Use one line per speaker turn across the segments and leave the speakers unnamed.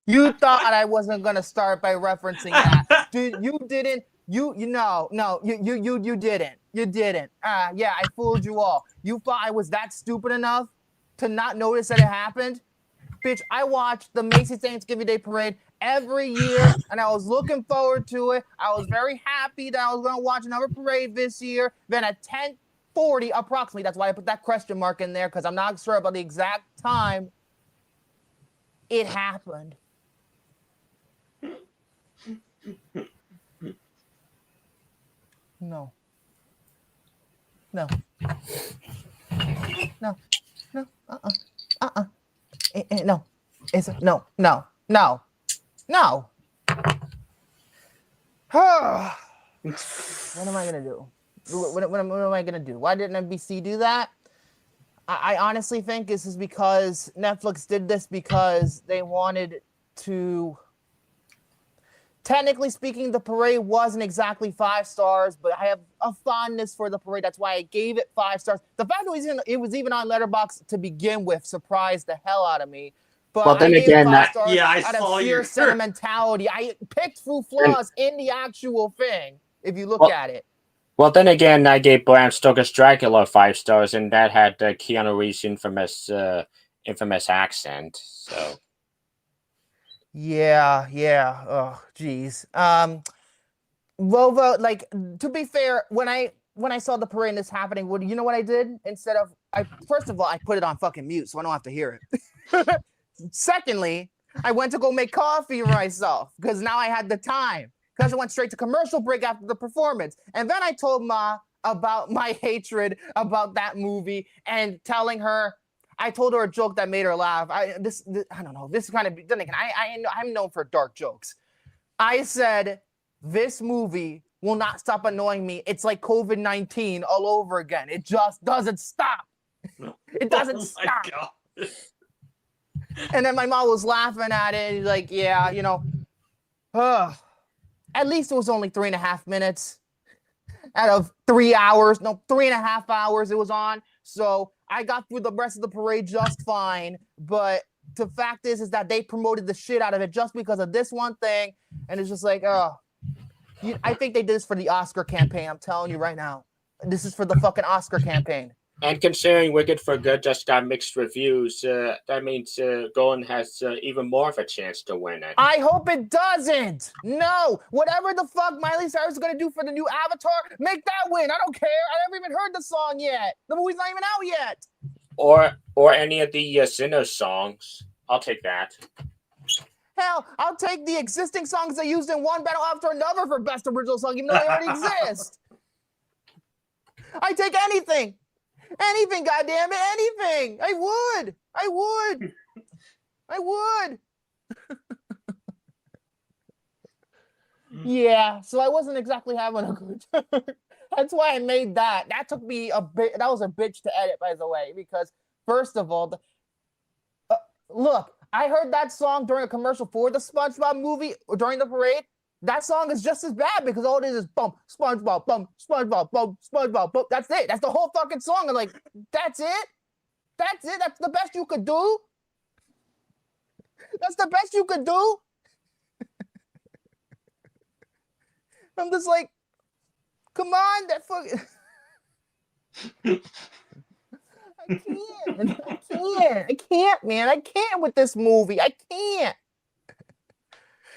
You thought I wasn't gonna start by referencing that. Dude, you didn't. You didn't. You didn't. Yeah, I fooled you all. You thought I was that stupid enough to not notice that it happened? Bitch, I watched the Macy's Thanksgiving Day Parade every year, and I was looking forward to it. I was very happy that I was gonna watch another parade this year. Then at 10:40 approximately, that's why I put that question mark in there, because I'm not sure about the exact time it happened. No. No. No. No. No. It's no. No. No. No. What am I gonna do? What am I gonna do? Why didn't NBC do that? I honestly think this is because Netflix did this because they wanted to. Technically speaking, the parade wasn't exactly 5 stars, but I have a fondness for the parade. That's why I gave it 5 stars. The fact that it was even on Letterboxd to begin with surprised the hell out of me. But
well, then
I gave
again,
it 5 stars
I
out
saw
of sheer sentimentality. I picked through flaws in the actual thing, if you look at it.
Well, then again, I gave Bram Stoker's Dracula 5 stars, and that had Keanu Reeves' infamous accent. So.
Yeah. Oh, geez. Rova, like, to be fair, when I saw the parade and this happening, you know what I did? Instead of first of all, I put it on fucking mute so I don't have to hear it. Secondly, I went to go make coffee for myself because now I had the time. Because I went straight to commercial break after the performance. And then I told Ma about my hatred about that movie and I told her a joke that made her laugh. I don't know. This kind of, then again, I'm known for dark jokes. I said, this movie will not stop annoying me. It's like COVID-19 all over again. It just doesn't stop. It doesn't stop. God. And then my mom was laughing at it. And like, yeah, at least it was only 3.5 minutes out of 3 hours. No, 3.5 hours it was on. So I got through the rest of the parade just fine. But the fact is that they promoted the shit out of it just because of this one thing. And it's just like, I think they did this for the Oscar campaign. I'm telling you right now. This is for the fucking Oscar campaign.
And considering Wicked for Good just got mixed reviews, that means Golan has even more of a chance to win it.
I hope it doesn't. No. Whatever the fuck Miley Cyrus is going to do for the new Avatar, make that win. I don't care. I never even heard the song yet. The movie's not even out yet.
Or any of the Sinners songs. I'll take that.
Hell, I'll take the existing songs they used in one battle after another for best original song, even though they already exist. I take anything. Anything, goddammit, anything. I would. Yeah, so I wasn't exactly having a good time. That's why I made that. That took me a bit. That was a bitch to edit, by the way, because first of all, look, I heard that song during a commercial for the SpongeBob movie during the parade. That song is just as bad because all it is bump, SpongeBob, bump, SpongeBob, bump, SpongeBob, bump. That's it. That's the whole fucking song. I'm like, that's it? That's it? That's the best you could do? That's the best you could do? I'm just like, come on, that fucking... I can't, man. I can't with this movie. I can't.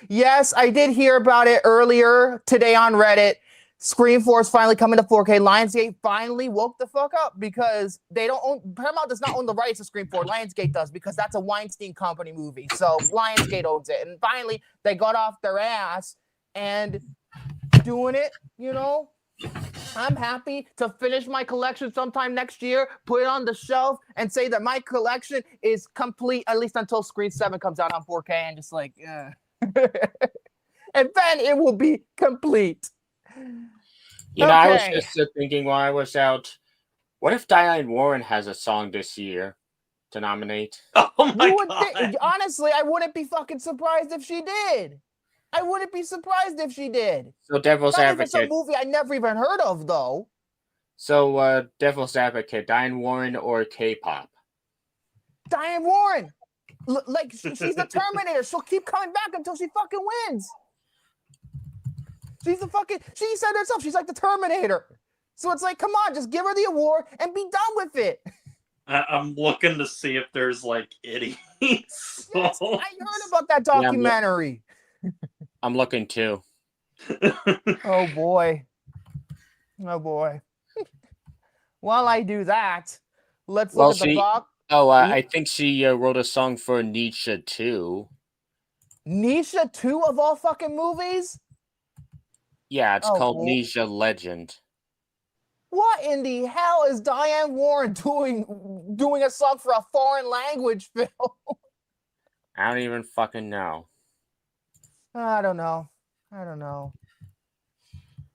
Yes, I did hear about it earlier today on Reddit. Scream 4 is finally coming to 4K. Lionsgate finally woke the fuck up because Paramount does not own the rights to Scream 4. Lionsgate does because that's a Weinstein Company movie. So Lionsgate owns it. And finally, they got off their ass and doing it, I'm happy to finish my collection sometime next year, put it on the shelf, and say that my collection is complete, at least until Scream 7 comes out on 4K, and just like, and then it will be complete.
I was just thinking while I was out, what if Diane Warren has a song this year to nominate?
Oh my God.
Honestly, I wouldn't be fucking surprised if she did. I wouldn't be surprised if she did.
So Devil's Advocate.
It's a movie I never even heard of, though.
So Devil's Advocate, Diane Warren or K-pop?
Diane Warren. Like she's the Terminator. She'll keep coming back until she fucking wins. She said herself, she's like the Terminator. So it's like, come on, just give her the award and be done with it.
I'm looking to see if there's like idiots.
Yes, I heard about that documentary.
Yeah, I'm looking too.
Oh boy. While I do that, let's look at the box.
Oh, I think she wrote a song for Nietzsche too.
Nietzsche 2 of all fucking movies?
Yeah, it's called Nietzsche Legend.
What in the hell is Diane Warren doing a song for a foreign language film?
I don't even fucking know.
I don't know.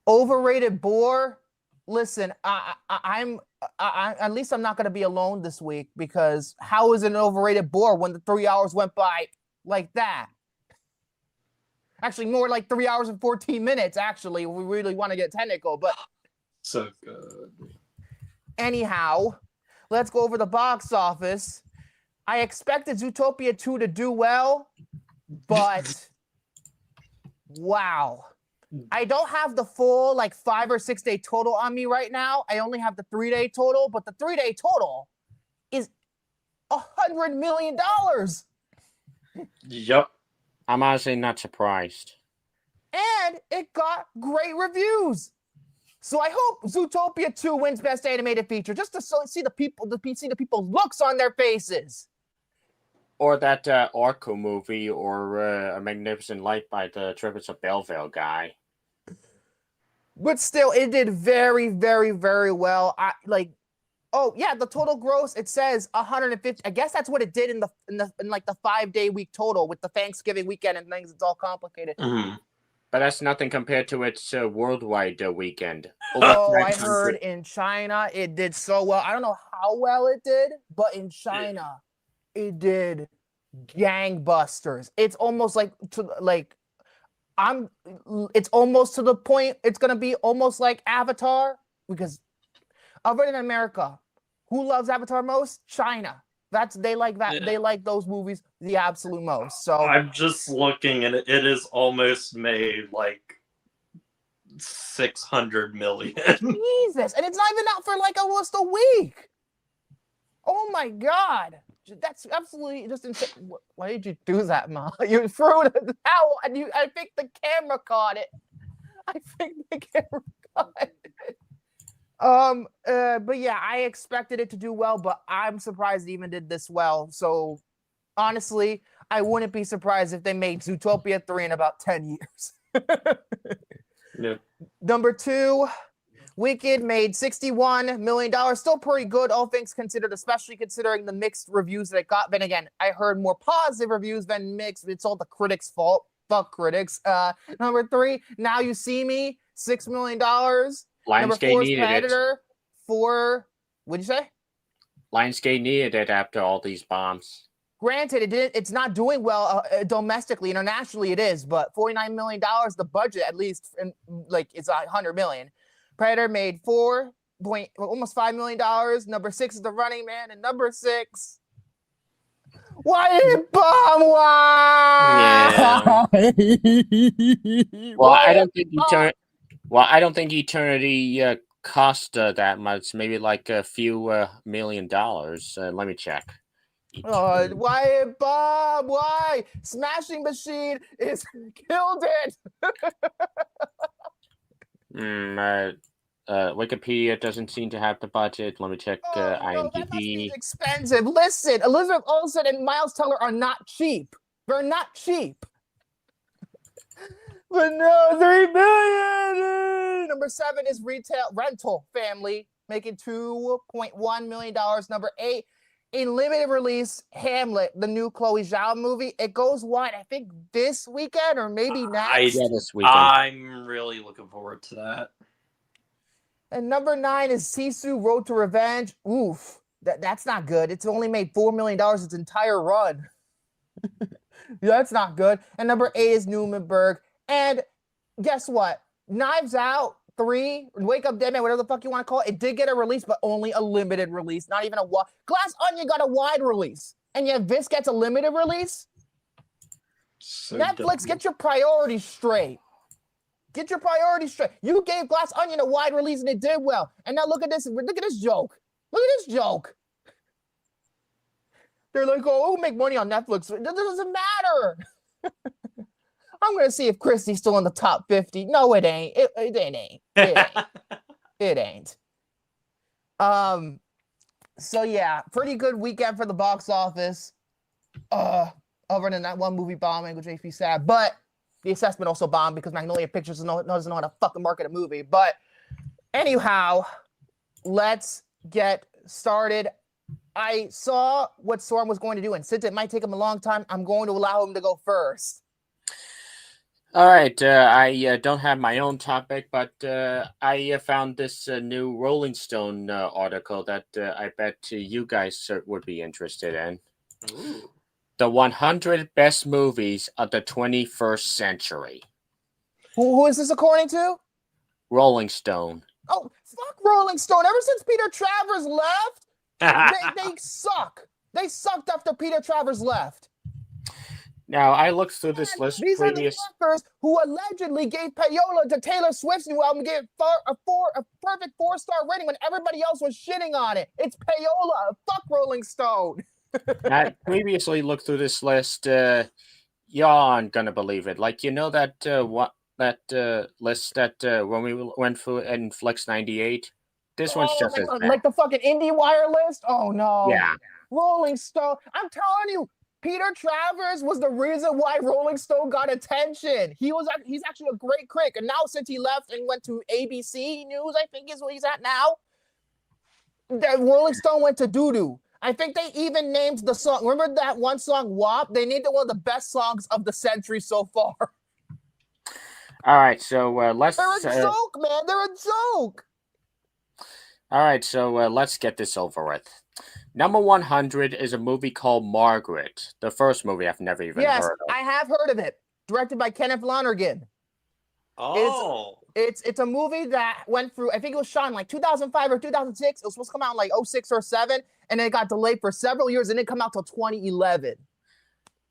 Overrated bore. Listen, I'm at least I'm not going to be alone this week, because how is it an overrated bore when the 3 hours went by like that? Actually, more like 3 hours and 14 minutes. Actually, we really want to get technical, but
so good.
Anyhow, let's go over the box office. I expected Zootopia 2 to do well, but wow. I don't have the full 5 or 6 day total on me right now. I only have the 3 day total, but the 3 day total is $100 million.
Yep.
I'm honestly not surprised.
And it got great reviews. So I hope Zootopia 2 wins Best Animated Feature, just to see the people's looks on their faces.
Or that Orko movie, or A Magnificent Life by the Tributes of Belleville guy.
But still, it did very, very, very well. Oh yeah, the total gross, it says 150. I guess that's what it did in the 5 day week total with the Thanksgiving weekend and things. It's all complicated.
Mm-hmm.
But that's nothing compared to its worldwide weekend.
I heard in China it did so well. I don't know how well it did, but in China it did gangbusters. It's almost it's almost to the point it's gonna be almost like Avatar, because other than America, who loves Avatar most? China. They like that. Yeah. They like those movies the absolute most. So
I'm just looking, and it is almost made $600 million.
Jesus, and it's not even out for almost a week. Oh my God, that's absolutely just insane. Why did you do that, Ma? You threw the towel, and I think the camera caught it. But yeah, I expected it to do well, but I'm surprised it even did this well. So honestly, I wouldn't be surprised if they made Zootopia 3 in about 10 years.
Yep.
Number 2, Wicked made $61 million. Still pretty good, all things considered, especially considering the mixed reviews that it got. Then again, I heard more positive reviews than mixed. It's all the critics' fault. Fuck critics. Number 3, Now You See Me, $6 million. Number 4 is Predator. 4, what'd you say?
Lionsgate needed it after all these bombs.
Granted, it's not doing well domestically. Internationally, it is, but $49 million, the budget at least, it's $100 million. Predator made almost $5 million. Number 6 is The Running Man, and number 6. Why did it bomb? Why?
Yeah. Well, I don't think Eternity cost that much. Maybe a few $1 million. Let me check.
Why it bomb? Why? Smashing Machine is killed it.
Wikipedia doesn't seem to have the budget. Let me check IMDb.
No, that must be expensive. Listen, Elizabeth Olsen and Miles Teller are not cheap. They're not cheap. But no, $3 million. Number 7 is Rental Family, making $2.1 million. Number 8, in limited release, Hamlet, the new Chloe Zhao movie. It goes wide, I think, this weekend or maybe next.
This weekend.
I'm really looking forward to that.
And number 9 is Sisu Road to Revenge. Oof, that's not good. It's only made $4 million its entire run. That's not good. And number 8 is Nuremberg. And guess what? Knives Out 3, Wake Up Dead Man, whatever the fuck you want to call it, it did get a release, but only a limited release. Not even a wide. Glass Onion got a wide release. and yet this gets a limited release.
So
Netflix,
dumb.
get your priorities straight. Get your priorities straight. You gave Glass Onion a wide release and it did well. And now look at this. Look at this joke. Look at this joke. They're like, oh, we'll make money on Netflix. It doesn't matter. I'm going to see if Christie's still in the top 50. No, it ain't. It ain't. It ain't. It ain't. So yeah, pretty good weekend for the box office. Other than that one movie bombing, which makes me sad. But the assessment also bombed because Magnolia Pictures doesn't know how to fucking market a movie. But anyhow, let's get started. I saw what Storm was going to do, and since it might take him a long time, I'm going to allow him to go first.
All right, I don't have my own topic, but I found this new Rolling Stone article that I bet you guys would be interested in.
Ooh.
The 100 best movies of the 21st century.
Who is this according to?
Rolling Stone.
Oh, fuck Rolling Stone. Ever since Peter Travers left, they suck. They sucked after Peter Travers left.
Now, I looked through this list
These
previous...
are the fuckers who allegedly gave payola to Taylor Swift's new album, gave it a perfect 4-star rating when everybody else was shitting on it. It's payola. Fuck Rolling Stone.
I previously looked through this list. Y'all aren't gonna believe it. Like, you know that list that when we went through in Flex 98? This one's just as bad.
Like the fucking IndieWire list? Oh, no.
Yeah.
Rolling Stone. I'm telling you, Peter Travers was the reason why Rolling Stone got attention. He's actually a great critic. And now since he left and went to ABC News, I think is where he's at now, that Rolling Stone went to doo-doo. I think they even named the song. Remember that one song, WAP? They named it one of the best songs of the century so far.
All right, so let's...
They're a joke, man. They're a joke.
All right, so let's get this over with. Number 100 is a movie called Margaret. The first movie I've never even heard of.
I have heard of it. Directed by Kenneth Lonergan.
Oh.
It's a movie that went through, I think it was shot in like 2005 or 2006. It was supposed to come out in like 06 or 07, and it got delayed for several years and didn't come out till 2011.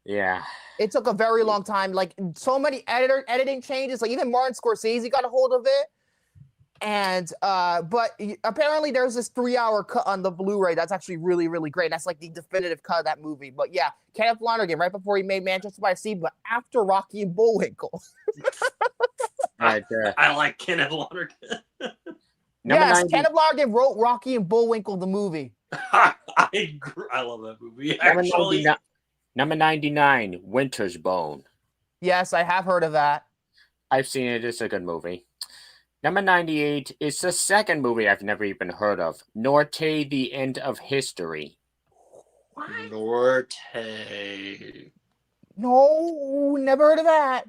Yeah.
It took a very long time. Like, so many editing changes. Like, even Martin Scorsese got a hold of it. And but apparently there's this 3-hour cut on the Blu-ray that's actually really, really great. That's like the definitive cut of that movie. But yeah, Kenneth Lonergan, right before he made Manchester by the Sea, but after Rocky and Bullwinkle.
Right,
I like Kenneth Lonergan.
Yes, Kenneth Lonergan wrote Rocky and Bullwinkle, the movie.
I love that movie. Actually,
number 99, Winter's Bone.
Yes, I have heard of that.
I've seen it. It's a good movie. Number 98 is the second movie I've never even heard of. Norte, The End of History.
What?
Norte.
No, never heard of that.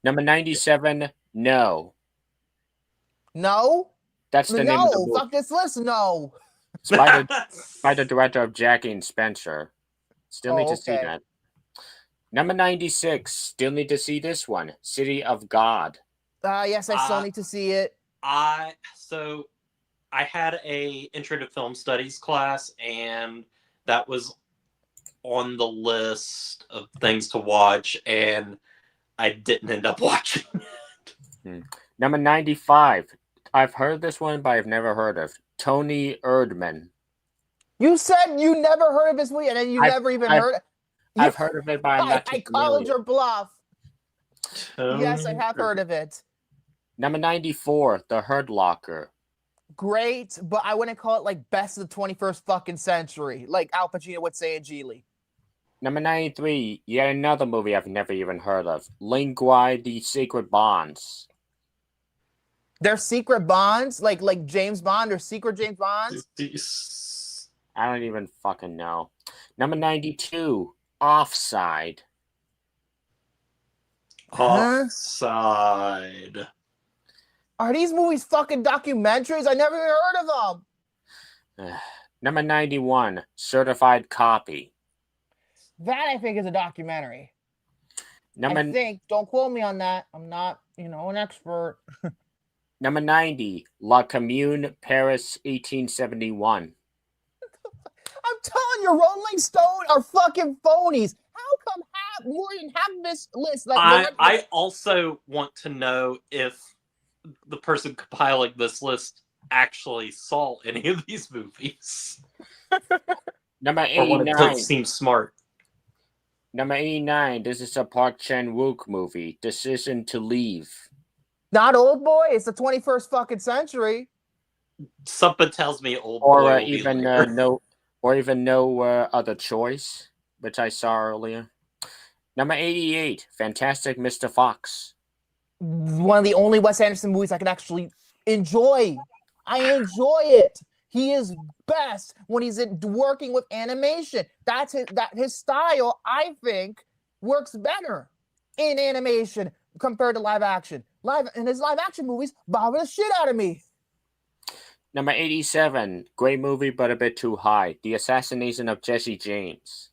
Number 97, No.
No?
That's the name of the movie.
No, fuck this list, no.
It's by the director of Jackie and Spencer. Still need to see that. Number 96, still need to see this one. City of God.
Yes, I still need to see it.
I had a intro to film studies class, and that was on the list of things to watch, and I didn't end up watching it.
Number 95. I've heard this one, but I've never heard of Tony Erdmann.
You said you never heard of this movie, and then you never even heard it.
I've heard of it, but I'm not too familiar.
I called your bluff. Yes, I have heard of it.
Number 94, The Hurt Locker.
Great, but I wouldn't call it like best of the 21st fucking century, like Al Pacino would say in Geely.
Number 93, yet another movie I've never even heard of. Linguae, The Secret Bonds.
They're secret bonds? Like James Bond or secret James Bonds?
I don't even fucking know. Number 92, Offside.
Offside.
Are these movies fucking documentaries? I never even heard of them.
Number 91, Certified Copy.
That, I think, is a documentary.
I
think. Don't quote me on that. I'm not, an expert.
Number 90, La Commune, Paris, 1871.
I'm telling on, your Rolling Stone are fucking phonies. How come more than half of this list?
I also want to know if the person compiling this list actually saw any of these movies.
Number
Or what it
89.
seems smart.
Number 89. This is a Park Chan-wook movie. Decision to Leave.
Not Old Boy. It's the 21st fucking century.
Something tells me Old
Or
Boy will
even
be later.
no other choice, which I saw earlier. Number 88. Fantastic Mr. Fox.
One of the only Wes Anderson movies I can actually enjoy. I enjoy it. He is best when he's working with animation. That's his style, I think, works better in animation compared to live action. His live action movies bother the shit out of me.
Number 87. Great movie, but a bit too high. The Assassination of Jesse James.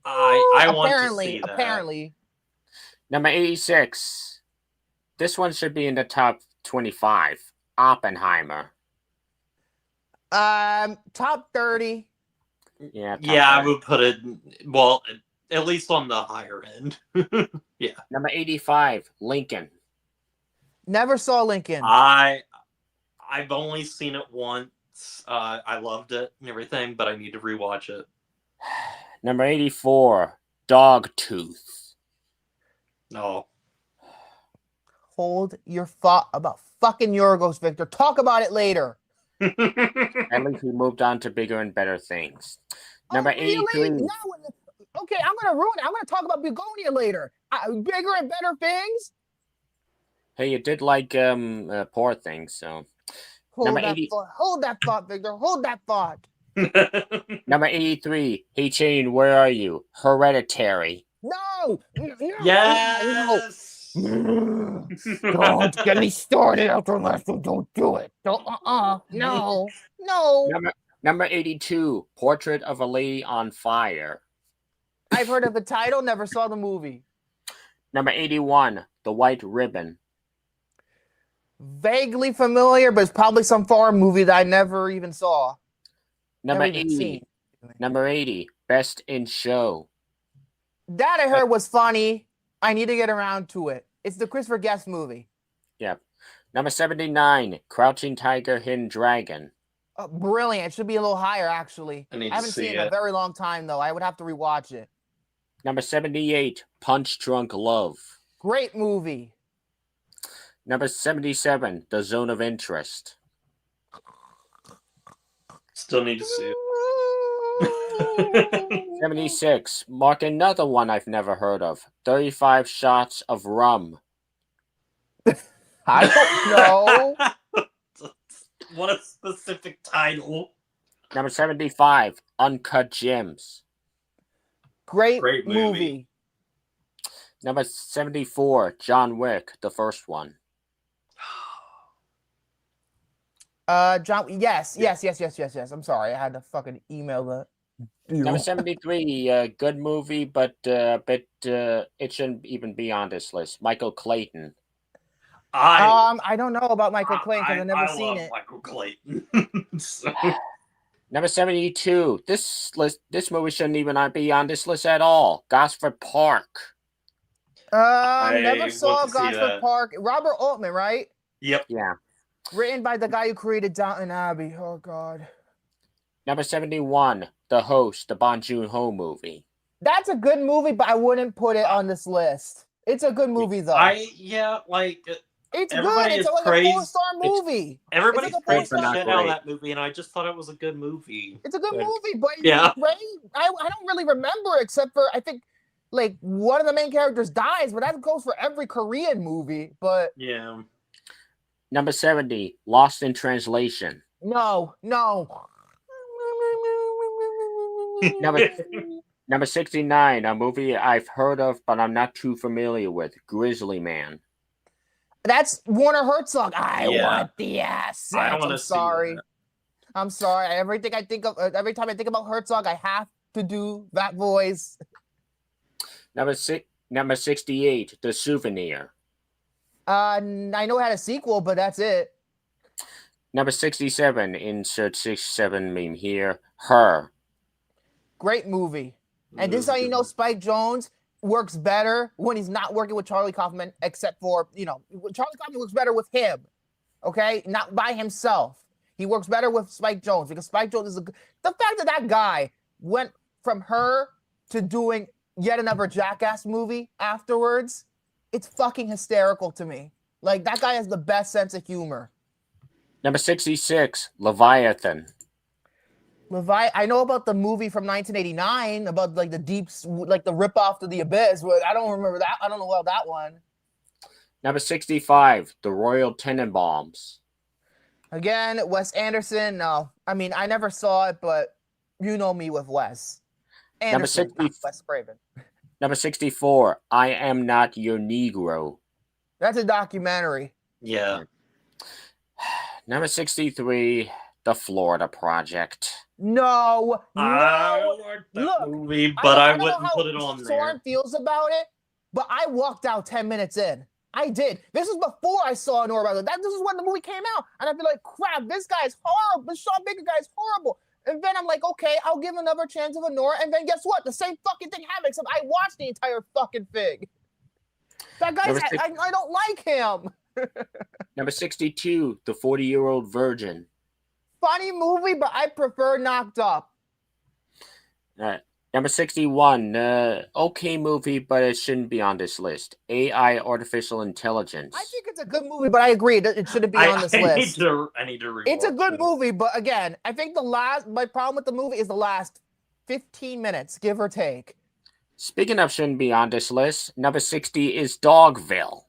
I want to see that.
Apparently.
Number 86. This one should be in the top 25. Oppenheimer.
Top 30.
Yeah,
I would put it, well, at least on the higher end. Yeah.
Number 85. Lincoln.
Never saw Lincoln.
I've only seen it once. I loved it and everything, but I need to rewatch it.
Number 84. Dogtooth.
No.
Hold your thought about fucking Yorgos, Victor. Talk about it later.
At least we moved on to bigger and better things. Number 83.
No. Okay, I'm gonna ruin it. I'm gonna talk about Begonia later. Bigger and better things.
Hey, you did like Poor Things, so.
Hold that thought, Victor. Hold that thought.
Number 83. Hey, Shane, where are you? Hereditary.
No.
Yes.
Don't get me started after lesson. Don't do it. No.
Number 82. Portrait of a Lady on Fire.
I've heard of the title, never saw the movie.
Number 81. The White Ribbon.
Vaguely familiar, but it's probably some foreign movie that I never even saw.
Number
Never even
80.
seen.
Number 80. Best in Show.
That I heard was funny. I need to get around to it. It's the Christopher Guest movie.
Yep. Number 79. Crouching Tiger, Hidden Dragon.
Brilliant. It should be a little higher, actually.
I need
I haven't
to see
seen it in
it.
a very long time, though. I would have to rewatch it.
Number 78. Punch Drunk Love.
Great movie.
Number 77. The Zone of Interest.
Still need to see it.
76. Mark another one I've never heard of. 35 Shots of Rum.
I don't know.
What a specific title.
Number 75. Uncut Gems.
Great
Great movie.
movie.
Number 74. John Wick, the first one.
John. Yes. I'm sorry. I had to fucking email that.
Number 73. Good movie, but it shouldn't even be on this list. Michael Clayton.
I don't know about Michael Clayton because I've never
I
seen
love
it.
Michael Clayton. So,
Number 72. This movie shouldn't even be on this list at all. Gosford Park.
Never
want
saw
to see
Gosford
that.
Park. Robert Altman, right?
yep.
Yeah.
Written by the guy who created Downton Abbey. Oh God.
Number 71. The Host, the Bong Joon-ho movie.
That's a good movie, but I wouldn't put it on this list. It's a good movie though. It's good.
everybody
It's
is
like
praised-
a 4-star movie.
Everybody's
It's like a
praised the
four-star.
shit out of that movie, and I just thought it was a good movie.
It's a good
Like,
movie, but
yeah.
right? I don't really remember except for I think like one of the main characters dies, but that goes for every Korean movie. But
Yeah.
Number 70. Lost in Translation.
no.
Number 69. A movie I've heard of, but I'm not too familiar with. Grizzly Man.
That's Warner Herzog. I
Yeah.
want the assets.
I don't want
I'm
to see
sorry.
that.
I'm sorry. Every time I think about Herzog, I have to do that voice.
Number 68. The Souvenir.
I know it had a sequel, but that's it.
Number 67. Insert 67 meme here. Her.
Great movie. And
It
this is
was a
how you
good
know
one.
Spike Jonze works better when he's not working with Charlie Kaufman, except for, Charlie Kaufman works better with him, okay? Not by himself. He works better with Spike Jonze because Spike Jonze is the fact that guy went from her to doing yet another Jackass movie afterwards, it's fucking hysterical to me. Like, that guy has the best sense of humor.
Number 66, Leviathan.
I know about the movie from 1989 about like the the rip off to the abyss. But I don't remember that. I don't know about that one.
Number 65, The Royal Tenenbaums.
Again, Wes Anderson. No, I mean I never saw it, but you know me with Wes Anderson, not Wes Craven.
Number 64, I Am Not Your Negro.
That's a documentary.
Yeah.
Number 63, The Florida Project.
No.
I like that
Look,
movie, but I
don't know
wouldn't
how
put it on there.
Soren feels about it, but I walked out 10 minutes in. I did. This is before I saw Nora about it. This is when the movie came out, and I'd be like, "Crap, this guy's horrible. This Sean Baker guy's horrible." And then I'm like, "Okay, I'll give another chance of a Nora." And then guess what? The same fucking thing happened, except I watched the entire fucking thing. That guy's. I don't like him.
Number 62, The 40-Year-Old Virgin.
Funny movie, but I prefer Knocked Up.
Number 61, okay movie, but it shouldn't be on this list. AI, Artificial Intelligence.
I think it's a good movie, but I agree it shouldn't be on this list.
I need to rewatch
It's a good
it.
movie, but again, I think my problem with the movie is the last 15 minutes, give or take.
Speaking of shouldn't be on this list, number 60 is Dogville.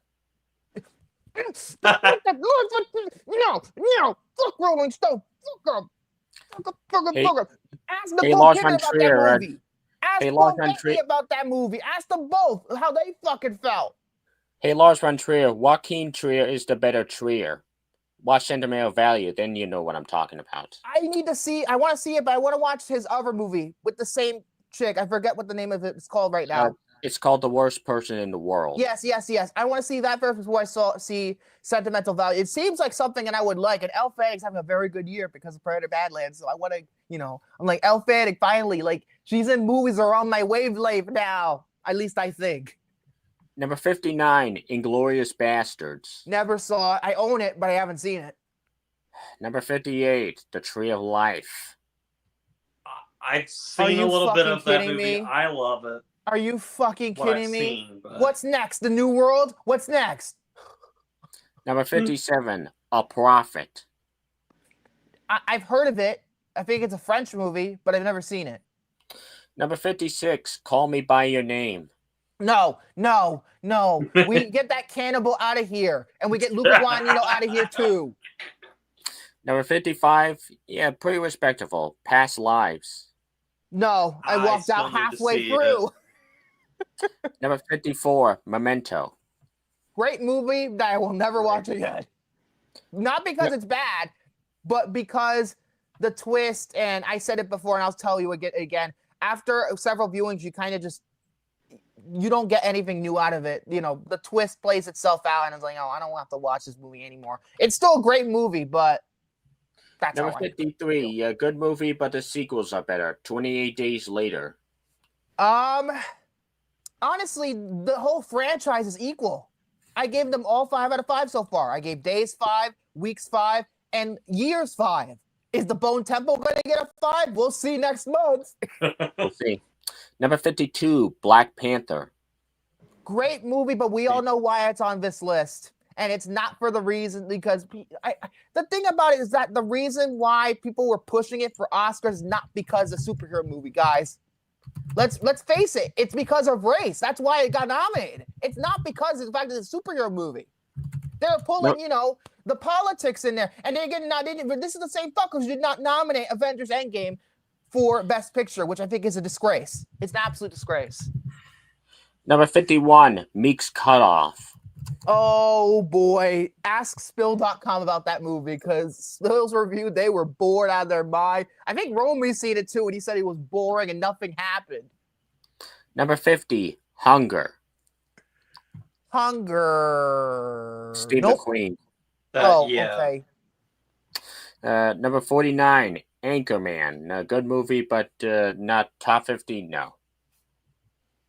No, fuck Rolling Stone, fuck him. Ask the
Lars
both
von
about
Trier,
that movie. Ask
Lars
both
von Trier
about that movie. Ask them both how they fucking felt.
Hey, Lars von Trier, Joaquin Trier is the better Trier. Watch Sentimental Value, then you know what I'm talking about.
I want to see it, but I want to watch his other movie with the same chick. I forget what the name of it is called right now.
It's called The Worst Person in the World.
Yes. I want to see that first before I see Sentimental Value. It seems like something that I would like. And Elle Fanning's having a very good year because of Predator Badlands. So I want to, I'm like, Elle Fanning, finally, like, she's in movies that are on my wavelength now. At least I think.
Number 59, Inglourious Bastards.
Never saw it. I own it, but I haven't seen it.
Number 58, The Tree of Life.
I've seen a little bit of that movie.
Me?
I love it.
Are you fucking kidding me?
But...
What's next? The New World? What's next?
Number 57, A Prophet.
I've heard of it. I think it's a French movie, but I've never seen it.
Number 56, Call Me By Your Name.
No. We get that cannibal out of here, and we get Luca Guadagnino out of here too.
Number 55, yeah, pretty respectable. Past Lives.
No, I walked out halfway through.
Number 54, Memento.
Great movie that I will never watch again. Not because it's bad, but because the twist, and I said it before and I'll tell you again, after several viewings, you kind of you don't get anything new out of it. The twist plays itself out and it's like, oh, I don't have to watch this movie anymore. It's still a great movie, but that's
Number 53, a good movie, but the sequels are better. 28 Days Later.
Honestly, the whole franchise is equal. I gave them all 5 out of 5 so far. I gave Days 5, Weeks 5, and Years 5. Is the Bone Temple going to get a 5? We'll see next month.
We'll see. Number 52, Black Panther.
Great movie, but we all know why it's on this list. And it's not for the reason, because the thing about it is that the reason why people were pushing it for Oscars is not because of superhero movie, guys. Let's face it. It's because of race. That's why it got nominated. It's not because of the fact that it's a superhero movie. They're pulling, the politics in there. And they're getting nominated. But this is the same fuckers who did not nominate Avengers Endgame for Best Picture, which I think is a disgrace. It's an absolute disgrace.
Number 51, Meek's Cutoff.
Oh, boy. Ask Spill.com about that movie, because Spill's review, they were bored out of their mind. I think Romy's seen it, too, and he said it was boring and nothing happened.
Number 50, Hunger.
Steve
McQueen.
Yeah.
Okay.
Number 49, Anchorman, a good movie, but not top 50. No.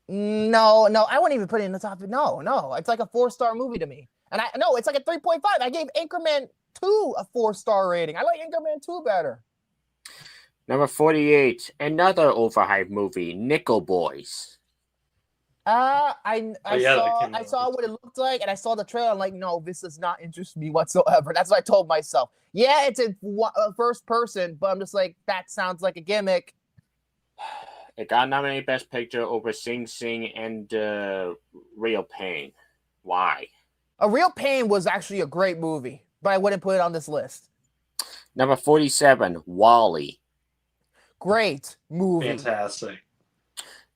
No, I wouldn't even put it in the top. No, it's like a 4-star movie to me. And it's like a 3.5. I gave Anchorman 2 a 4-star rating. I like Anchorman 2 better.
Number 48, another overhyped movie, Nickel Boys.
I saw what it looked like, and I saw the trailer. I'm like, no, this does not interest me whatsoever. That's what I told myself. Yeah, it's a first person, but I'm just like, that sounds like a gimmick.
It got nominated Best Picture over Sing Sing and Real Pain. Why?
A Real Pain was actually a great movie, but I wouldn't put it on this list.
Number 47, Wall-E.
Great movie.
Fantastic.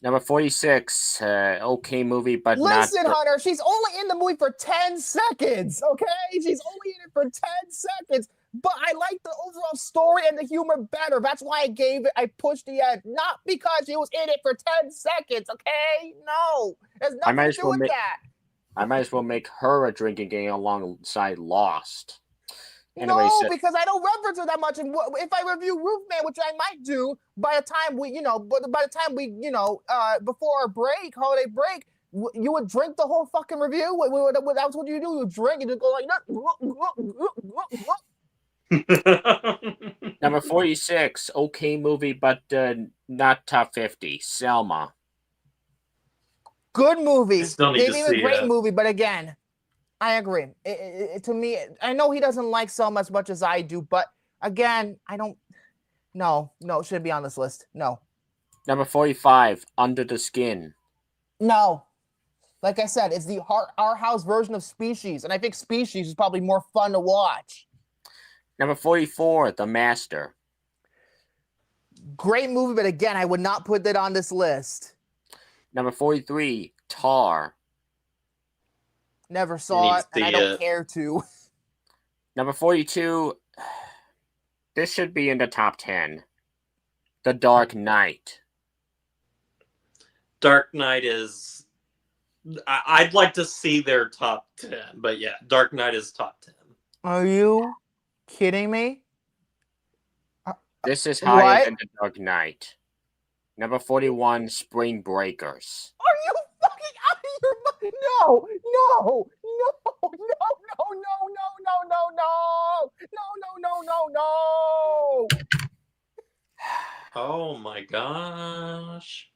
Number 46, okay movie, but
Listen,
not...
Hunter, she's only in the movie for 10 seconds, okay? She's only in it for 10 seconds, but I like the overall story and the humor better. That's why I pushed the edge, not because she was in it for 10 seconds, okay? No, there's nothing to do with that.
I might as well make her a drinking game alongside Lost. Anyway,
because I don't reference her that much. And if I review Roofman, which I might do by the time before our holiday break, you would drink the whole fucking review. That's what you do. You drink and just go like
that. Number 46, okay movie, but not top 50. Selma.
Good movie.
Maybe
a great movie, but again, I agree. To me, I know he doesn't like Selma as much as I do, but again, I don't. No, it shouldn't be on this list. No.
Number 45, Under the Skin.
No. Like I said, it's the our house version of Species, and I think Species is probably more fun to watch.
Number 44, The Master.
Great movie, but again, I would not put that on this list.
Number 43, Tar.
Never saw it, and I don't care to.
Number 42, this should be in the top 10. The Dark Knight.
Dark Knight is... I'd like to see their top 10, but yeah, Dark Knight is top 10.
Are you kidding me?
This is higher than The Dark Knight. Number 41, Spring Breakers.
Are you fucking out of your mind? No.
Oh my gosh.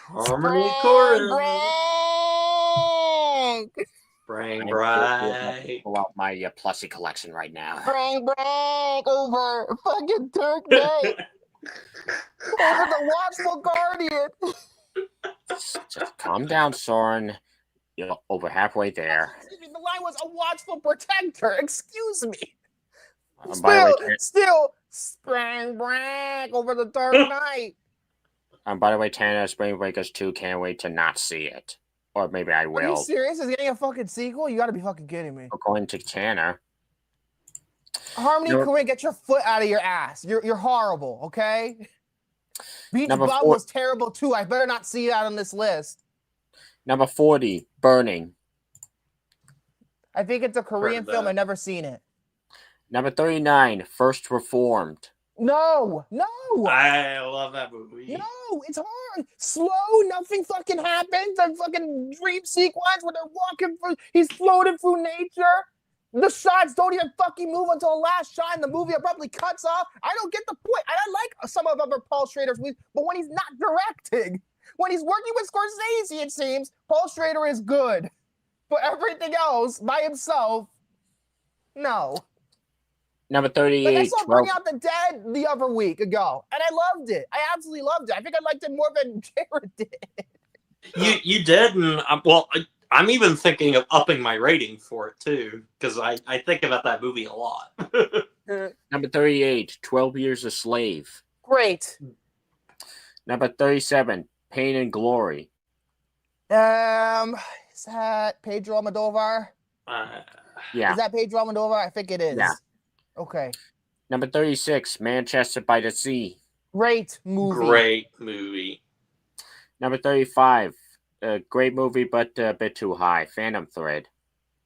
Harmony Chorus. Spring Break.
Pull out my plushie collection right now.
Spring Break over fucking Dark Knight. Over the Watchful Guardian.
Just calm down, Soren. You're over halfway there.
The line was a watchful protector. Excuse me. Still, Spring Break over the Dark Knight.
By the way, Tanner, Spring Breakers 2, can't wait to not see it. Or maybe I will.
Are you serious? Is getting a fucking sequel? You gotta be fucking kidding me.
According to Tanner.
Harmony Korine, get your foot out of your ass. You're horrible, okay? Beach Bum was terrible too. I better not see that on this list.
Number 40, Burning.
I think it's a Korean film. I've never seen it.
Number 39, First Reformed.
No.
I love that movie.
No, it's hard. Slow, nothing fucking happens. A fucking dream sequence where they're walking through, he's floating through nature. The shots don't even fucking move until the last shot, and the movie abruptly cuts off. I don't get the point. I like some of other Paul Schrader's movies, but when he's not directing, when he's working with Scorsese, it seems, Paul Schrader is good. But everything else, by himself, no.
Number 38.
Like I saw Bring Out the Dead the other week ago, and I loved it. I absolutely loved it. I think I liked it more than Jared did.
You did, and I'm even thinking of upping my rating for it too, because I think about that movie a lot.
Number 38, 12 Years a Slave.
Great.
Number 37, Pain and Glory.
Is that Pedro Almodovar?
Yeah.
Is that Pedro Almodovar? I think it is.
Yeah.
Okay.
Number 36, Manchester by the Sea.
Great movie.
Great movie.
Number 35, great movie, but a bit too high. Phantom Thread.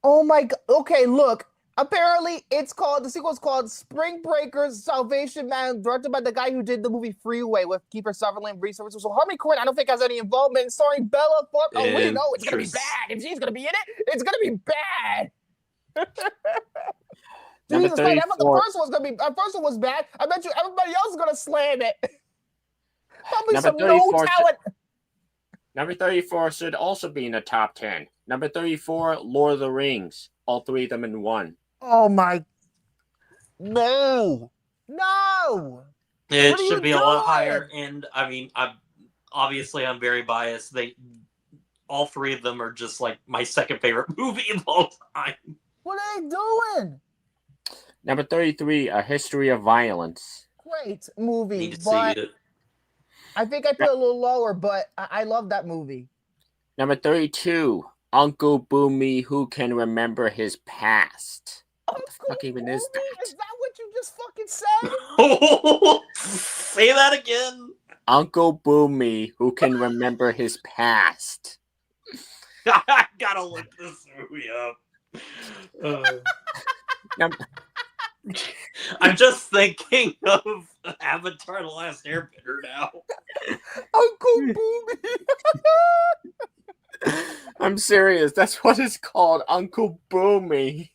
Oh my God. Okay, look. Apparently, the sequel's called Spring Breakers Salvation Man, directed by the guy who did the movie Freeway with Kiefer Sutherland, Reese Witherspoon. So Harmony Korine, I don't think has any involvement. Starring Bella Thorne. Oh, we know it's gonna be bad. If she's gonna be in it, it's gonna be bad.
Number
Jesus Christ, I thought
34.
the first one was bad. I bet you everybody else is gonna slam it. Probably
Number
some no
34
talent.
Number 34 should also be in the top 10. Number 34, Lord of the Rings. All three of them in one.
Oh my! No!
It
What are
should
you
be a lot
doing?
higher, and I mean, I'm very biased. All three of them are just like my second favorite movie of all time.
What are they doing?
Number 33, A History of Violence.
Great movie,
Need to
but
see it.
I think I put it a little lower. But I love that movie.
Number 32, Uncle Boomy, Who Can Remember His Past. What the fuck even is that?
Is that what you just fucking said?
Say that again.
Uncle Boomy, Who Can Remember His Past.
I gotta look this movie up.
Number,
I'm just thinking of Avatar: The Last Airbender now.
Uncle Boomy.
I'm serious. That's what it's called. Uncle Boomy.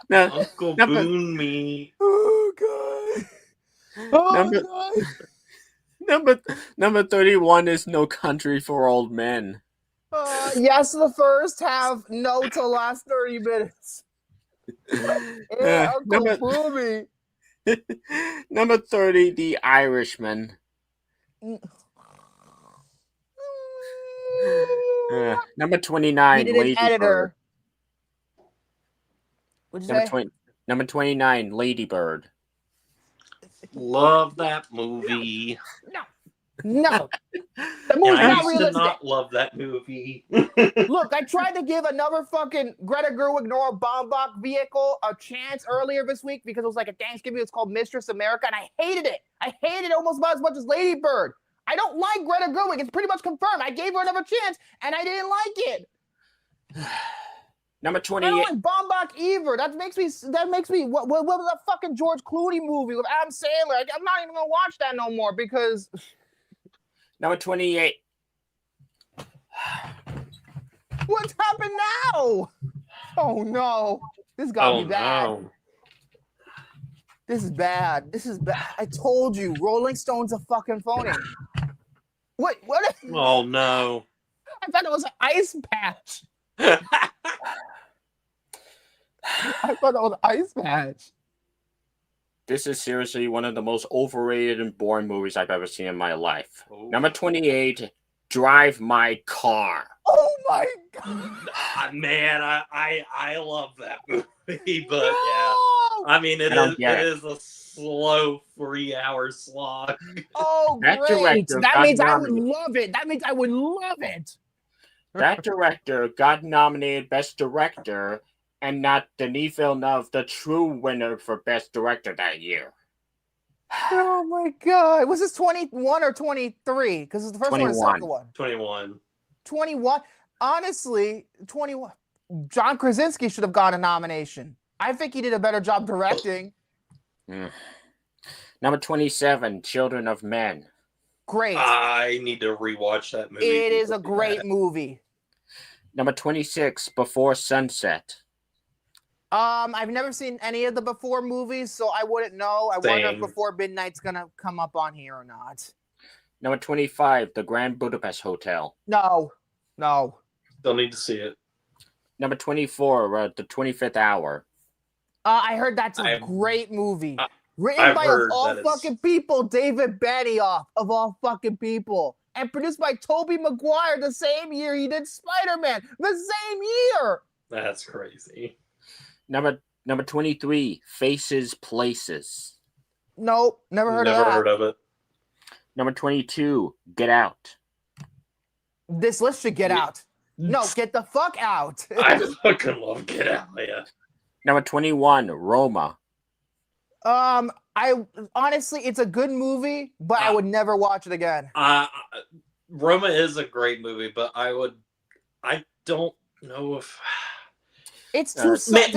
Now,
Uncle
number-
Boomy.
Oh god. Oh
number, number 31 is No Country for Old Men.
god. Yes, the first half. No to the last 30 minutes. Yeah, Uncle
number-
Boomy.
Number 30, The Irishman. Number 29,
Needed an
Lady Bird.
editor. What'd you say?
Number 29, Lady Bird.
Love that movie.
No. The
And
movie's
I
not
used to
realistic.
not love that movie.
Look, I tried to give another fucking Greta Gerwig Nora Baumbach vehicle a chance earlier this week because it was like a Thanksgiving. It's called Mistress America, and I hated it. I hated it almost about as much as Lady Bird. I don't like Greta Gerwig. It's pretty much confirmed. I gave her another chance, and I didn't like it.
Number
I
28.
don't like Baumbach either. That makes me. What was that fucking George Clooney movie with Adam Sandler? I'm not even gonna watch that no more because.
Number 28.
What's happened now? Oh no. This gotta be bad.
No.
This is bad. This is bad. I told you, Rolling Stone's a fucking phony. Wait, what?
Oh no.
I thought it was an ice patch. I thought it was an ice patch.
This is seriously one of the most overrated and boring movies I've ever seen in my life.
Oh.
Number 28, Drive My Car.
Oh my god.
Man, I love that movie, but
No!
yeah. I mean, it
get it.
is a slow 3-hour slog.
Oh,
That
great.
director
That
got
means I would
nominated.
love it. That means I would love it.
That director got nominated Best Director, and not Denis Villeneuve, the true winner for Best Director that year.
Oh my god. Was this 21 or 23? Because it's the first one or the
21.
second one.
21.
21. Honestly, 21. John Krasinski should have got a nomination. I think he did a better job directing.
Number 27, Children of Men.
Great.
I need to rewatch that movie.
It is a great movie.
Number 26, Before Sunset.
I've never seen any of the Before movies, so I wouldn't know. I wonder if
Same.
Before Midnight's gonna come up on here or not.
Number 25, The Grand Budapest Hotel.
No.
Still need to see it.
Number 24, The 25th Hour.
I heard that's a
I've-
great movie. Written
I've
by of
heard
all
that is-
fucking people, David Benioff of all fucking people. And produced by Tobey Maguire the same year he did Spider-Man. The same year.
That's crazy.
Number 23, Faces, Places.
Nope, never heard of
Never
that.
heard of it.
Number 22, Get Out.
This list should get out. No, get the fuck out.
I fucking love Get Out. Yeah.
Number 21, Roma.
I honestly, it's a good movie, but I would never watch it again.
Roma is a great movie, but I don't know if
It's too it's a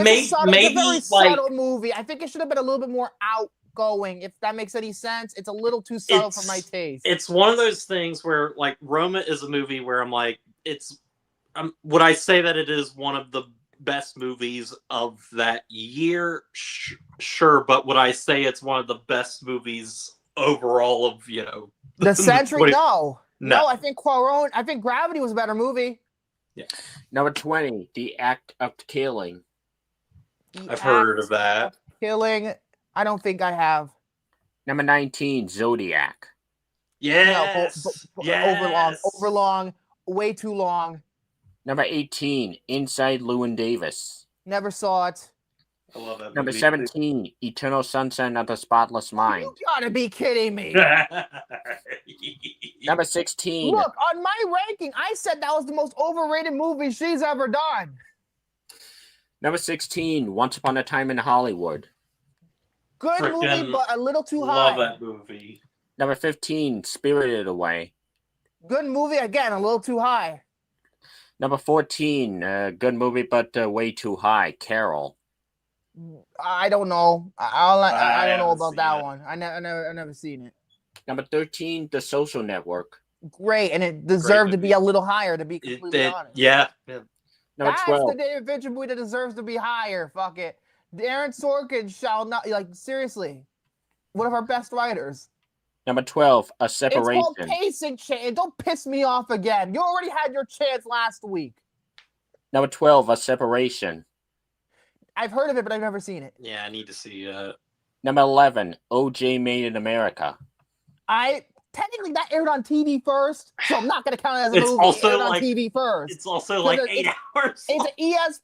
very subtle movie. I think it should have been a little bit more outgoing, if that makes any sense. It's a little too subtle for my taste.
It's one of those things where, like, Roma is a movie where I'm like, would I say that it is one of the best movies of that year? Sure, but would I say it's one of the best movies overall of,
the century?
No.
I think Gravity was a better movie.
Yeah.
Number 20, The Act of Killing.
I've heard of that.
Killing. I don't think I have.
Number 19, Zodiac.
Yes.
Yes. Overlong, way too long.
Number 18, Inside Llewyn Davis.
Never saw it.
I love that movie.
Number 17, Eternal Sunshine of the Spotless Mind.
You gotta be kidding me.
Number 16.
Look, on my ranking, I said that was the most overrated movie she's ever done.
Number 16, Once Upon a Time in Hollywood.
Good movie, but a little too high.
Love that movie.
Number 15, Spirited Away.
Good movie, again, a little too high.
Number 14, good movie, but way too high, Carol.
I don't know. I don't know about that one. I never seen it.
Number 13, The Social Network.
Great, and it deserved to be a little higher, to be completely honest.
Yeah.
Number 12.
That's the David Fincher movie that deserves to be higher. Fuck it. Aaron Sorkin shall not, seriously, one of our best writers.
Number 12, A Separation.
It's called pacing change. Don't piss me off again. You already had your chance last week.
Number 12, A Separation.
I've heard of it, but I've never seen it.
Yeah, I need to see it.
Number 11, OJ Made in America.
Technically that aired on TV first, so I'm not going to count it as a movie.
Also
it aired on TV first.
It's also like 8 hours.
It's an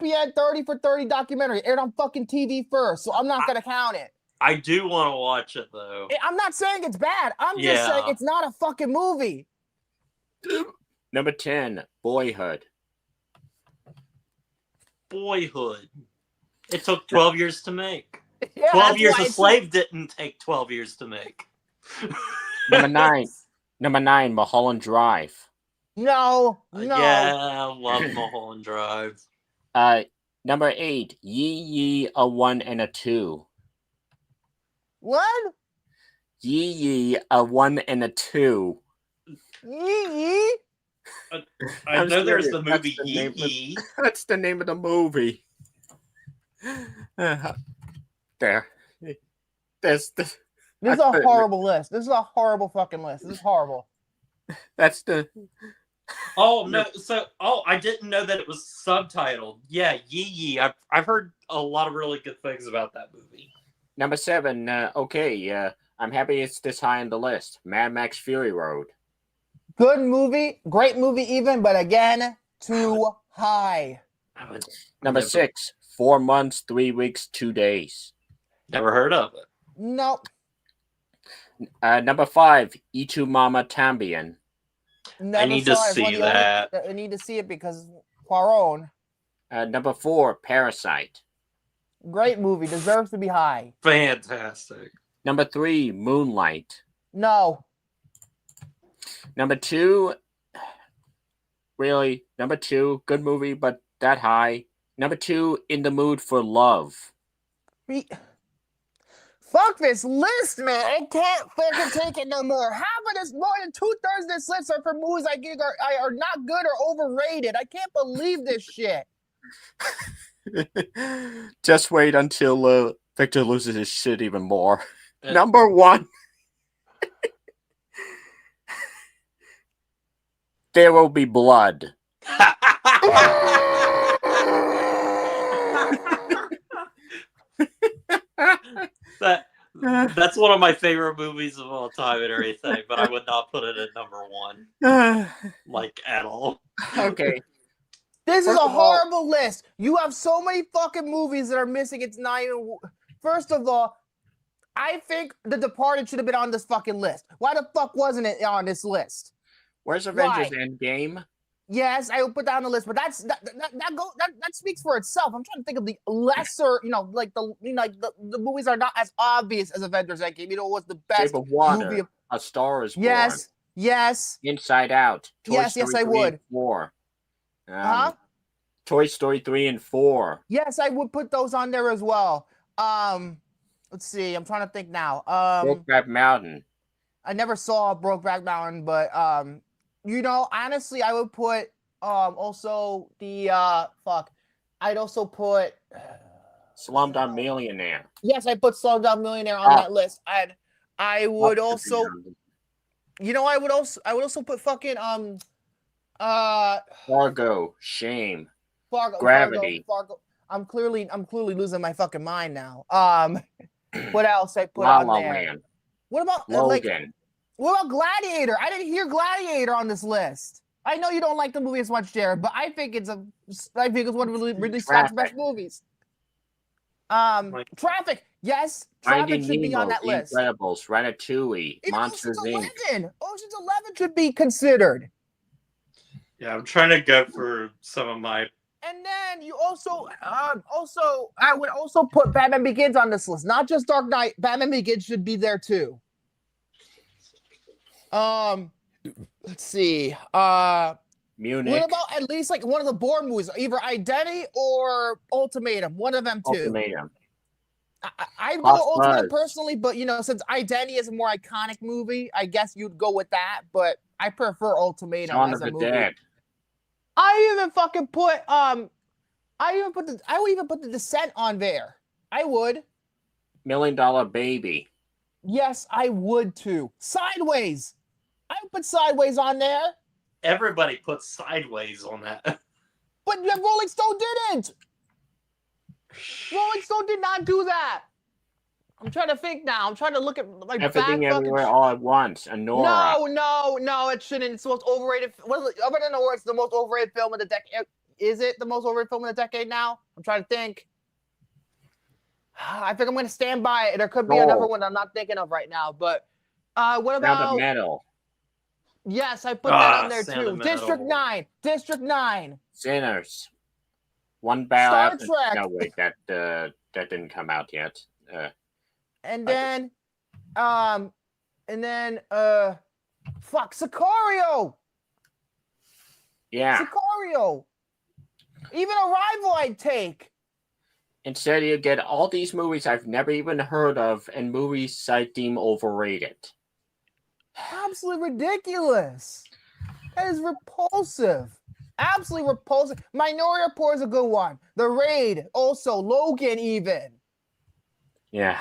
ESPN 30 for 30 documentary. It aired on fucking TV first, so I'm not going to count it.
I do want to watch it, though.
I'm not saying it's bad. I'm just saying it's not a fucking movie.
Number 10, Boyhood.
Boyhood. It took 12 years to make.
Yeah,
12 Years a Slave didn't take 12 years to make.
Number 9, Mulholland Drive.
No.
Yeah, I love Mulholland Drive.
Number 8, Yee, a 1 and a 2.
What?
Yee, a 1 and a 2.
Yee?
I know there's the movie Yee.
That's the name of the movie. There. This is
a horrible list. This is a horrible fucking list. This is horrible.
That's the...
Oh, no. I didn't know that it was subtitled. Yeah, Yee. I've heard a lot of really good things about that movie.
Number 7, I'm happy it's this high on the list. Mad Max Fury Road.
Good movie. Great movie even, but again, too high.
Number 6, 4 months, 3 weeks, 2 days.
Never heard of it.
Nope.
Number 5, Itu Mama Tambien.
I need to see that.
I need to see it because Quaron.
Number 4, Parasite.
Great movie. Deserves to be high.
Fantastic.
Number 3, Moonlight.
No.
Number 2, really? Number 2, good movie, but that high. Number 2, In the Mood for Love.
Fuck this list, man. I can't fucking take it no more. Half of this, more than 2/3 of this list are for movies I think are not good or overrated. I can't believe this shit.
Just wait until Victor loses his shit even more. Number 1. There Will Be Blood.
That's one of my favorite movies of all time and everything, but I would not put it at number 1. Like, at all.
Okay.
This is a horrible list. You have so many fucking movies that are missing. It's not even... First of all, I think The Departed should have been on this fucking list. Why the fuck wasn't it on this list?
Where's Avengers Endgame?
Yes, I will put that on the list, but that speaks for itself. I'm trying to think of the lesser, the movies are not as obvious as Avengers Endgame. It was the best
Shape of Water,
movie.
A Star Is Born.
Yes, Yes.
Inside Out. Toy
Yes,
Story
yes, I
3 and
would.
4.
Huh?
Toy Story 3 and 4.
Yes, I would put those on there as well. Let's see. I'm trying to think now.
Brokeback Mountain.
I never saw Brokeback Mountain, but honestly, I would put also the fuck. I'd also put
Slumdog Millionaire.
yes, I put Slumdog Millionaire on that list. I would also I would also put fucking
Fargo. Shame.
Fargo.
Gravity.
Fargo. I'm clearly losing my fucking mind now. What else I put
La
on
La
there?
Land.
What about
Logan.
what about Gladiator? I didn't hear Gladiator on this list. I know you don't like the movie as much, Jared, but I think it's one of Ridley Scott's best movies. Traffic. Yes, Traffic should be on that list.
Incredibles, Ratatouille, Monsters Inc.
Ocean's 11 should be considered.
Yeah, I'm trying to go for some of my.
And then you also I would also put Batman Begins on this list, not just Dark Knight. Batman Begins should be there too. Let's see.
Munich.
What about at least like one of the Bourne movies, either Identity or Ultimatum? One of them two.
Ultimatum.
I'd go with Ultimatum personally, but since Identity is a more iconic movie, I guess you'd go with that. But I prefer Ultimatum as a movie. Dead. I even fucking put I would even put The Descent on there. I would.
$1 Million Baby.
Yes, I would too. Sideways. I would put Sideways on there.
Everybody put Sideways on that.
But Rolling Stone didn't. Rolling Stone did not do that. I'm trying to think now. I'm trying to look at like
Everything Everywhere All at Once. Anora.
No, it shouldn't. It's the most overrated. What is it? Other than Anora, it's the most overrated film of the decade. Is it the most overrated film of the decade now? I'm trying to think. I think I'm going to stand by it. There could be another one I'm not thinking of right now. But what about
Sound of Metal?
Yes, I put that on there too. District 9. District 9.
Sinners. One Bow.
Star Trek.
No, wait, that didn't come out yet.
And then fuck, Sicario.
Yeah.
Sicario. Even Arrival I'd take.
Instead, you get all these movies I've never even heard of and movies I deem overrated.
Absolutely ridiculous. That is repulsive. Absolutely repulsive. Minority Report is a good one. The Raid, also. Logan, even.
Yeah.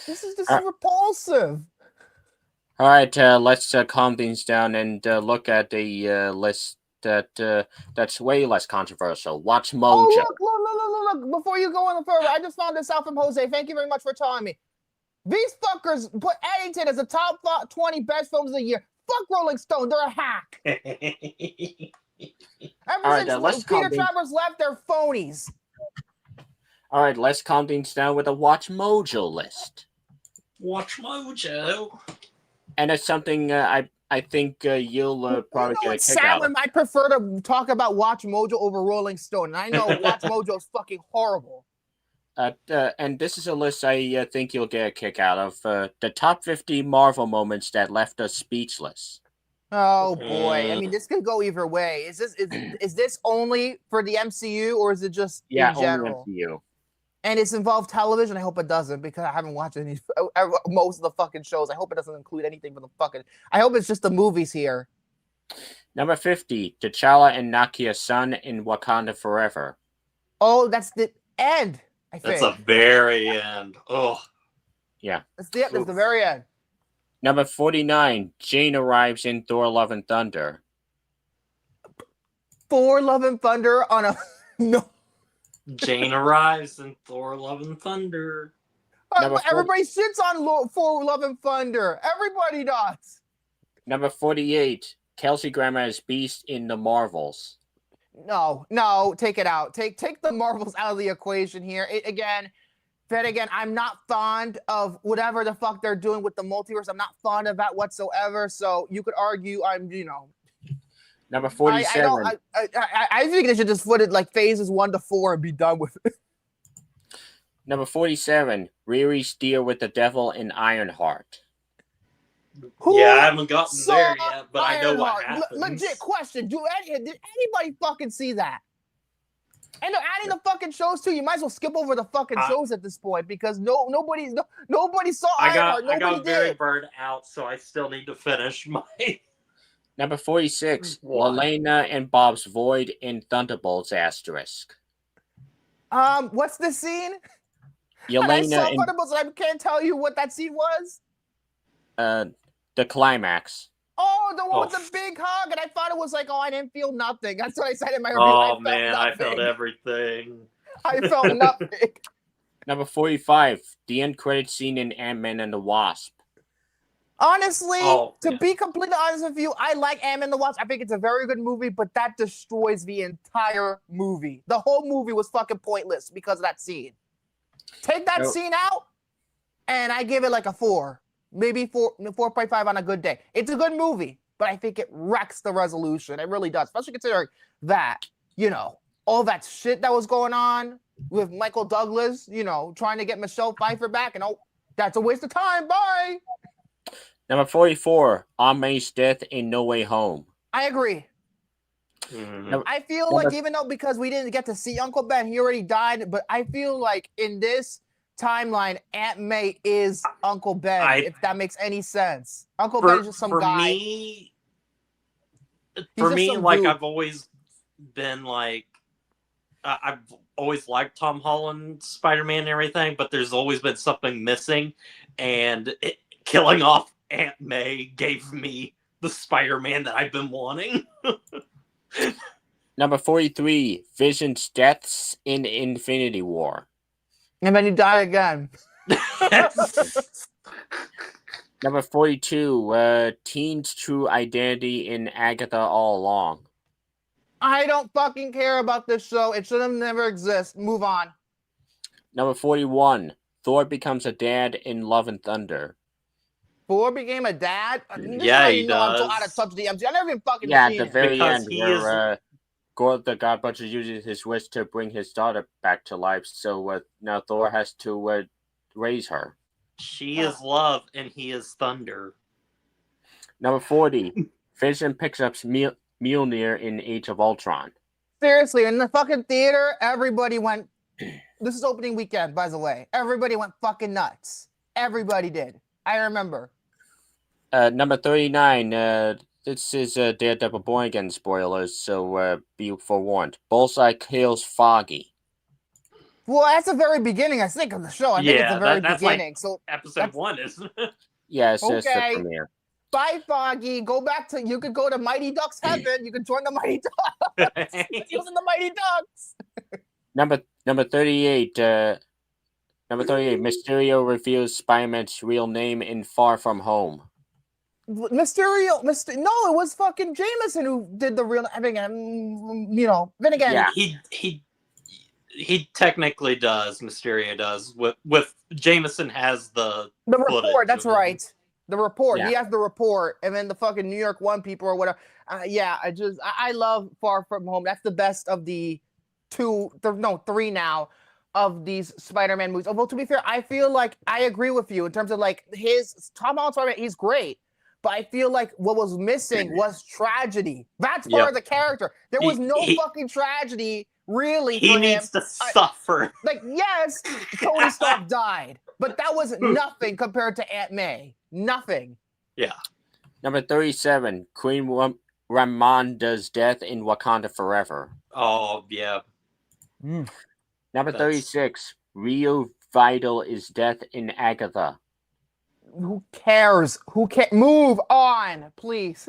This is repulsive.
All right, let's calm things down and look at a list that's way less controversial. Watch Mojo.
Oh, look. Before you go on further, I just found this out from Jose. Thank you very much for telling me. These fuckers put Eddington as the top 20 best films of the year. Fuck Rolling Stone. They're a hack. Ever since Peter Travers left, they're phonies.
All right, let's calm things down with a Watch Mojo list.
Watch Mojo.
And it's something I think you'll probably get a kick out of.
I prefer to talk about Watch Mojo over Rolling Stone. And I know Watch Mojo is fucking horrible.
And this is a list I think you'll get a kick out of. The top 50 Marvel moments that left us speechless.
Oh boy! I mean, this could go either way. Is this only for the MCU or is it just in general?
Only MCU.
And it's involved television. I hope it doesn't because I haven't watched most of the fucking shows. I hope it doesn't include anything from the fucking. I hope it's just the movies here.
Number 50, T'Challa and Nakia's son in Wakanda Forever.
Oh, that's the end. I think
that's the very end. Oh,
yeah.
That's the very end.
Number 49, Jane arrives in Thor: Love and Thunder.
Thor: Love and Thunder on a no.
Jane arrives in Thor: Love and Thunder.
Everybody sits on Thor: Love and Thunder. Everybody does.
Number 48, Kelsey Grammer as Beast in The Marvels.
No, take it out. Take the Marvels out of the equation here. Again, I'm not fond of whatever the fuck they're doing with the multiverse. I'm not fond of that whatsoever. So you could argue
Number 47.
I think they should just put it like phases 1 to 4 and be done with it.
Number 47, Riri's deal with the devil in Ironheart.
Who
Yeah, I haven't gotten
saw
there yet, but I know what
Ironheart?
happens.
Legit question. Did anybody fucking see that? And they're adding the fucking shows too. You might as well skip over the fucking shows at this point because nobody saw Ironheart.
I
Nobody
got very
did.
burned out, so I still need to finish my.
Number 46,
What?
Lelena and Bob's Void in Thunderbolts asterisk.
What's the scene? And I saw
Yelena and
Thunderbolts, and I can't tell you what that scene was.
the climax.
Oh, the one with
Oh.
the big hug, and I thought it was like, oh, I didn't feel nothing. That's what I said in my review.
Oh man, I felt everything.
I felt nothing.
Number 45, the end credit scene in Ant-Man and the Wasp.
Honestly,
Oh,
to
yeah.
be completely honest with you, I like Ant-Man and the Wasp. I think it's a very good movie, but that destroys the entire movie. The whole movie was fucking pointless because of that scene. Take that scene out, and I give it like a 4. Maybe 4.5 on a good day. It's a good movie, but I think it wrecks the resolution. It really does, especially considering that, all that shit that was going on with Michael Douglas, trying to get Michelle Pfeiffer back, and that's a waste of time. Bye.
Number 44, Aunt May's death in No Way Home.
I agree.
Mhm.
I feel like even though because we didn't get to see Uncle Ben, he already died, but I feel like in this timeline, Aunt May is Uncle Ben, if that makes any sense. Uncle Ben is just some guy.
For me, like,
dude.
I've always been like, I've always liked Tom Holland's Spider-Man and everything, but there's always been something missing, and killing off Aunt May gave me the Spider-Man that I've been wanting.
Number 43, Vision's deaths in Infinity War.
And then he died again.
Number 42, Teen's true identity in Agatha all along.
I don't fucking care about this show. It should have never existed. Move on.
Number 41, Thor becomes a dad in Love and Thunder.
Thor became a dad?
Yeah, he
I'm so
does.
out of touch with the MCU. I never even fucking
Yeah, at
seen
the
it.
very
Because
end,
he
where Gorr the God Butcher uses his wish to bring his daughter back to life, so now Thor has to raise her.
She is love, and he is thunder.
Number 40, Vision picks up Mjolnir in Age of Ultron.
Seriously, in the fucking theater, everybody went. This is opening weekend, by the way. Everybody went fucking nuts. Everybody did. I remember.
Number 39, this is Daredevil Born Again spoilers, so be forewarned. Bullseye kills Foggy.
Well, that's the very beginning, I think, of the show. I think it's the very
that's
beginning.
like
So
episode 1, isn't it?
Yeah, it's just the
Okay.
premiere.
bye, Foggy. Go back to. You could go to Mighty Ducks Heaven. You could join the Mighty Ducks. Using the Mighty Ducks.
Number 38. Mysterio reveals Spider-Man's real name in Far From Home.
Mysterio. No, it was fucking Jameson who did the real. I mean, then again,
Yeah.
He technically does. Mysterio does. With Jameson has the
report.
footage
That's
of it.
right. The report.
Yeah.
He has the report, and then the fucking New York One people or whatever. I love Far From Home. That's the best of the three now of these Spider-Man movies. Although to be fair, I feel like I agree with you in terms of like his Tom Holland Spider-Man. He's great. But I feel like what was missing was tragedy. That's part of the character. There was no fucking tragedy, really.
He needs to suffer.
Like, yes, Tony Stark died, but that was nothing compared to Aunt May. Nothing.
Yeah.
Number 37. Queen Ramonda's death in Wakanda Forever.
Oh, yeah.
Number 36. Rio Vital is death in Agatha.
Who cares? Move on, please.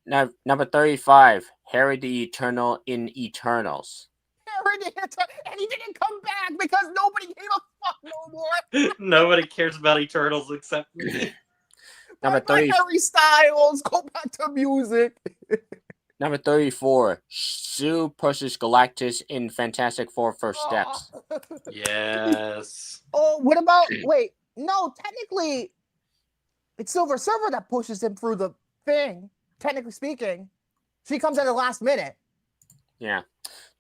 Now, number 35. Harry the Eternal in Eternals.
And he didn't come back because nobody gave a fuck no more.
Nobody cares about Eternals except me.
Number 30.
Harry Styles, go back to music.
Number 34. Sue pushes Galactus in Fantastic Four First Steps.
Yes.
Oh, what about? Wait, no. Technically, it's Silver Surfer that pushes him through the thing. Technically speaking, she comes at the last minute.
Yeah.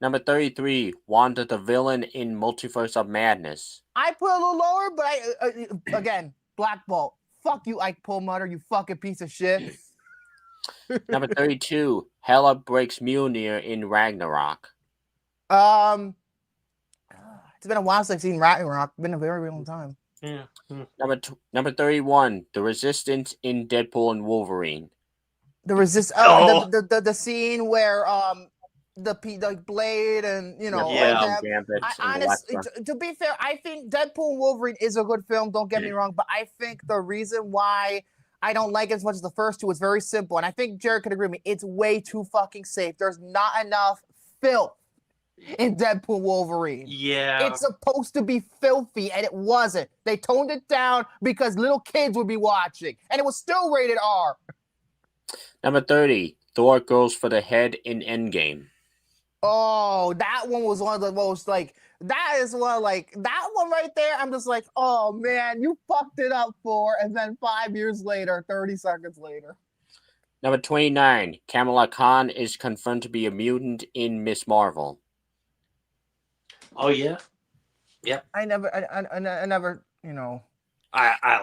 Number 33. Wanda the villain in Multiverse of Madness.
I put a little lower, but again, Black Bolt. Fuck you, Ike Perlmutter, you fucking piece of shit.
Number 32, Hela breaks Mjolnir in Ragnarok.
It's been a while since I've seen Ragnarok. It's been a very, very long time.
Yeah.
Number 31, The Resistance in Deadpool and Wolverine.
The scene where the Blade and
Yeah.
Gambit
I
and
honestly,
Elektra.
to be fair, I think Deadpool and Wolverine is a good film. Don't get me wrong, but I think the reason why I don't like it as much as the first two is very simple, and I think Jared could agree with me. It's way too fucking safe. There's not enough filth in Deadpool Wolverine.
Yeah.
It's supposed to be filthy, and it wasn't. They toned it down because little kids would be watching, and it was still rated R.
Number 30, Thor goes for the head in Endgame.
Oh, that one was one of the most that one right there. I'm just like, oh man, you fucked it up and then 5 years later, 30 seconds later.
Number 29, Kamala Khan is confirmed to be a mutant in Miss Marvel.
Oh yeah. Yep.
I never,
I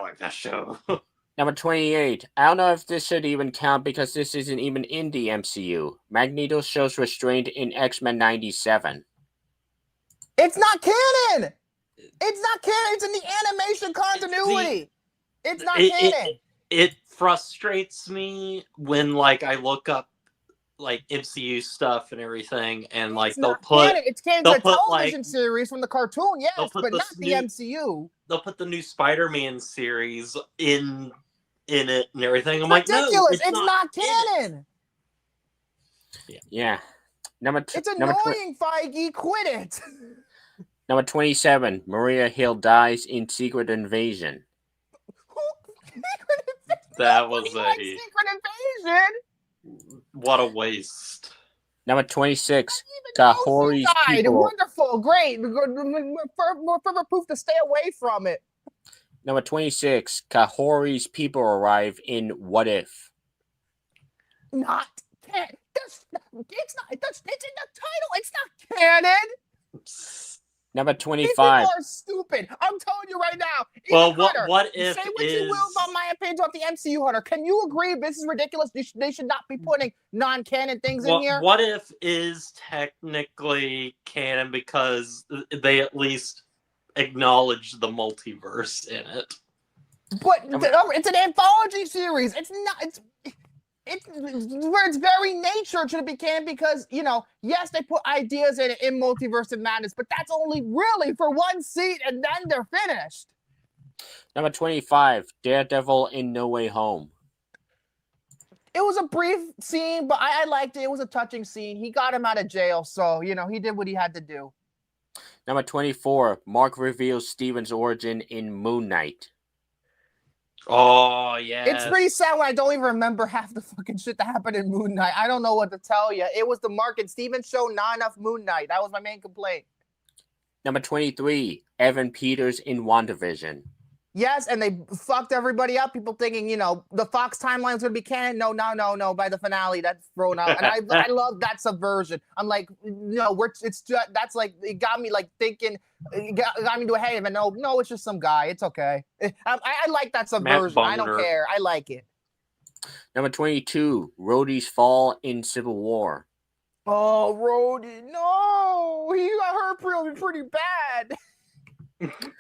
like that show.
Number 28, I don't know if this should even count because this isn't even in the MCU. Magneto shows restraint in X-Men 97.
It's not canon. It's not canon. It's in the animation continuity. It's not canon.
It frustrates me when I look up MCU stuff and everything, and
it's canon. It's a television series from the cartoon, yes, but not the MCU.
They'll put the new Spider-Man series in it and everything. I'm
ridiculous.
No,
it's not canon.
Yeah.
It's annoying, Feige. Quit it.
Number 27, Maria Hill dies in Secret Invasion.
That was
Secret Invasion.
What a waste.
Number 26, Kahori's people.
Wonderful, great. More further proof to stay away from it.
Number 26, Kahori's people arrive in What If.
Not canon. It's in the title. It's not canon.
Number
These
25.
people are stupid. I'm telling you right now.
Well,
Hunter,
what if
say what you will about my opinion about the MCU, Hunter. Can you agree this is ridiculous? They should not be putting non-canon things in here.
What if is technically canon because they at least acknowledge the multiverse in it?
But it's an anthology series. It's not. It's where its very nature should be canon because, yes, they put ideas in Multiverse of Madness, but that's only really for one seat and then they're finished.
Number 25, Daredevil in No Way Home.
It was a brief scene, but I liked it. It was a touching scene. He got him out of jail, so, he did what he had to do.
Number 24, Mark reveals Steven's origin in Moon Knight.
Oh, yeah.
It's pretty sad when I don't even remember half the fucking shit that happened in Moon Knight. I don't know what to tell you. It was the Mark and Steven show, not enough Moon Knight. That was my main complaint. Number
23, Evan Peters in WandaVision.
Yes, and they fucked everybody up. People thinking, the Fox timeline's going to be canon. No. By the finale, that's thrown out. And I love that subversion. I'm like, no, that's like, it got me thinking, it got me to a hey, but no, it's just some guy. It's okay. I like that subversion. I don't care. I like it.
Number 22, Rhodey's fall in Civil War.
Oh, Rhodey, no, he got hurt pretty bad.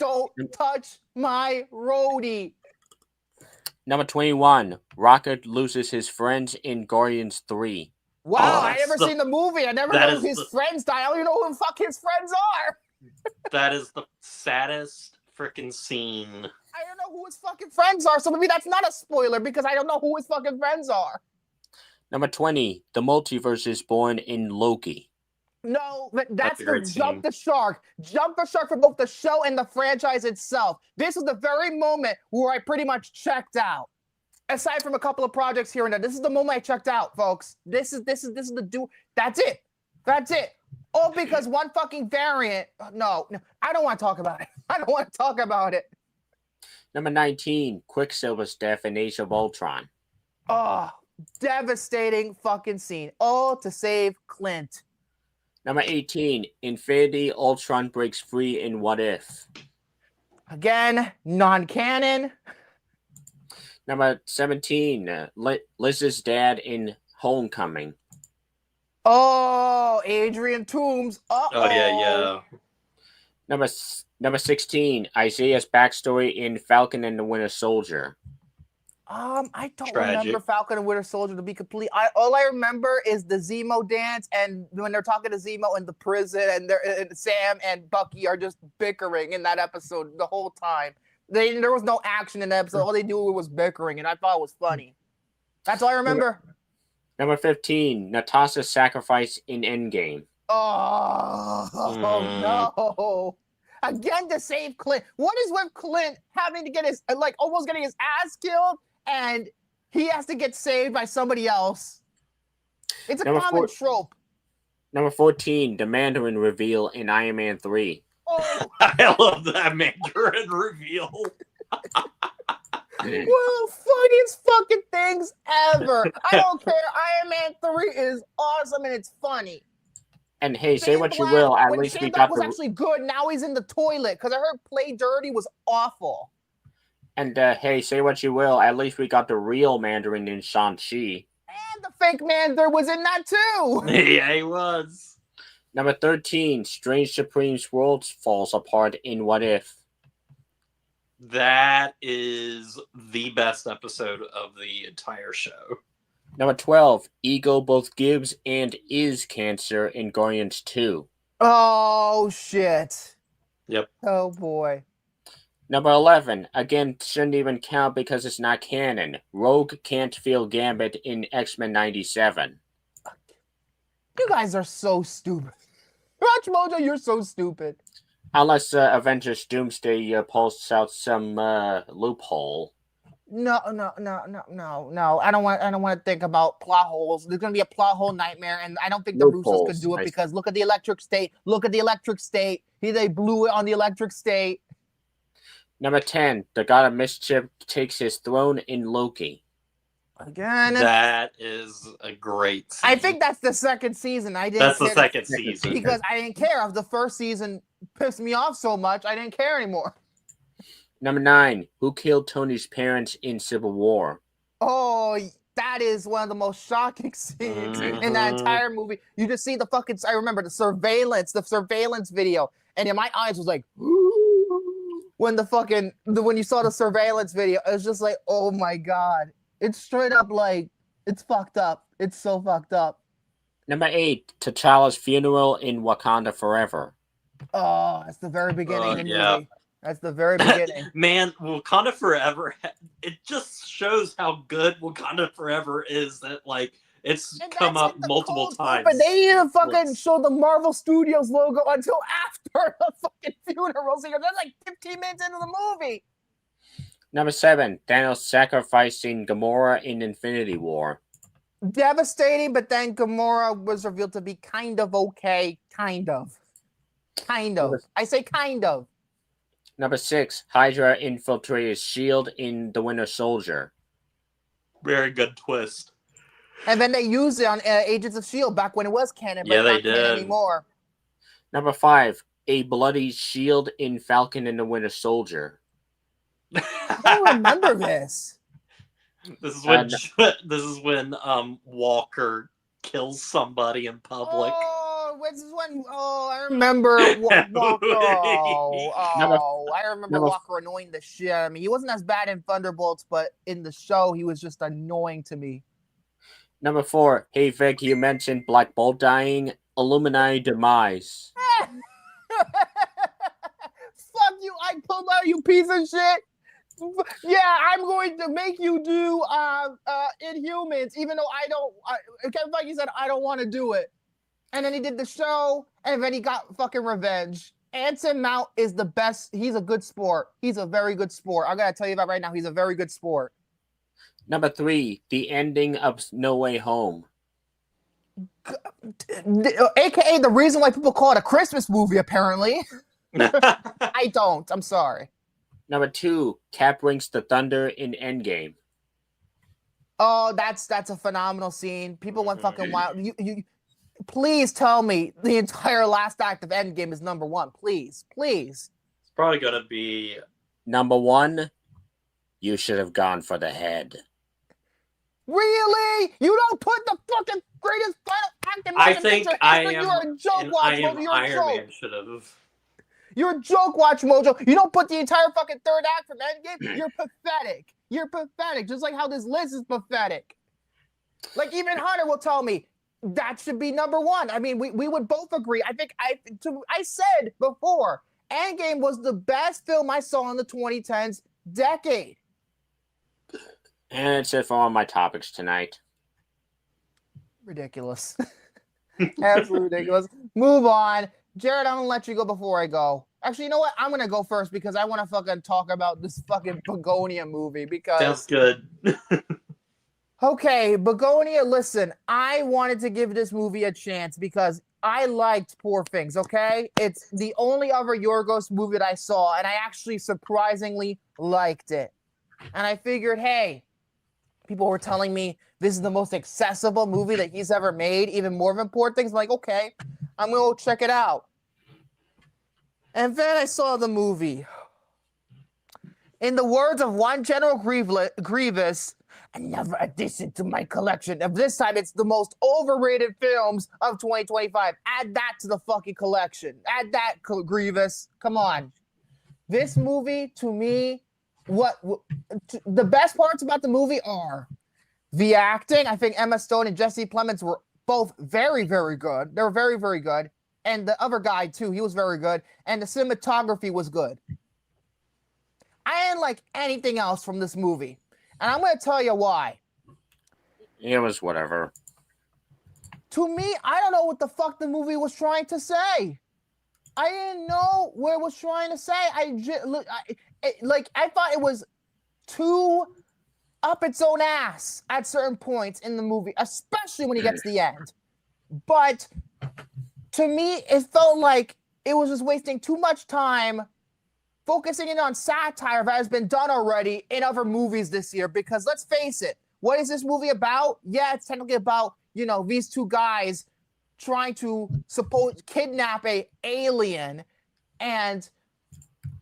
Don't touch my Rhodey.
Number 21, Rocket loses his friends in Guardians 3.
Wow, I never seen the movie. I never know his friends die. I don't even know who the fuck his friends are.
That is the saddest freaking scene.
I don't know who his fucking friends are, so maybe that's not a spoiler because I don't know who his fucking friends are.
Number 20, the multiverse is born in Loki.
No, that's the jump the shark. Jump the shark for both the show and the franchise itself. This was the very moment where I pretty much checked out. Aside from a couple of projects here and there, this is the moment I checked out, folks. This is the That's it. That's it. All because one fucking variant. No, I don't want to talk about it. I don't want to talk about it.
Number 19, Quicksilver's death in Age of Ultron.
Oh, devastating fucking scene. All to save Clint.
Number 18, Infinity Ultron breaks free in What If.
Again, non-canon.
Number 17, Liz's dad in Homecoming.
Oh, Adrian Toombs. Uh-oh.
Oh yeah.
Number 16, Isaiah's backstory in Falcon and the Winter Soldier.
I don't
Tragic.
remember Falcon and Winter Soldier to be complete. All I remember is the Zemo dance, and when they're talking to Zemo in the prison, and Sam and Bucky are just bickering in that episode the whole time. There was no action in the episode. All they do was bickering, and I thought it was funny. That's all I remember.
Number 15, Natasha's sacrifice in Endgame.
Oh no! Again to save Clint. What is with Clint having to get his almost getting his ass killed, and he has to get saved by somebody else? It's a common trope.
Number 14, the Mandarin reveal in Iron Man 3.
Oh,
I love that Mandarin reveal.
one of the funniest fucking things ever. I don't care. Iron Man 3 is awesome and it's funny.
And hey, say what you will, at least we got
was actually good. Now he's in the toilet because I heard Play Dirty was awful.
And hey, say what you will, at least we got the real Mandarin in Shang-Chi.
And the fake Mandarin was in that too.
Yeah, he was.
Number 13, Strange Supreme's world falls apart in What If.
That is the best episode of the entire show.
Number 12, Ego both gives and is cancer in Guardians 2.
Oh, shit.
Yep.
Oh, boy.
Number 11, again, shouldn't even count because it's not canon. Rogue can't feel Gambit in X-Men 97.
You guys are so stupid. Watch Mojo, you're so stupid.
Unless Avengers Doomsday posts out some loophole.
No. I don't want to think about plot holes. There's gonna be a plot hole nightmare, and I don't think the Russos could do it because look at the Electric State. They blew it on the Electric State.
Number 10, the God of Mischief takes his throne in Loki.
Again,
that is a great scene.
I think that's the second season.
That's the second season
because I didn't care. If the first season pissed me off so much, I didn't care anymore.
Number 9, who killed Tony's parents in Civil War?
Oh, that is one of the most shocking scenes in that entire movie. You just see the fucking. I remember the surveillance video, and in my eyes was like. When when you saw the surveillance video, it was just like, oh my god. It's straight up like, it's fucked up. It's so fucked up.
Number 8, T'Challa's funeral in Wakanda Forever.
Oh, that's the very beginning of the movie. That's the very beginning.
Man, Wakanda Forever, it just shows how good Wakanda Forever is that, it's come up multiple times.
But they didn't fucking show the Marvel Studios logo until after the fucking funeral. So that's like 15 minutes into the movie.
Number 7, Thanos sacrificing Gamora in Infinity War.
Devastating, but then Gamora was revealed to be kind of okay. Kind of. I say kind of.
Number 6, Hydra infiltrated S.H.I.E.L.D. in The Winter Soldier.
Very good twist.
And then they used it on Agents of S.H.I.E.L.D. back when it was canon, but
yeah,
not
they
canon
did.
anymore.
Number 5, a bloody shield in Falcon and the Winter Soldier.
I don't remember this.
This is when Walker kills somebody in public.
Oh, this is when I remember Walker. I remember Walker annoying the shit out of me. He wasn't as bad in Thunderbolts, but in the show he was just annoying to me.
Number 4, hey Vic, you mentioned Black Bolt dying. Illuminati demise.
Fuck you, I pulled out, you piece of shit. Yeah, I'm going to make you do Inhumans, even though Kevin Feige said I don't want to do it. And then he did the show, and then he got fucking revenge. Anson Mount is the best. He's a good sport. He's a very good sport. I gotta tell you that right now. He's a very good sport.
Number 3, the ending of No Way Home.
AKA the reason why people call it a Christmas movie, apparently. I don't. I'm sorry.
Number 2, Cap rings the thunder in Endgame.
Oh, that's a phenomenal scene. People went fucking wild. You please tell me the entire last act of Endgame is number 1. Please.
It's probably gonna be
number 1. You should have gone for the head.
Really? You don't put the fucking greatest final act in
I
motion
think
picture
I
history.
am.
You're a joke,
And
Watch
I am
Mojo. You're a
Iron
joke.
Man should have.
You're a joke, Watch Mojo. You don't put the entire fucking third act from Endgame. You're pathetic. You're pathetic. Just like how this list is pathetic. Like even Hunter will tell me that should be number one. I mean, we would both agree. I think I said before, Endgame was the best film I saw in the 2010s decade.
And it's it for all my topics tonight.
Ridiculous. Absolutely ridiculous. Move on. Jared, I'm gonna let you go before I go. Actually, you know what? I'm gonna go first because I want to fucking talk about this fucking Begonia movie because
Sounds good.
okay, Begonia, listen, I wanted to give this movie a chance because I liked Poor Things, okay? It's the only other Yorgos movie that I saw, and I actually surprisingly liked it. And I figured, hey, people were telling me this is the most accessible movie that he's ever made, even more than Poor Things. I'm like, okay, I'm going to go check it out. And then I saw the movie. In the words of one General Grievous, another addition to my collection. Of this time, it's the most overrated films of 2025. Add that to the fucking collection. Add that, Grievous. Come on. This movie, to me, the best parts about the movie are the acting. I think Emma Stone and Jesse Plemons were both very, very good. They were very, very good. And the other guy, too, he was very good. And the cinematography was good. I didn't like anything else from this movie. And I'm going to tell you why.
It was whatever.
To me, I don't know what the fuck the movie was trying to say. I didn't know what it was trying to say. I thought it was too up its own ass at certain points in the movie, especially when he gets to the end. But to me, it felt like it was just wasting too much time focusing in on satire that has been done already in other movies this year. Because let's face it, what is this movie about? Yeah, it's technically about, these two guys trying to kidnap a alien. And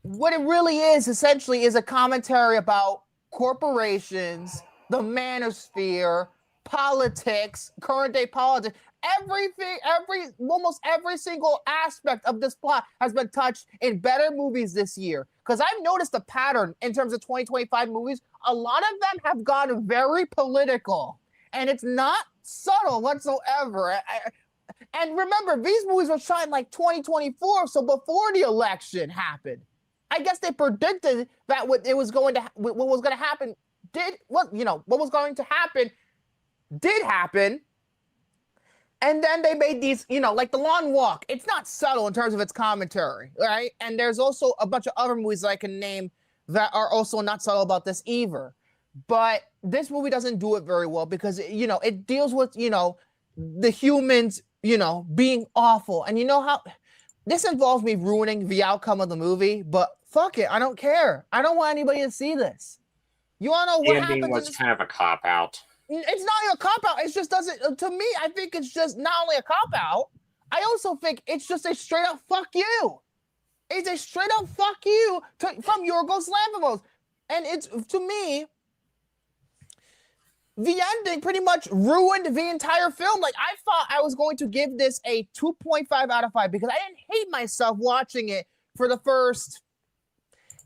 what it really is essentially is a commentary about corporations, the manosphere, politics, current day politics. Almost every single aspect of this plot has been touched in better movies this year. Because I've noticed a pattern in terms of 2025 movies. A lot of them have gone very political, and it's not subtle whatsoever. And remember, these movies were shot in like 2024, so before the election happened. I guess they predicted that what was going to happen did happen. And then they made these, like The Long Walk. It's not subtle in terms of its commentary, right? And there's also a bunch of other movies that I can name that are also not subtle about this either. But this movie doesn't do it very well because, it deals with, the humans, being awful. And you know how this involves me ruining the outcome of the movie, but fuck it. I don't care. I don't want anybody to see this. You want to know what happens?
The ending was kind of a cop-out.
It's not even a cop-out. It just doesn't, to me, I think it's just not only a cop-out, I also think it's just a straight-up fuck you. It's a straight-up fuck you from Yorgos Lanthimos. And it's, to me, the ending pretty much ruined the entire film. Like, I thought I was going to give this a 2.5 out of 5 because I didn't hate myself watching it for the first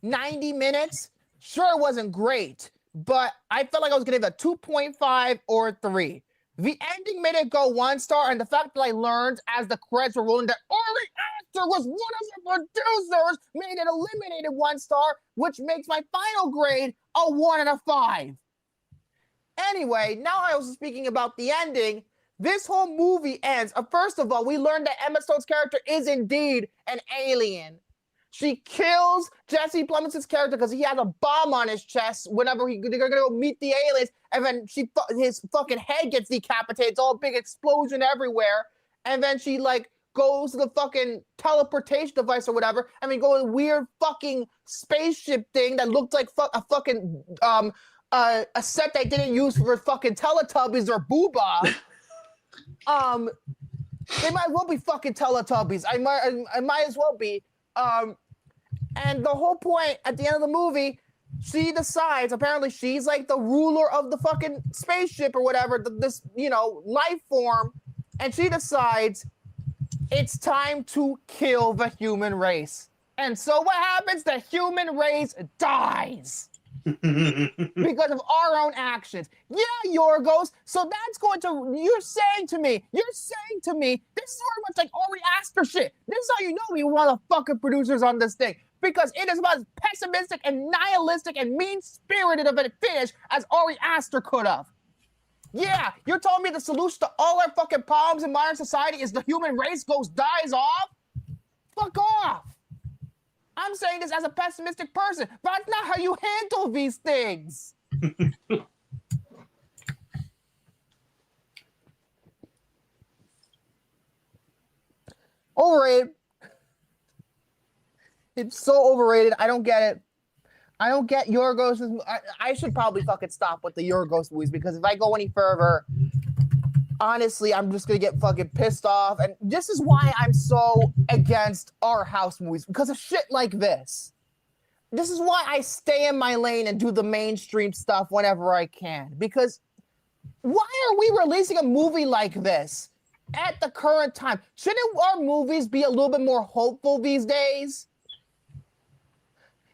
90 minutes. Sure, it wasn't great, but I felt like I was going to give it a 2.5 or 3. The ending made it go 1 star, and the fact that I learned as the credits were rolling that Ari Aster was one of the producers made it eliminated 1 star, which makes my final grade a 1 out of 5. Anyway, now I was speaking about the ending. This whole movie ends. First of all, we learned that Emma Stone's character is indeed an alien. She kills Jesse Plemons' character because he has a bomb on his chest whenever they're going to go meet the aliens. And then his fucking head gets decapitated. It's all a big explosion everywhere. And then she, goes to the fucking teleportation device or whatever. And we go to a weird fucking spaceship thing that looked like a fucking, a set they didn't use for fucking Teletubbies or Booba. They might as well be fucking Teletubbies. I might as well be. And the whole point at the end of the movie, she decides, apparently she's like the ruler of the fucking spaceship or whatever, this, life form, and she decides it's time to kill the human race. And so what happens? The human race dies because of our own actions. Yeah, Yorgos. So that's going to, you're saying to me, this is very much like Ari Aster shit. This is how you know we want the fucking producers on this thing. Because it is about as pessimistic and nihilistic and mean-spirited of a finish as Ari Aster could have. Yeah, you're telling me the solution to all our fucking problems in modern society is the human race dies off? Fuck off. I'm saying this as a pessimistic person, but that's not how you handle these things. Overrated. It's so overrated. I don't get it. I don't get Yorgos. I should probably fucking stop with the Yorgos movies, because if I go any further, honestly, I'm just gonna get fucking pissed off. And this is why I'm so against our house movies, because of shit like this. This is why I stay in my lane and do the mainstream stuff whenever I can. Because why are we releasing a movie like this at the current time? Shouldn't our movies be a little bit more hopeful these days?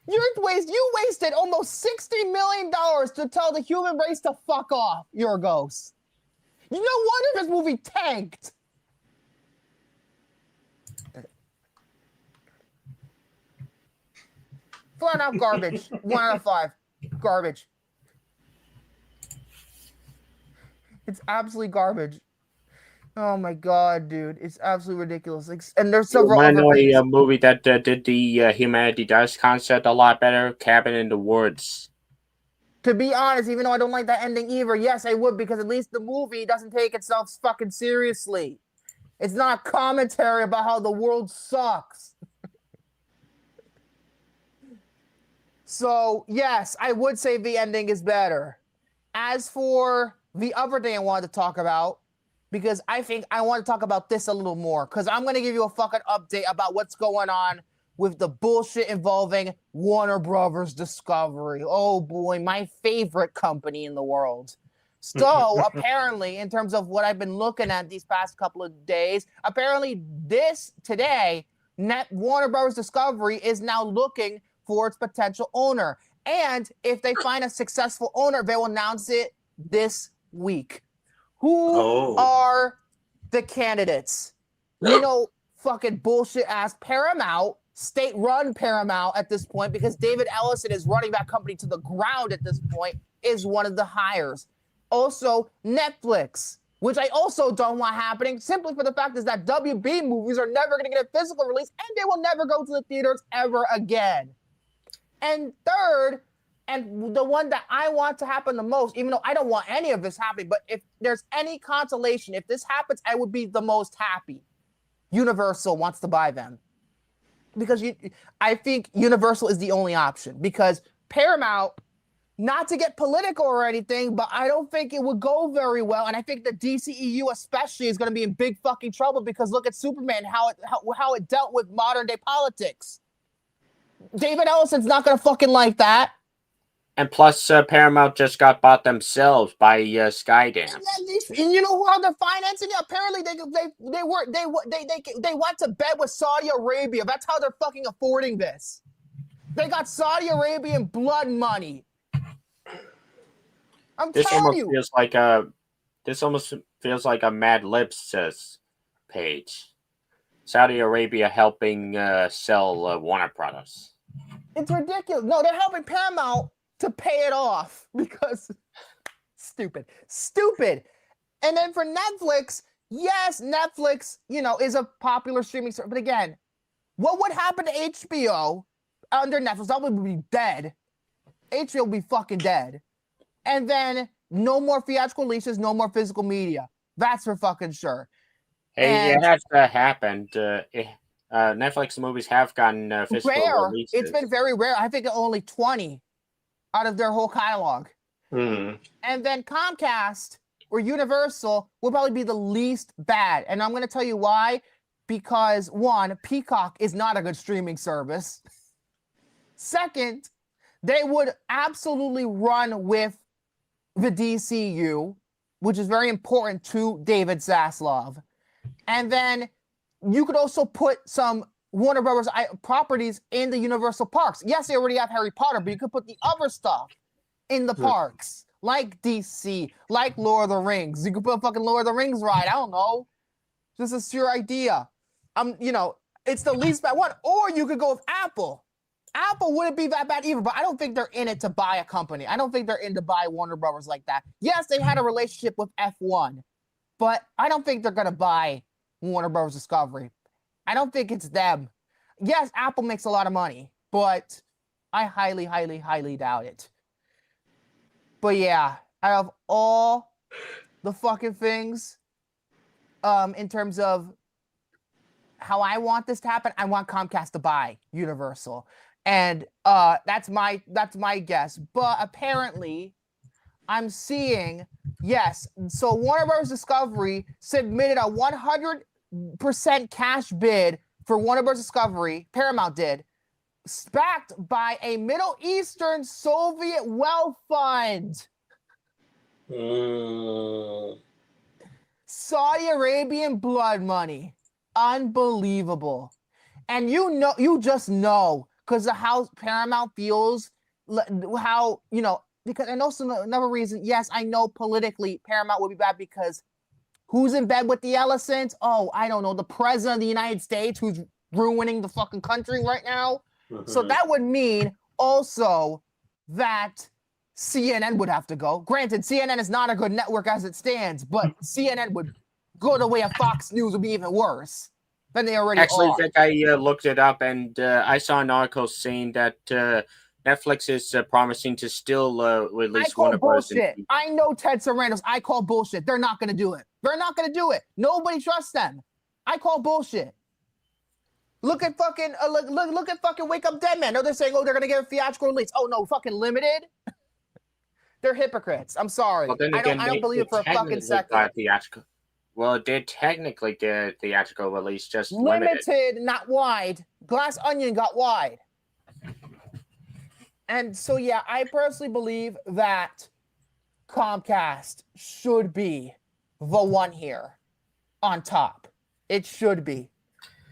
You wasted almost $60 million to tell the human race to fuck off, Yorgos. You know, wonder this movie tanked. Flat out garbage. 1 out of 5. Garbage. It's absolutely garbage. Oh my god, dude! It's absolutely ridiculous. And there's several
I
other
know
things.
a movie that did the humanity does concept a lot better. Cabin in the Woods.
To be honest, even though I don't like that ending either, yes, I would, because at least the movie doesn't take itself fucking seriously. It's not a commentary about how the world sucks. So, yes, I would say the ending is better. As for the other thing I wanted to talk about, because I think I want to talk about this a little more, because I'm going to give you a fucking update about what's going on with the bullshit involving Warner Brothers Discovery. Oh boy, my favorite company in the world. So apparently, in terms of what I've been looking at these past couple of days, apparently today, Warner Brothers Discovery is now looking for its potential owner. And if they find a successful owner, they will announce it this week. Who are the candidates? Fucking bullshit ass Paramount, state-run Paramount at this point, because David Ellison is running that company to the ground at this point, is one of the hires. Also, Netflix, which I also don't want happening, simply for the fact is that WB movies are never going to get a physical release, and they will never go to the theaters ever again. And third, and the one that I want to happen the most, even though I don't want any of this happening, but if there's any consolation, if this happens, I would be the most happy. Universal wants to buy them. Because I think Universal is the only option. Because Paramount, not to get political or anything, but I don't think it would go very well. And I think the DCEU especially is going to be in big fucking trouble, because look at Superman, how it dealt with modern day politics. David Ellison's not going to fucking like that.
And plus, Paramount just got bought themselves by Skydance.
And you know how they're financing it? Apparently, they went to bed with Saudi Arabia. That's how they're fucking affording this. They got Saudi Arabian blood money.
This almost feels like a Mad Libs page. Saudi Arabia helping sell Warner products.
It's ridiculous. No, they're helping Paramount to pay it off, because stupid. And then for Netflix, yes, Netflix, is a popular streaming service. But again, what would happen to HBO under Netflix? That would be dead. HBO would be fucking dead. And then no more theatrical releases, no more physical media. That's for fucking sure.
Hey, it has happened. Netflix movies have gotten physical releases.
It's been very rare. I think only 20 out of their whole catalog.
And
then Comcast or Universal will probably be the least bad. And I'm going to tell you why. Because, one, Peacock is not a good streaming service. Second, they would absolutely run with the DCU, which is very important to David Zaslav. And then you could also put some Warner Brothers properties in the Universal Parks. Yes, they already have Harry Potter, but you could put the other stuff in the parks, like DC, like Lord of the Rings. You could put a fucking Lord of the Rings ride. I don't know. Just a sheer idea. It's the least bad one. Or you could go with Apple. Apple wouldn't be that bad either, but I don't think they're in it to buy a company. I don't think they're in to buy Warner Brothers like that. Yes, they had a relationship with F1, but I don't think they're going to buy Warner Brothers Discovery. I don't think it's them. Yes, Apple makes a lot of money, but I highly, highly, highly doubt it. But yeah, out of all the fucking things, in terms of how I want this to happen, I want Comcast to buy Universal. And that's my guess. But apparently, I'm seeing, yes, so Warner Bros. Discovery submitted a 100% cash bid for Warner Bros. Discovery, Paramount did, backed by a Middle Eastern Soviet wealth fund. Saudi Arabian blood money. Unbelievable. And you just know, because of how Paramount feels, how, because I know another reason, yes, I know politically Paramount would be bad because who's in bed with the Ellisons? Oh, I don't know, the president of the United States who's ruining the fucking country right now. So that would mean also that CNN would have to go. Granted, CNN is not a good network as it stands, but CNN would go the way of Fox News would be even worse than they already are.
Vic, I looked it up, and I saw an article saying that Netflix is promising to still release one of those.
Bullshit. I know Ted Sarandos. I call bullshit. They're not going to do it. They're not going to do it. Nobody trusts them. I call bullshit. Look at fucking look at fucking Wake Up Dead Man. No, they're saying, oh, they're going to get a theatrical release. Oh no, fucking limited. They're hypocrites. I'm sorry.
Well,
I don't believe it for a fucking second.
Well, it did technically get a theatrical release, just
limited, not wide. Glass Onion got wide. And so, yeah, I personally believe that Comcast should be the one here on top. It should be.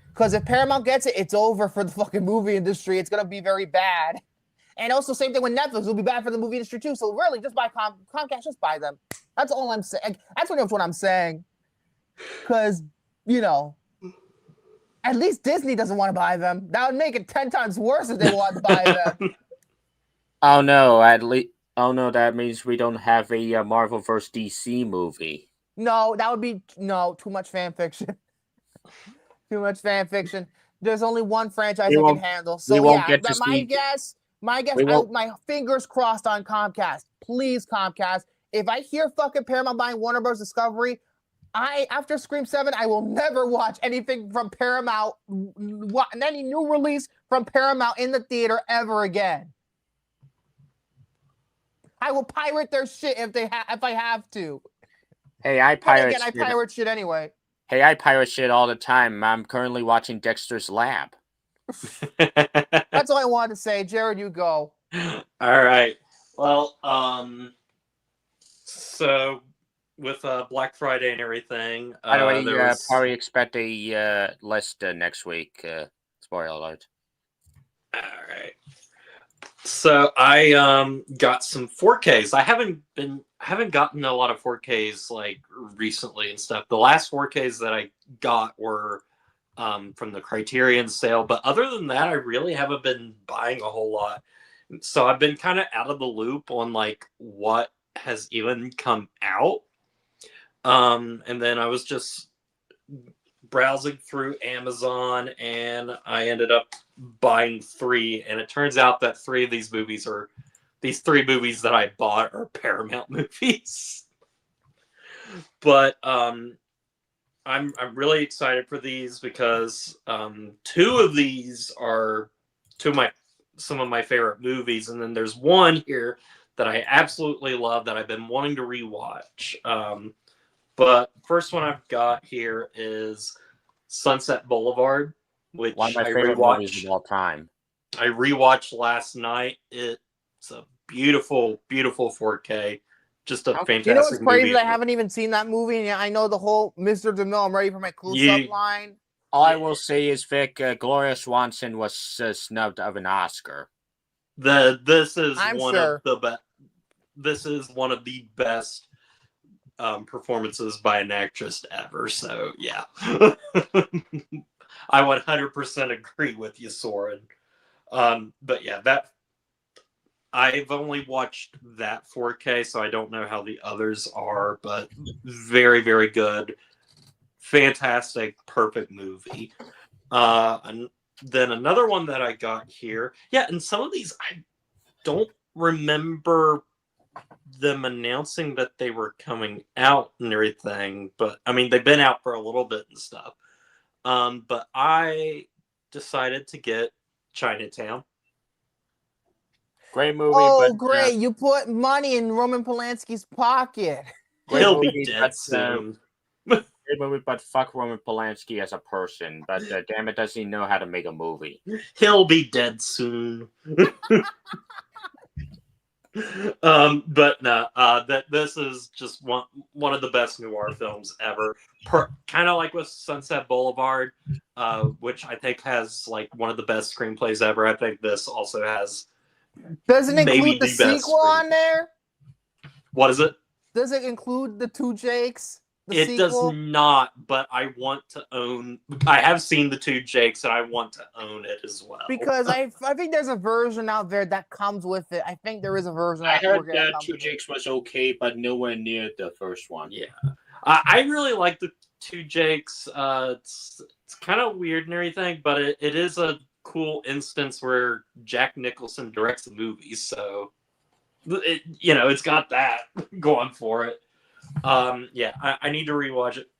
Because if Paramount gets it, it's over for the fucking movie industry. It's going to be very bad. And also, same thing with Netflix. It'll be bad for the movie industry, too. So, really, just buy Comcast. Just buy them. That's all I'm saying. That's pretty much what I'm saying. Because, at least Disney doesn't want to buy them. That would make it 10 times worse if they want to buy them.
Oh, no. That means we don't have a Marvel vs. DC movie.
No, that would be... No, too much fan fiction. Too much fan fiction. There's only one franchise I can handle. So, yeah, my fingers crossed on Comcast. Please, Comcast. If I hear fucking Paramount buying Warner Bros. Discovery, after Scream 7, I will never watch anything from Paramount, any new release from Paramount in the theater ever again. I will pirate their shit if I have to.
Hey, I pirate
shit anyway.
Hey, I pirate shit all the time. I'm currently watching Dexter's Lab.
That's all I wanted to say. Jared, you go.
All right. Well, so with Black Friday and everything,
by the way, probably expect a list next week. Spoiler alert.
All right. So I got some 4Ks. I haven't gotten a lot of 4Ks like recently and stuff. The last 4Ks that I got were from the Criterion sale, but other than that, I really haven't been buying a whole lot. So I've been kind of out of the loop on like what has even come out. And then I was just browsing through Amazon and I ended up buying 3. And it turns out that 3 of these these 3 movies that I bought are Paramount movies. But I'm really excited for these because 2 of these are some of my favorite movies. And then there's one here that I absolutely love that I've been wanting to rewatch. But first one I've got here is Sunset Boulevard, which
one of my favorite movies of all time.
I rewatched last night. It It's a beautiful, beautiful 4K. Just a fantastic
You know what's crazy?
movie.
I haven't even seen that movie, and I know the whole Mr. DeMille. I'm ready for my close-up line.
All I will say is, Vic, Gloria Swanson was snubbed of an Oscar.
This is
I'm
one
sure.
of the best. This is one of the best performances by an actress ever. So yeah, I 100% agree with you, Soren. But yeah, that I've only watched that 4K, so I don't know how the others are, but very, very good. Fantastic, perfect movie. And then another one that I got here. Yeah, and some of these I don't remember them announcing that they were coming out and everything, but I mean they've been out for a little bit and stuff. But I decided to get Chinatown.
Great movie,
Oh,
but
great! You put money in Roman Polanski's pocket.
He'll
movie,
be dead
but,
soon.
great movie, but fuck Roman Polanski as a person. But damn it, does he know how to make a movie?
He'll be dead soon. But no, that this is just one of the best noir films ever. Kind of like with Sunset Boulevard, which I think has like one of the best screenplays ever. I think this also has.
Doesn't it
Maybe
include the
the best
sequel on
screenplay.
there?
What is it?
Does it include the Two Jakes? The
It
sequel?
does not, but I want to own. I have seen the Two Jakes, and I want to own it as well.
Because I think there's a version out there that comes with it. I think there is a version.
I
out
heard
there that
that Two Jakes was okay, but nowhere near the first one.
Yeah, I really like the Two Jakes. It's kind of weird and everything, but it is a cool instance where Jack Nicholson directs the movie, so it's got that going for it. Yeah, I need to rewatch it.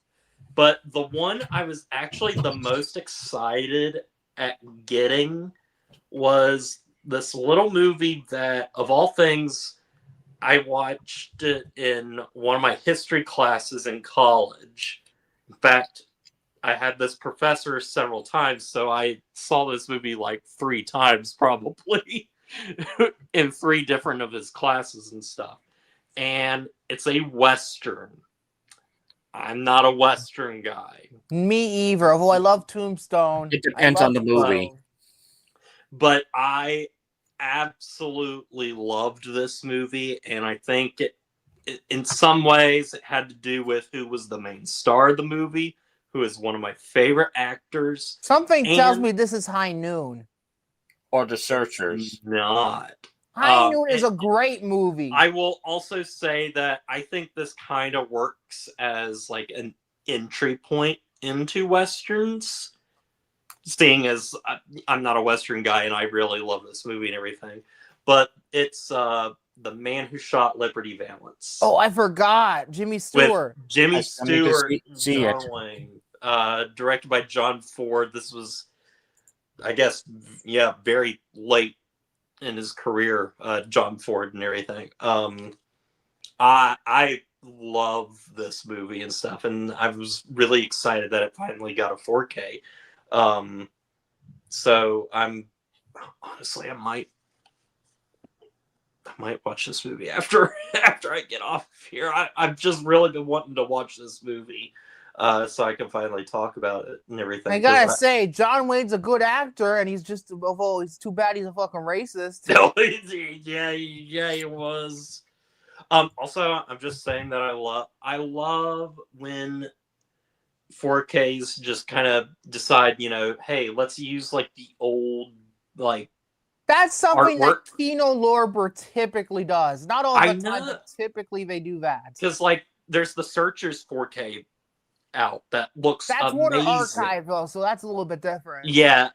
But the one I was actually the most excited at getting was this little movie that, of all things, I watched it in one of my history classes in college. In fact, I had this professor several times, so I saw this movie like 3 times probably in 3 different of his classes and stuff. And it's a Western. I'm not a Western guy.
Me either. Although I love Tombstone.
It depends on the movie.
But I absolutely loved this movie, and I think it in some ways it had to do with who was the main star of the movie, who is one of my favorite actors.
Something tells me this is High Noon.
Or The Searchers.
Not.
High Noon is a great movie.
I will also say that I think this kind of works as like an entry point into Westerns, seeing as I'm not a Western guy and I really love this movie and everything. But it's The Man Who Shot Liberty Valance.
Oh, I forgot. Jimmy Stewart.
With Jimmy
I
Stewart,
see
John
it.
Wayne, directed by John Ford. This was, I guess, very late in his career, John Ford and everything. I love this movie and stuff, and I was really excited that it finally got a 4K. So I'm honestly, I might watch this movie after I get off here. I've just really been wanting to watch this movie, so I can finally talk about it and everything.
I gotta say, John Wayne's a good actor, and he's just, he's too bad he's a fucking racist.
yeah, he was. Also, I'm just saying that I love when 4Ks just kind of decide, hey, let's use like the old like.
That's something
artwork.
that Kino Lorber typically does. Not all the time, but typically they do that.
Because like there's the Searchers 4K out that looks
that's
amazing.
Warner Archive though, so that's a little bit different.
Yeah,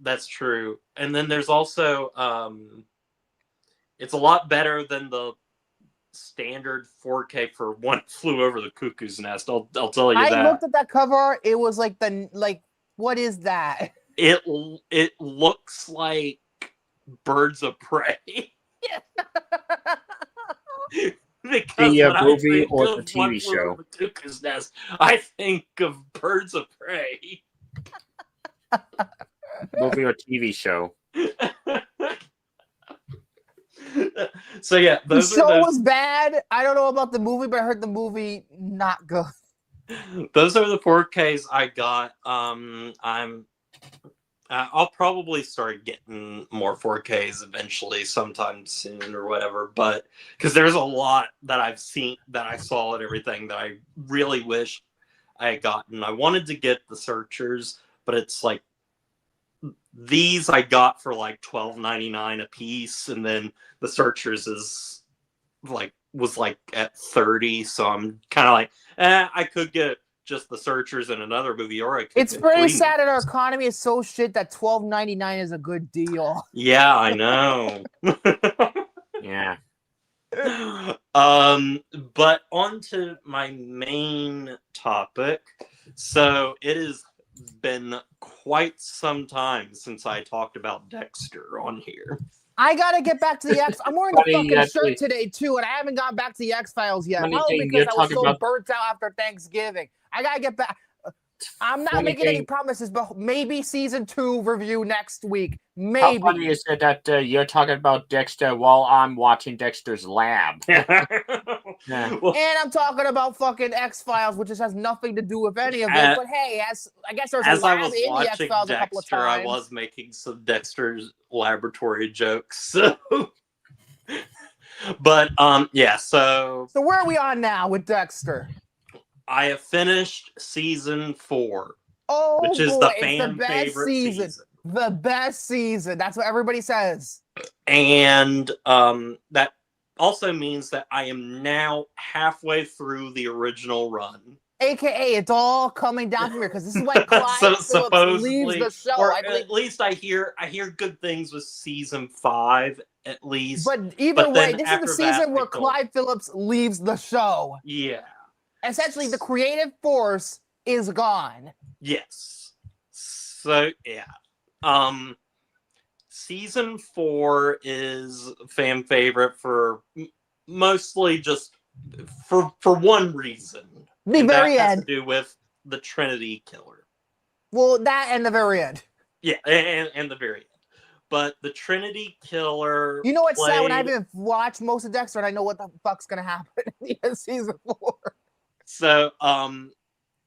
that's true. And then there's also it's a lot better than the standard 4K for One Flew Over the Cuckoo's Nest. I'll tell you that.
I looked at that cover. It was like what is that?
It looks like Birds of Prey. Because
the movie or the TV show?
Cuckoo's Nest, I think of Birds of Prey.
Movie or TV show?
So yeah,
The
those are
show
those.
was bad. I don't know about the movie, but I heard the movie not good.
Those are the 4Ks I got. I'll probably start getting more 4Ks eventually, sometime soon or whatever. But because there's a lot that I've seen, that I saw, and everything that I really wish I had gotten. I wanted to get the Searchers, but it's like these I got for like $12.99 a piece, and then the Searchers was like at 30. So I'm kind of like, I could get just the Searchers in another movie, or I could
It's
get
pretty
three
sad that our
movies.
economy is so shit that $12.99 is a good deal.
Yeah, I know.
Yeah.
But on to my main topic. So it has been quite some time since I talked about Dexter on here.
I gotta get back to the X. I'm wearing the
Funny
fucking
that
shirt today too, and I haven't gotten back to the X Files yet.
Funny
Probably
thing,
because
you're
I was
talking
so
about-
burnt out after Thanksgiving. I gotta get back. I'm not
Funny
making any
thing-
promises, but maybe season 2 review next week.
How funny
Maybe.
is it that you're talking about Dexter while I'm watching Dexter's Lab? Yeah.
Well,
And I'm talking about fucking X Files, which just has nothing to do with any of it. But hey, I guess there's a
as I
lab
was
in the X
watching
Files a couple of
Dexter, I
times.
was making some Dexter's laboratory jokes. So. But yeah, so
So where are we on now with Dexter?
I have finished season 4,
Oh
which is
boy,
the
it's
fan
the best
favorite
season. The best season. That's what everybody says.
And that also means that I am now halfway through the original run.
AKA, it's all coming down from here because this is when Clyde
So
Phillips leaves
supposedly,
the show.
or
I believe.
at least I hear good things with season 5, at least.
But either way,
then
this is the
after
season
that,
where
I don't-
Clyde Phillips leaves the show.
Yeah.
Essentially, the creative force is gone.
Yes. So yeah. Season 4 is fan favorite for mostly just for one reason.
The
And
very
that has
end.
to do with the Trinity Killer.
Well, that and the very end.
Yeah, and the very end. But the Trinity Killer.
You know what's sad? When I
played-
haven't watched most of Dexter, and I know what the fuck's gonna happen at the end of season 4.
So,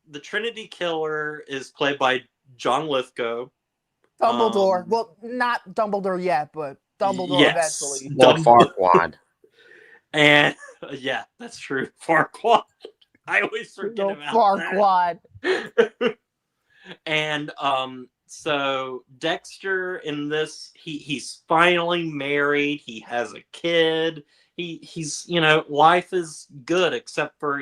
the Trinity Killer is played by John Lithgow.
Dumbledore. Well, not Dumbledore yet, but Dumbledore
Yes.
eventually.
The Farquaad.
And yeah, that's true. Farquaad. I always forget
No
about that.
Farquaad.
And so Dexter in this, he's finally married. He has a kid. He's life is good except for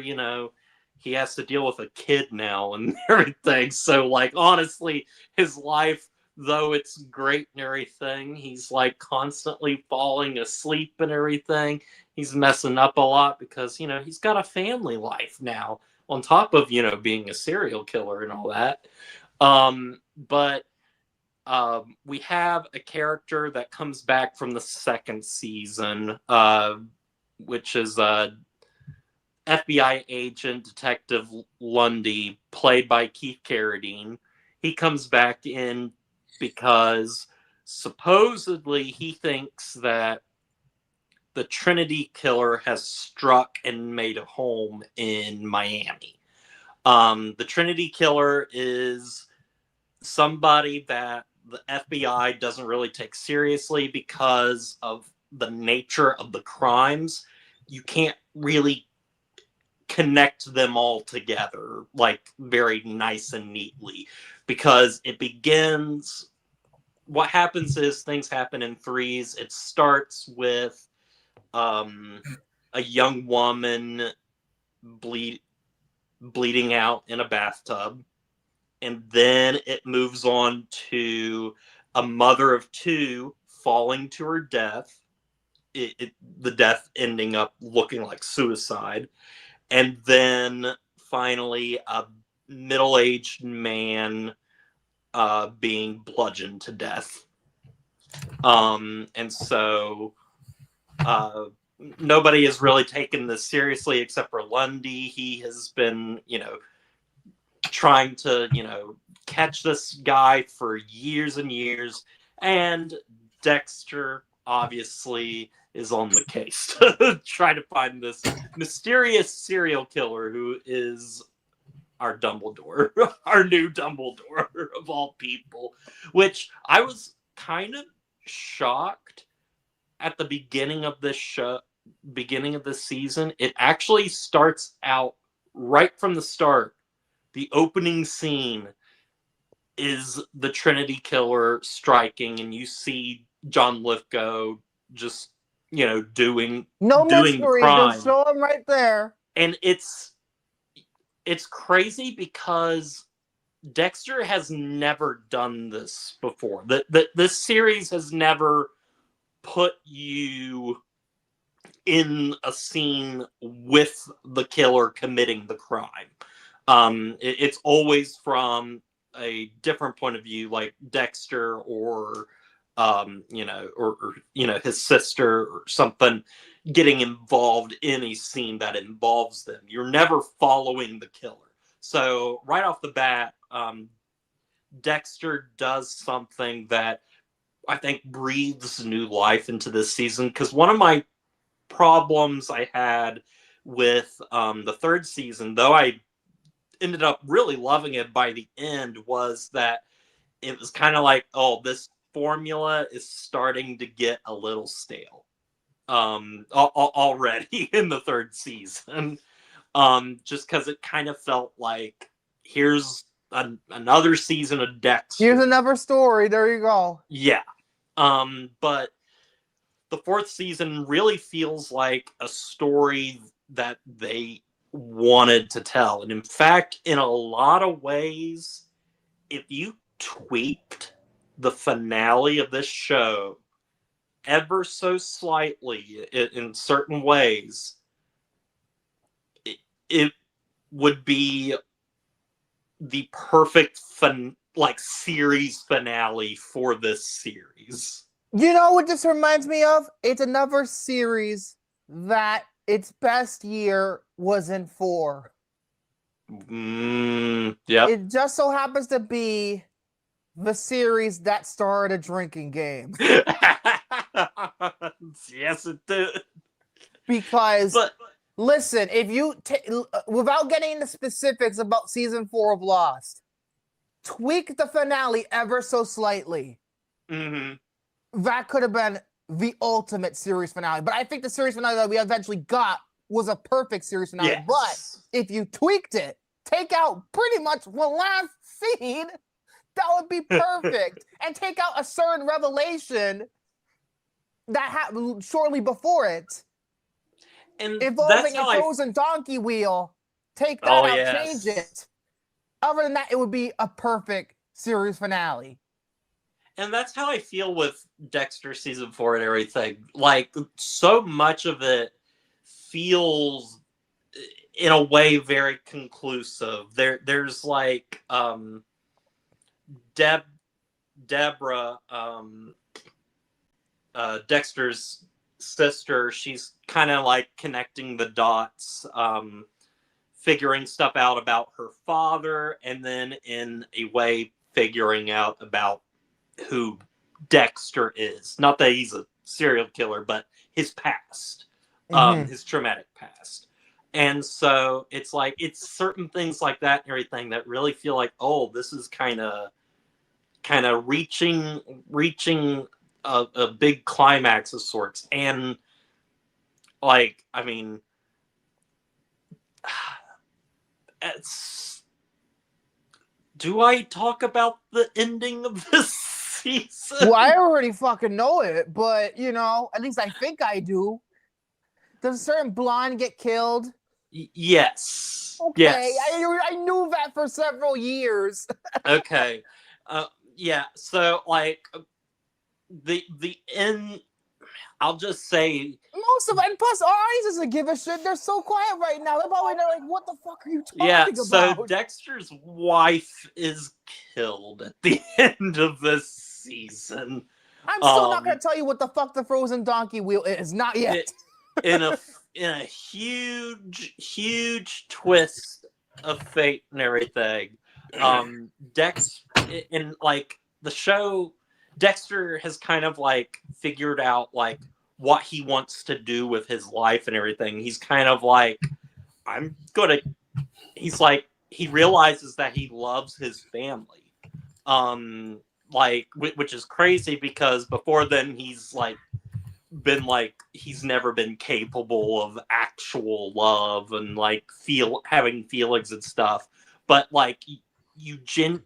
he has to deal with a kid now and everything. So like honestly, his life, though it's great and everything, he's like constantly falling asleep and everything. He's messing up a lot because he's got a family life now on top of being a serial killer and all that. But we have a character that comes back from the second season, which is FBI agent Detective Lundy, played by Keith Carradine. He comes back in because supposedly he thinks that the Trinity Killer has struck and made a home in Miami. The Trinity Killer is somebody that the FBI doesn't really take seriously because of the nature of the crimes. You can't really connect them all together like very nice and neatly because it begins. What happens is things happen in threes. It starts with a young woman bleeding out in a bathtub, and then it moves on to a mother of 2 falling to her death, the death ending up looking like suicide, and then finally a middle-aged man being bludgeoned to death. And so nobody has really taken this seriously except for Lundy. He has been, trying to, catch this guy for years and years. And Dexter obviously is on the case to try to find this mysterious serial killer who is our Dumbledore, our new Dumbledore of all people, which I was kind of shocked at the beginning of this show, beginning of this season. It actually starts out right from the start. The opening scene is the Trinity Killer striking, and you see John Lithgow just, doing
No
the
mystery,
crime.
just show him right there.
And it's crazy because Dexter has never done this before. This series has never put you in a scene with the killer committing the crime. It's always from a different point of view, like Dexter or his sister or something getting involved in a scene that involves them. You're never following the killer. So right off the bat, Dexter does something that I think breathes new life into this season. Because one of my problems I had with the third season, though I ended up really loving it by the end, was that it was kind of like, oh, this formula is starting to get a little stale already in the third season. Just because it kind of felt like, here's another season of Dexter.
Here's another story. There you go.
Yeah. But the fourth season really feels like a story that they wanted to tell. And in fact, in a lot of ways, if you tweaked the finale of this show ever so slightly in certain ways, it would be the perfect series finale for this series.
You know what this reminds me of? It's another series that its best year was in 4.
Yep.
It just so happens to be the series that started a drinking game.
Yes, it did.
Because, listen, if you without getting into specifics about season 4 of Lost, tweak the finale ever so slightly.
Mm-hmm.
That could have been the ultimate series finale. But I think the series finale that we eventually got was a perfect series finale.
Yes.
But if you tweaked it, take out pretty much the last scene, that would be perfect. And take out a certain revelation that happened shortly before it.
And
Involving a frozen donkey wheel. Take that out, change it. Other than that, it would be a perfect series finale.
And that's how I feel with Dexter season 4 and everything. Like, so much of it feels, in a way, very conclusive. There's like Deborah, Dexter's sister. She's kind of like connecting the dots, figuring stuff out about her father, and then in a way figuring out about who Dexter is. Not that he's a serial killer, but his past, his traumatic past. And so it's like, it's certain things like that and everything that really feel like, oh, this is kind of reaching a big climax of sorts. And like, I mean, do I talk about the ending of this season?
Well, I already fucking know it, but, at least I think I do. Does a certain blonde get killed?
Yes.
Okay,
yes.
I knew that for several years.
Okay. Yeah, so, like, the end, I'll just say...
Most of it, and plus our eyes doesn't give a shit. They're so quiet right now. They're probably like, what the fuck are you talking about?
So Dexter's wife is killed at the end of this season.
I'm still not going to tell you what the fuck the frozen donkey wheel is. Not yet.
In a huge twist of fate and everything. Dex, in like the show, Dexter has kind of like figured out like what he wants to do with his life and everything. He's kind of like, he's like, he realizes that he loves his family. Like, which is crazy because before then he's like been like, he's never been capable of actual love and like having feelings and stuff. But like you genuinely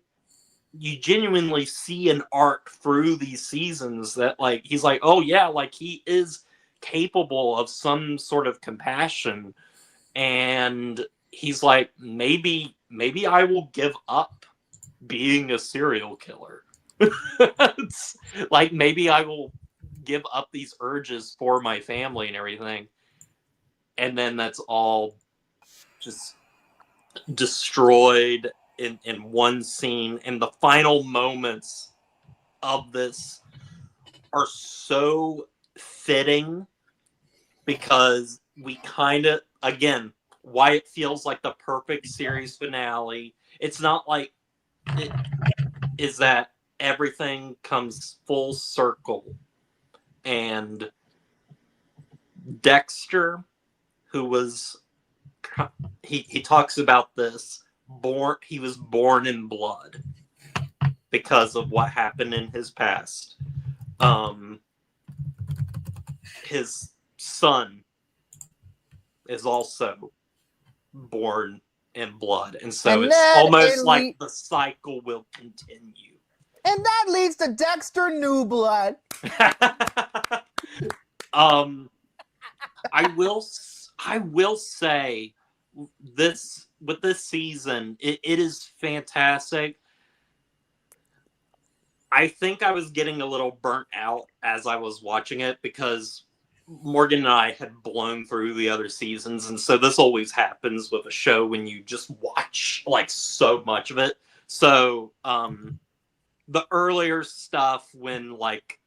see an arc through these seasons that like he's like, oh yeah, like he is capable of some sort of compassion, and he's like, maybe I will give up being a serial killer. It's like, maybe I will give up these urges for my family and everything, and then that's all just destroyed in one scene. And the final moments of this are so fitting because we kind of, again, why it feels like the perfect series finale. It's not like it is that everything comes full circle, and Dexter, who was, he talks about this, he was born in blood because of what happened in his past. His son is also born in blood, and so it's almost like the cycle will continue.
And that leads to Dexter New Blood.
I will say this, with this season, it is fantastic. I think I was getting a little burnt out as I was watching it because Morgan and I had blown through the other seasons, and so this always happens with a show when you just watch like so much of it. So the earlier stuff, when like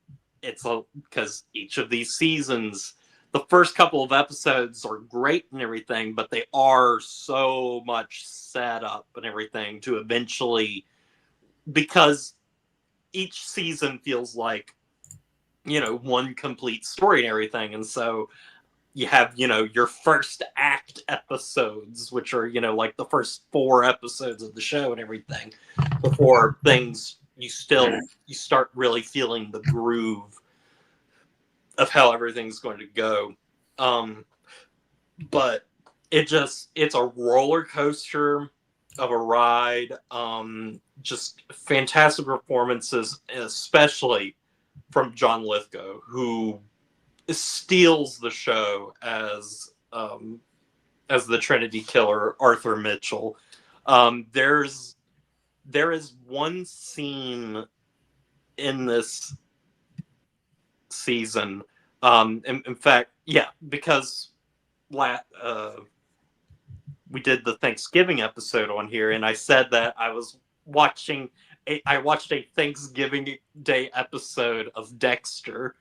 because each of these seasons, the first couple of episodes are great and everything, but they are so much set up and everything to eventually, because each season feels like, you know, one complete story and everything. And so you have, you know, your first act episodes, which are, you know, like the first 4 episodes of the show and everything, before things, you start really feeling the groove of how everything's going to go. But it's a roller coaster of a ride. Just fantastic performances, especially from John Lithgow, who steals the show as the Trinity Killer, Arthur Mitchell. There is one scene in this season. In fact, yeah, because we did the Thanksgiving episode on here, and I said that I watched a Thanksgiving Day episode of Dexter.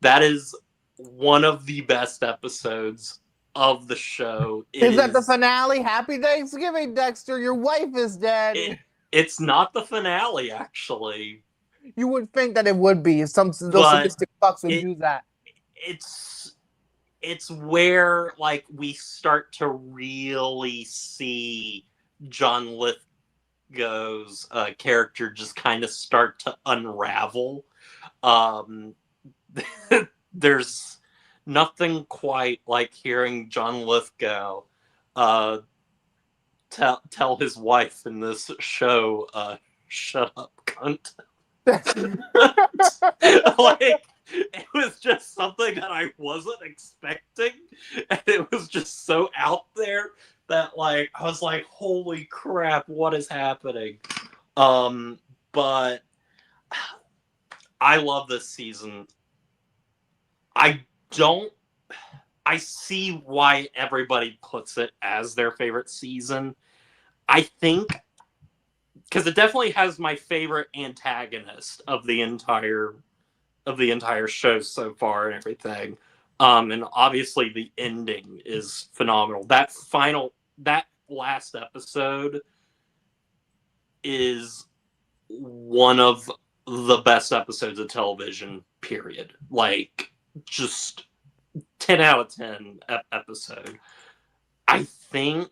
That is one of the best episodes of the show.
Is that the finale? Happy Thanksgiving, Dexter. Your wife is dead.
It's not the finale, actually.
You would think that it would be. Those sadistic fucks would do that.
It's where like we start to really see John Lithgow's character just kind of start to unravel. There's nothing quite like hearing John Lithgow tell his wife in this show, "Shut up, cunt." Like, it was just something that I wasn't expecting, and it was just so out there that like I was like, holy crap, what is happening? But I love this season. I see why everybody puts it as their favorite season. I think because it definitely has my favorite antagonist of the entire show so far and everything. And obviously the ending is phenomenal. That last episode is one of the best episodes of television, period. Like, just 10 out of 10 episode. I think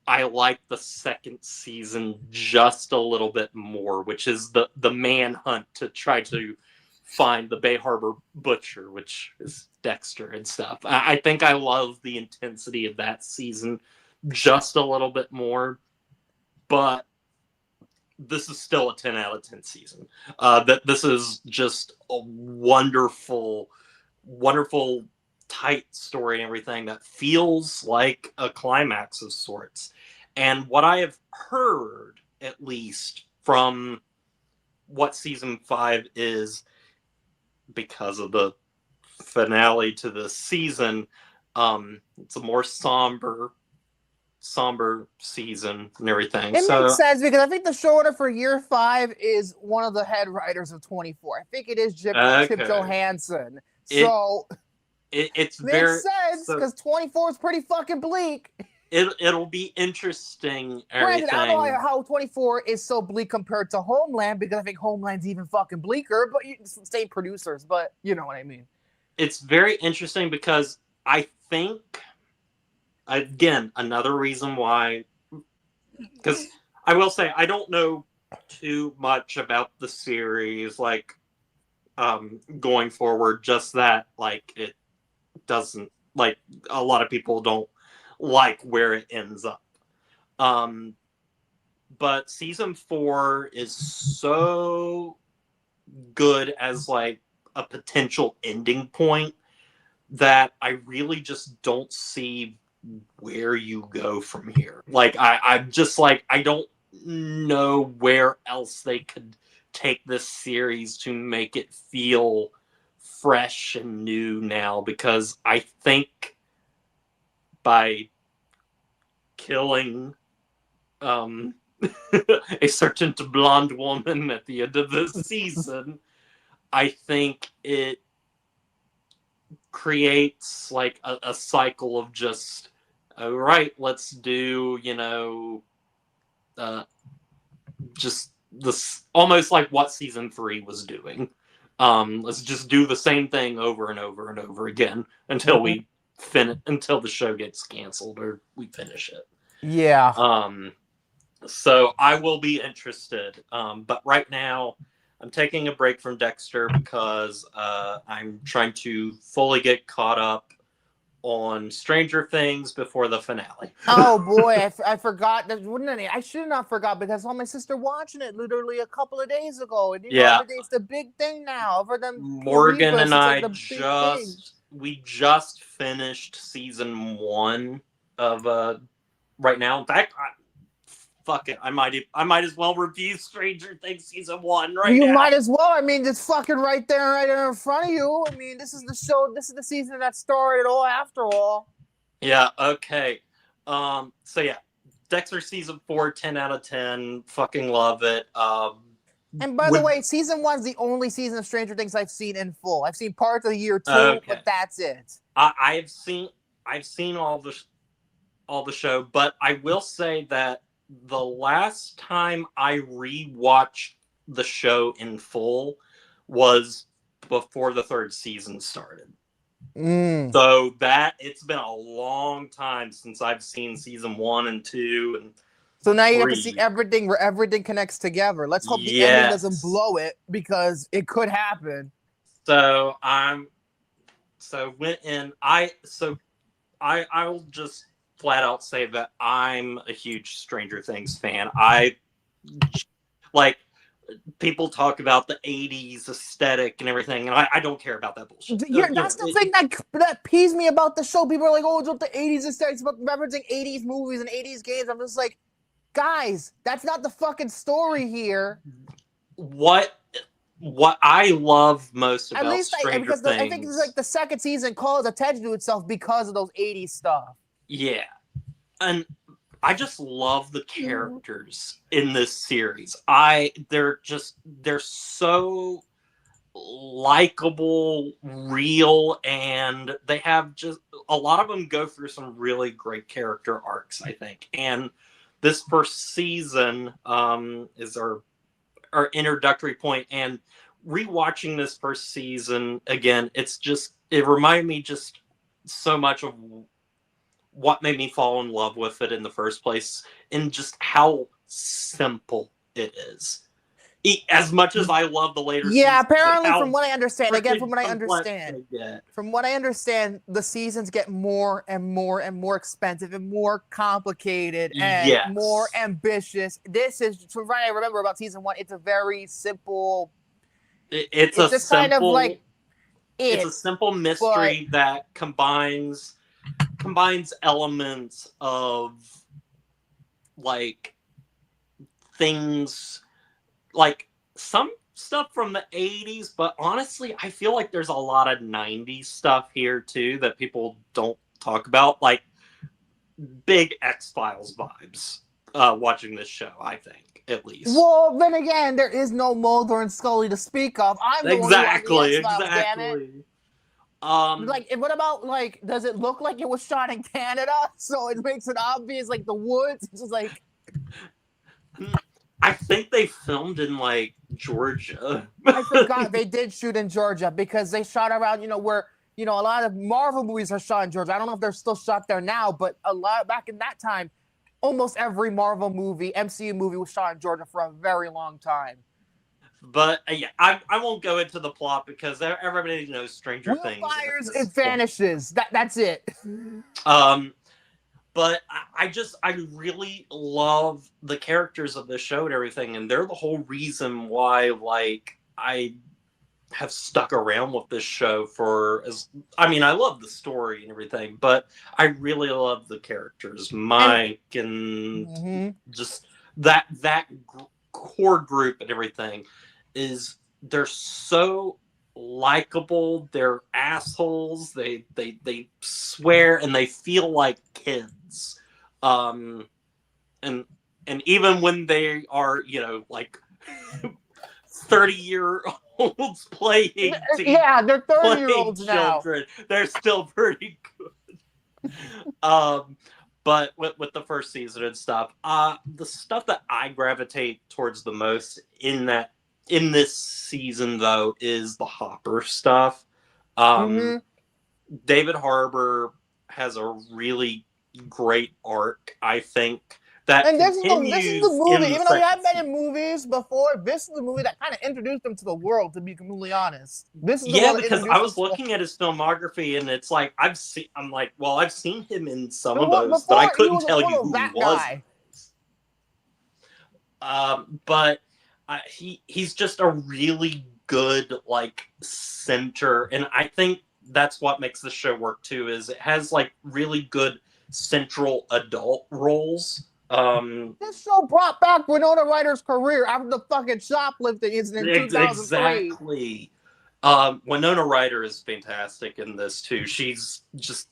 I like the second season just a little bit more, which is the manhunt to try to find the Bay Harbor Butcher, which is Dexter and stuff. I think I love the intensity of that season just a little bit more, but this is still a 10 out of 10 season. This is just a wonderful, wonderful, tight story and everything that feels like a climax of sorts. And what I have heard, at least from what season 5 is, because of the finale to the season, it's a more somber season and everything.
It makes sense because I think the showrunner for year 5 is one of the head writers of 24. I think it is Chip Johansson. So
it's
makes
very
sense because 24 is pretty fucking bleak.
It'll be interesting.
Granted, I don't know how 24 is so bleak compared to Homeland, because I think Homeland's even fucking bleaker, but same producers, but you know what I mean.
It's very interesting because I think, again, another reason why, because I will say I don't know too much about the series, like, going forward, just that, like, it doesn't, like, a lot of people don't like where it ends up. But season 4 is so good as, like, a potential ending point that I really just don't see where you go from here. Like, I'm just like, I don't know where else they could take this series to make it feel fresh and new now, because I think by killing a certain blonde woman at the end of the season, I think it creates like a cycle of just, all right, let's do, just this, almost like what season 3 was doing. Let's just do the same thing over and over and over again until we until the show gets canceled or we finish it.
Yeah.
So I will be interested. But right now I'm taking a break from Dexter because I'm trying to fully get caught up on Stranger Things before the finale.
Oh boy, I forgot that. Wouldn't I should have not forgot, because I saw my sister watching it literally a couple of days ago. And it's the big thing now for them.
Morgan and I we just finished season 1 of right now. In fact, fuck it, I might as well review Stranger Things season 1 right now.
You might as well. I mean, it's fucking right there in front of you. I mean, this is the show. This is the season that started all. After all.
Yeah. Okay. So yeah, Dexter season 4, 10 out of 10. Fucking love it.
And by the way, season 1's the only season of Stranger Things I've seen in full. I've seen parts of the year 2, but that's it.
I've seen all the show, but I will say that the last time I rewatched the show in full was before the 3rd season started. So that it's been a long time since I've seen season 1 and 2 and.
So now you have to see everything where everything connects together. Let's hope the ending doesn't blow it, because it could happen.
So I'll just flat out say that I'm a huge Stranger Things fan. I like, people talk about the 80s aesthetic and everything, and I don't care about that bullshit.
That's the thing that peeves me about the show. People are like, oh, it's about the 80s aesthetic, it's about referencing 80s movies and 80s games. I'm just like, guys, that's not the fucking story here.
What I love most about Stranger Things,
I think it's like the second season calls attention to itself because of those 80s stuff. Yeah.
And I just love the characters in this series. They're so likable, real, and they have just a lot of them go through some really great character arcs, I think. And this first season is our our introductory point, and rewatching this first season again, it reminded me just so much of what made me fall in love with it in the first place, and just how simple it is. As much as I love the later seasons,
Yeah, apparently, from what I understand,
get.
from what I understand, the seasons get more and more and more expensive and more complicated and
Yes.
more ambitious. This is, from what I remember about season 1, it's a very simple.
It's
just
simple,
kind of like
it's a simple mystery that combines elements of like things like some stuff from the 80s, but honestly I feel like there's a lot of 90s stuff here too that people don't talk about, like big X-Files vibes watching this show, I think, at least.
Well, then again, there is no Mulder and Scully to speak of. I'm the one who watched the X-Files, damn it. Like, what about, like, does it look like it was shot in Canada? So it makes it obvious, like, the woods? It's just like...
I think they filmed in, like, Georgia.
I forgot they did shoot in Georgia because they shot around, where, a lot of Marvel movies are shot in Georgia. I don't know if they're still shot there now, but a lot back in that time, almost every Marvel movie, MCU movie was shot in Georgia for a very long time.
But yeah, I won't go into the plot because everybody knows Stranger Things.
Fires, it vanishes. That's it.
But I really love the characters of the show and everything, and they're the whole reason why, like, I have stuck around with this show I love the story and everything, but I really love the characters, Mike and just that core group and everything. They're so likable. They're assholes. They swear and they feel like kids. And even when they are, like 30-year-olds playing
yeah, they're 30-year-olds now.
They're still pretty good. But with the first season and stuff, the stuff that I gravitate towards the most in this season, though, is the Hopper stuff. David Harbour has a really great arc, I think. This is the movie.
Even though we haven't been in movies before, this is the movie that kind of introduced him to the world, to be completely honest. This is
because I was looking at his filmography, and it's like I've seen him in some of those, but I couldn't tell you who he was. But he's just a really good, like, center, and I think that's what makes the show work too. Is it has, like, really good central adult roles.
This show brought back Winona Ryder's career after the fucking shoplifting incident in 2003.
Exactly. Winona Ryder is fantastic in this too. She's just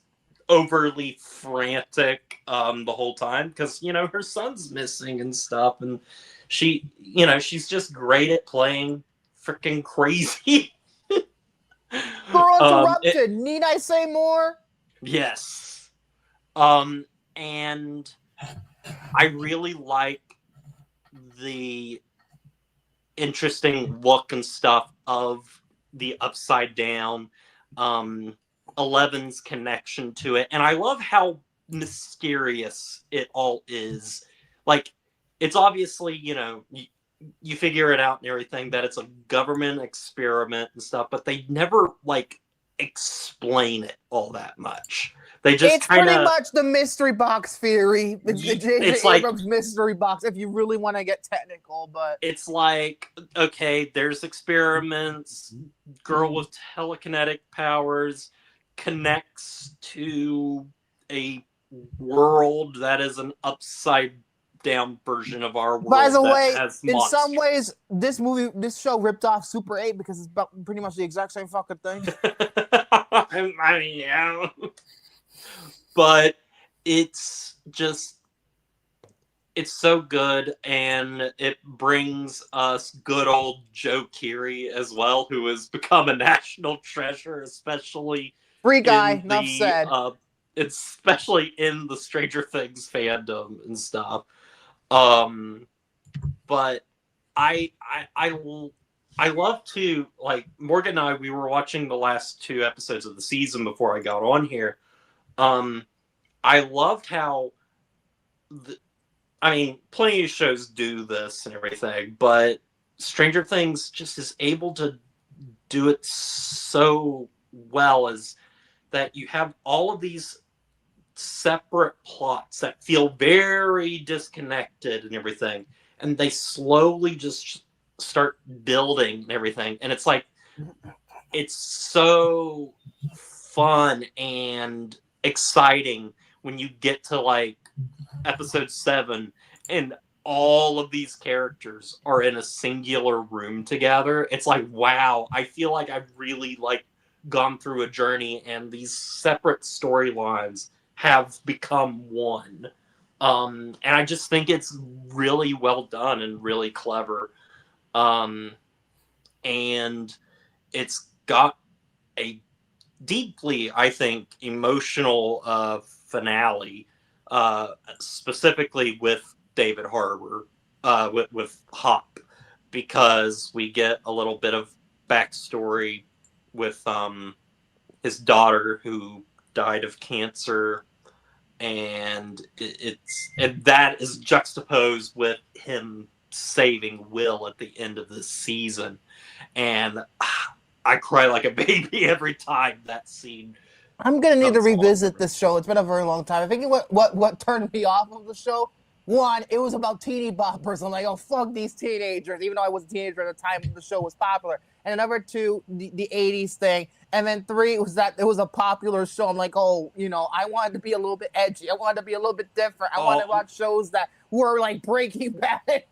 overly frantic the whole time because her son's missing and stuff, and she's just great at playing freaking crazy.
Girl Interrupted. Need I say more?
Yes. And I really like the interesting look and stuff of the Upside Down, Eleven's connection to it, and I love how mysterious it all is. Like, it's obviously, you figure it out and everything, that it's a government experiment and stuff, but they never, like, explain it all that much. It's
pretty much the mystery box theory. It's the J.J. Abrams mystery box, if you really want to get technical. But
it's like, okay, there's experiments. Girl with telekinetic powers connects to a world that is an upside down version of our world.
By the way, in some ways, this show ripped off Super 8 because it's about pretty much the exact same fucking thing.
I mean, yeah. But it's so good, and it brings us good old Joe Keery as well, who has become a national treasure, especially
free guy, enough said.
Especially in the Stranger Things fandom and stuff. But I love to, like, Morgan and I, we were watching the last 2 episodes of the season before I got on here. I loved how I mean, plenty of shows do this and everything, but Stranger Things just is able to do it so well, as that you have all of these separate plots that feel very disconnected and everything, and they slowly just start building and everything, and it's like, it's so fun and exciting when you get to like episode 7 and all of these characters are in a singular room together. It's like, wow, I feel like I've really like gone through a journey, and these separate storylines have become one. And I just think it's really well done and really clever. And it's got a deeply, I think, emotional finale, specifically with David Harbour, with Hop, because we get a little bit of backstory with his daughter who died of cancer, and that is juxtaposed with him saving Will at the end of this season, and I cry like a baby every time that scene.
I'm gonna need to
comes along.
revisit this show. It's been a very long time. I think what turned me off of the show, one, it was about teeny boppers. I'm like, oh, fuck these teenagers, even though I was a teenager at the time the show was popular. And number 2, the 80s thing. And then 3 was that it was a popular show. I'm like, oh, you know, I wanted to be a little bit edgy. I wanted to be a little bit different. I wanted to watch shows that were like Breaking Bad.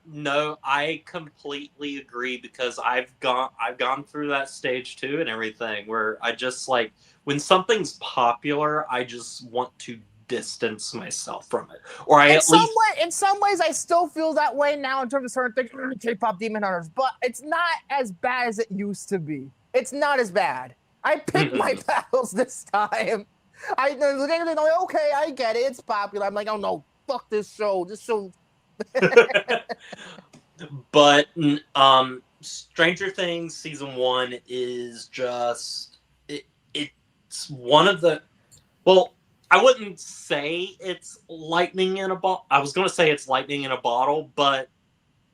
No, I completely agree, because I've gone through that stage too and everything, where I just like, when something's popular, I just want to distance myself from it, or in
some ways I still feel that way now in terms of certain things, K-pop Demon Hunters, but it's not as bad as it used to be. It's not as bad. I picked my battles this time. They're like, okay, I get it, it's popular. I'm like, oh no, fuck this show.
But Stranger Things season 1 is just it's one of the, well, I wouldn't say it's lightning in a bottle. I was going to say it's lightning in a bottle, but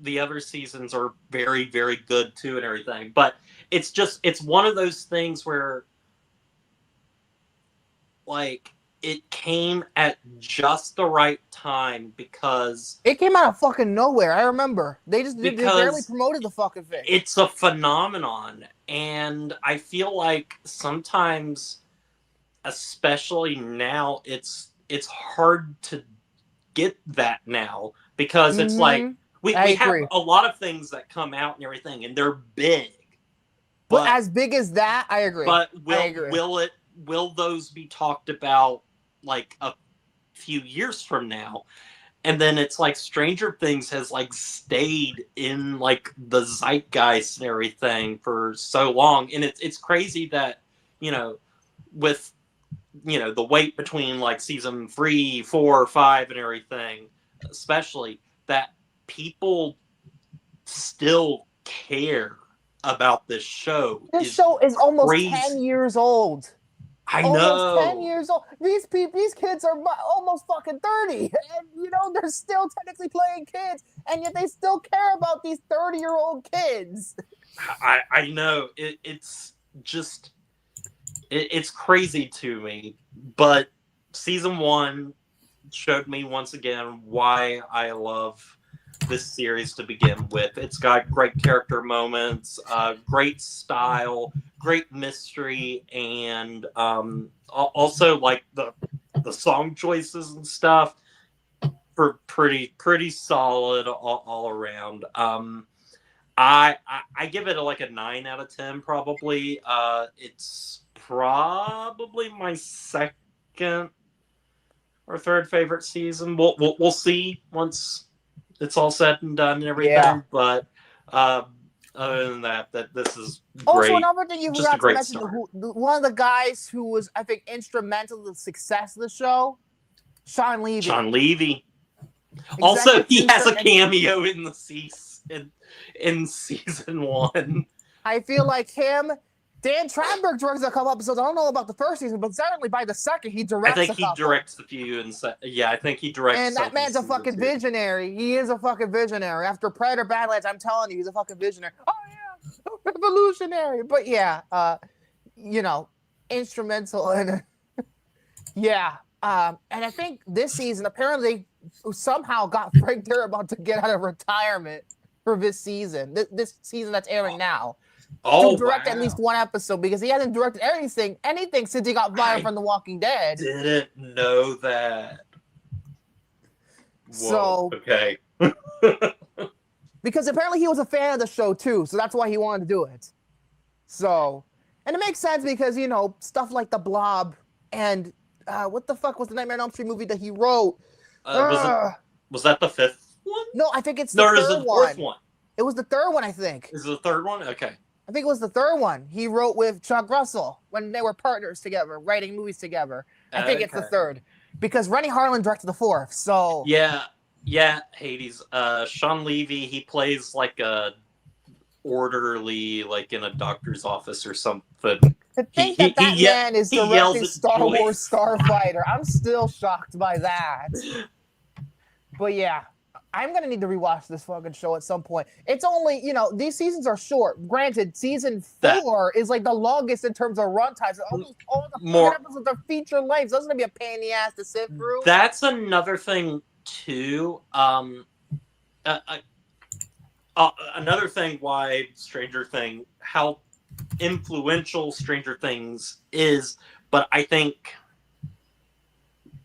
the other seasons are very, very good too and everything. But it's one of those things where, like, it came at just the right time, because
it came out of fucking nowhere. I remember they barely promoted the fucking thing.
It's a phenomenon, and I feel like sometimes, especially now, it's hard to get that now, because it's like we have a lot of things that come out and everything, and they're big.
But as big as that, I agree.
But will those be talked about like a few years from now? And then it's like Stranger Things has like stayed in like the zeitgeist and everything for so long, and it's crazy that, you know, with, you know, the wait between like season 3, 4, 5 and everything, especially, that people still care about this show.
This show is almost
crazy.
10 years old.
I know.
Almost 10 years old. These kids are almost fucking 30. And, you know, they're still technically playing kids. And yet they still care about these 30-year-old kids.
I know. It's just, it's crazy to me. But season 1 showed me once again why I love this series to begin with. It's got great character moments, great style, great mystery, and also like the song choices and stuff for pretty solid all around. I give it like a 9 out of 10 probably. It's probably my second or third favorite season. We'll see once it's all said and done and everything. Yeah. But other than that this is great.
Also, another thing you forgot to mention, one of the guys who was, I think, instrumental to the success of the show, Sean Levy.
Sean Levy. Also, he
Executive
has a
producer-
cameo in the in season 1.
I feel like him. Dan Tranberg directed a couple episodes. I don't know about the first season, but certainly by the second, he directs.
I think
a
he
couple.
directs a few, and I think he directs.
And that man's a fucking visionary. He is a fucking visionary. After Predator Badlands, I'm telling you, he's a fucking visionary. Oh yeah, revolutionary. But yeah, instrumental and yeah. And I think this season, apparently, somehow got Frank Darabont to get out of retirement for this season. This season that's airing now. To direct at least one episode, because he hasn't directed anything since he got fired from The Walking Dead.
Didn't know that.
So
okay.
Because apparently he was a fan of the show too, so that's why he wanted to do it. So, and it makes sense because stuff like The Blob and what the fuck was the Nightmare on Elm Street movie that he wrote?
Was that the 5th one?
No, I think it's the third
fourth one.
It was the third one, I think.
Is it the third one? Okay.
I think it was the third one. He wrote with Chuck Russell when they were partners together, writing movies together. I think it's the third. Because Rennie Harlan directed the fourth, so...
Yeah, Hades. Sean Levy, he plays like a orderly, like in a doctor's office or something.
To think that man is directing Star Wars Starfighter, I'm still shocked by that. But yeah, I'm going to need to rewatch this fucking show at some point. It's only, these seasons are short. Granted, season 4 is like the longest in terms of runtime. So almost all the episodes are feature lengths. That's going to be a pain in the ass to sit through.
That's another thing, too. Another thing why how influential Stranger Things is, but I think